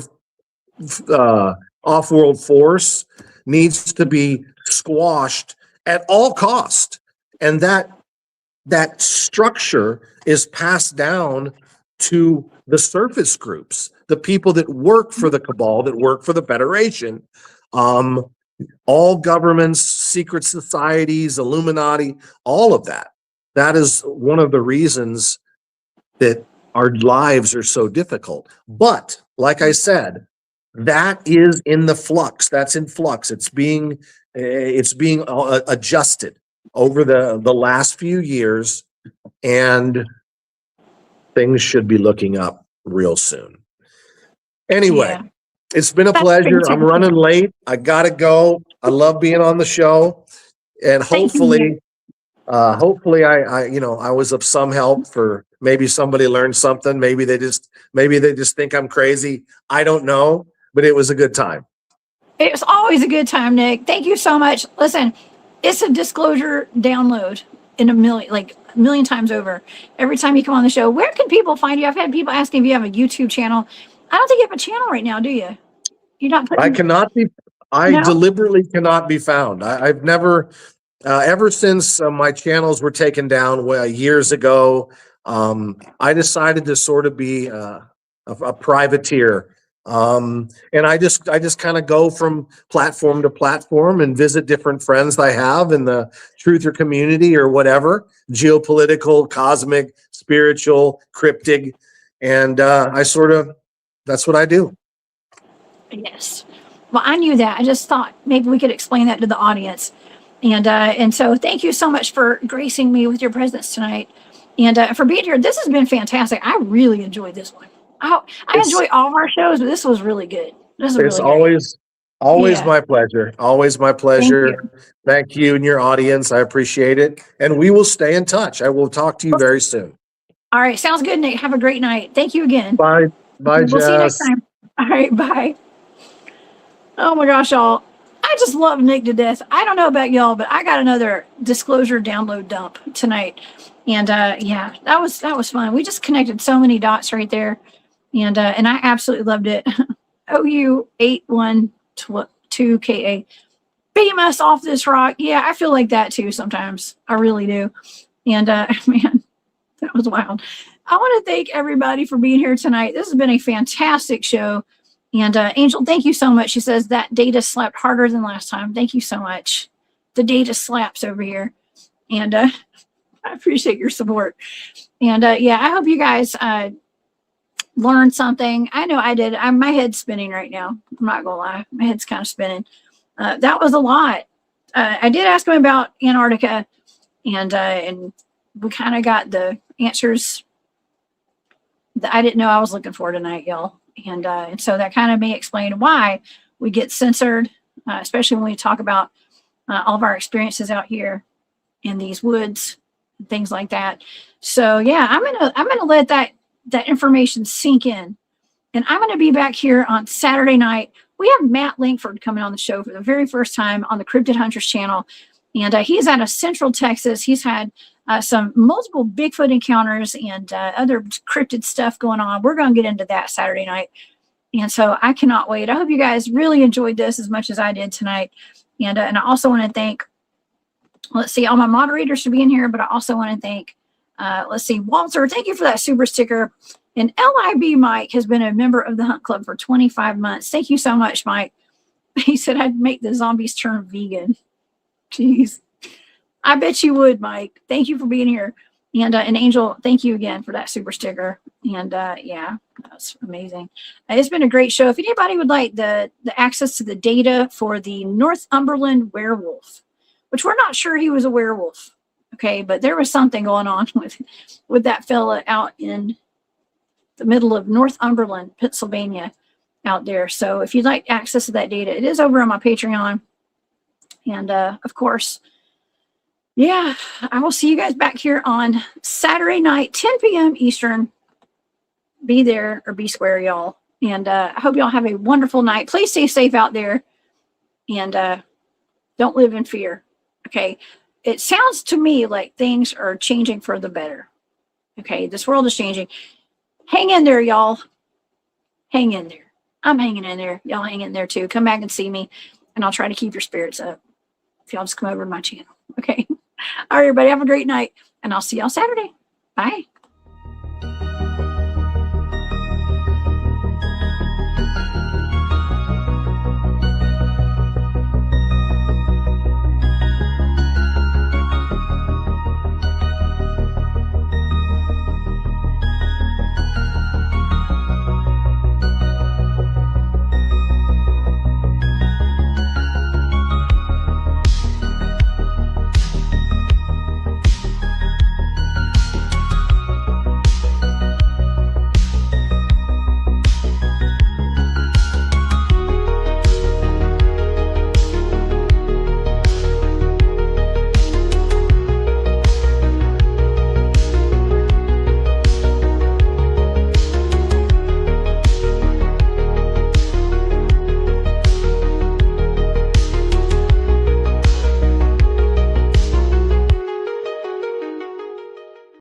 off-world force needs to be squashed at all cost. And that structure is passed down to the surface groups, the people that work for the Cabal, that work for the Federation, all governments, secret societies, Illuminati, all of that. That is one of the reasons that our lives are so difficult. But like I said, that is in the flux. That's in flux. It's being adjusted over the last few years, and things should be looking up real soon. Anyway, it's been a pleasure. I'm running late. I gotta go. I love being on the show, and hopefully hopefully I was of some help for maybe somebody learned something. Maybe they just think I'm crazy. I don't know, but it was a good time. It was always a good time, Nick. Thank you so much. Listen, it's a disclosure download in a million times over. Every time you come on the show, where can people find you? I've had people asking if you have a YouTube channel. I don't think you have a channel right now, do you? You're not putting. I cannot be. I No? deliberately cannot be found. I've never, ever since my channels were taken down years ago. I decided to sort of be a privateer. And I just kind of go from platform to platform and visit different friends I have in the truther community or whatever, geopolitical, cosmic, spiritual, cryptic. And that's what I do. Yes. Well, I knew that. I just thought maybe we could explain that to the audience. And so thank you so much for gracing me with your presence tonight and for being here. This has been fantastic. I really enjoyed this one. I enjoy all of our shows, but this was really good. This is It's really always Yeah. my pleasure. Always my pleasure. Thank you and your audience. I appreciate it. And we will stay in touch. I will talk to you very soon. All right. Sounds good, Nick. Have a great night. Thank you again. Bye. Bye, We'll see you next Jess. time. All right. Bye. Oh my gosh, y'all. I just love Nick to death. I don't know about y'all, but I got another disclosure download dump tonight. And yeah, that was fun. We just connected so many dots right there. And I absolutely loved it. OU8122KA. Beam us off this rock. Yeah, I feel like that too sometimes. I really do. And man, that was wild. I want to thank everybody for being here tonight. This has been a fantastic show. And Angel, thank you so much. She says that data slapped harder than last time. Thank you so much. The data slaps over here. And I appreciate your support. And yeah, I hope you guys learned something. I know I did. My head's spinning right now. I'm not going to lie. My head's kind of spinning. That was a lot. I did ask him about Antarctica. And we kind of got the answers that I didn't know I was looking for tonight, y'all. And so that kind of may explain why we get censored, especially when we talk about all of our experiences out here in these woods and things like that. So yeah, I'm gonna let that information sink in, and I'm gonna be back here on Saturday night. We have Matt Langford coming on the show for the very first time on the Cryptid Huntress channel, and he's out of Central Texas. He's had some multiple Bigfoot encounters and other cryptid stuff going on. We're going to get into that Saturday night. And so I cannot wait. I hope you guys really enjoyed this as much as I did tonight. And I also want to thank, let's see, all my moderators for being here, but I also want to thank, let's see, Walter, thank you for that super sticker. And LIB Mike has been a member of the Hunt Club for 25 months. Thank you so much, Mike. He said I'd make the zombies turn vegan. Jeez. I bet you would, Mike. Thank you for being here. And Angel, thank you again for that super sticker. And yeah, that's amazing. It's been a great show. If anybody would like the access to the data for the Northumberland werewolf, which we're not sure he was a werewolf, okay, but there was something going on with that fella out in the middle of Northumberland, Pennsylvania, out there. So if you'd like access to that data, it is over on my Patreon. And of course, yeah, I will see you guys back here on Saturday night, 10 p.m. Eastern. Be there or be square, y'all. And I hope y'all have a wonderful night. Please stay safe out there. And don't live in fear. Okay. It sounds to me like things are changing for the better. Okay. This world is changing. Hang in there, y'all. Hang in there. I'm hanging in there. Y'all hang in there too. Come back and see me. And I'll try to keep your spirits up. If y'all just come over to my channel. Okay. All right, everybody. Have a great night. And I'll see y'all Saturday. Bye.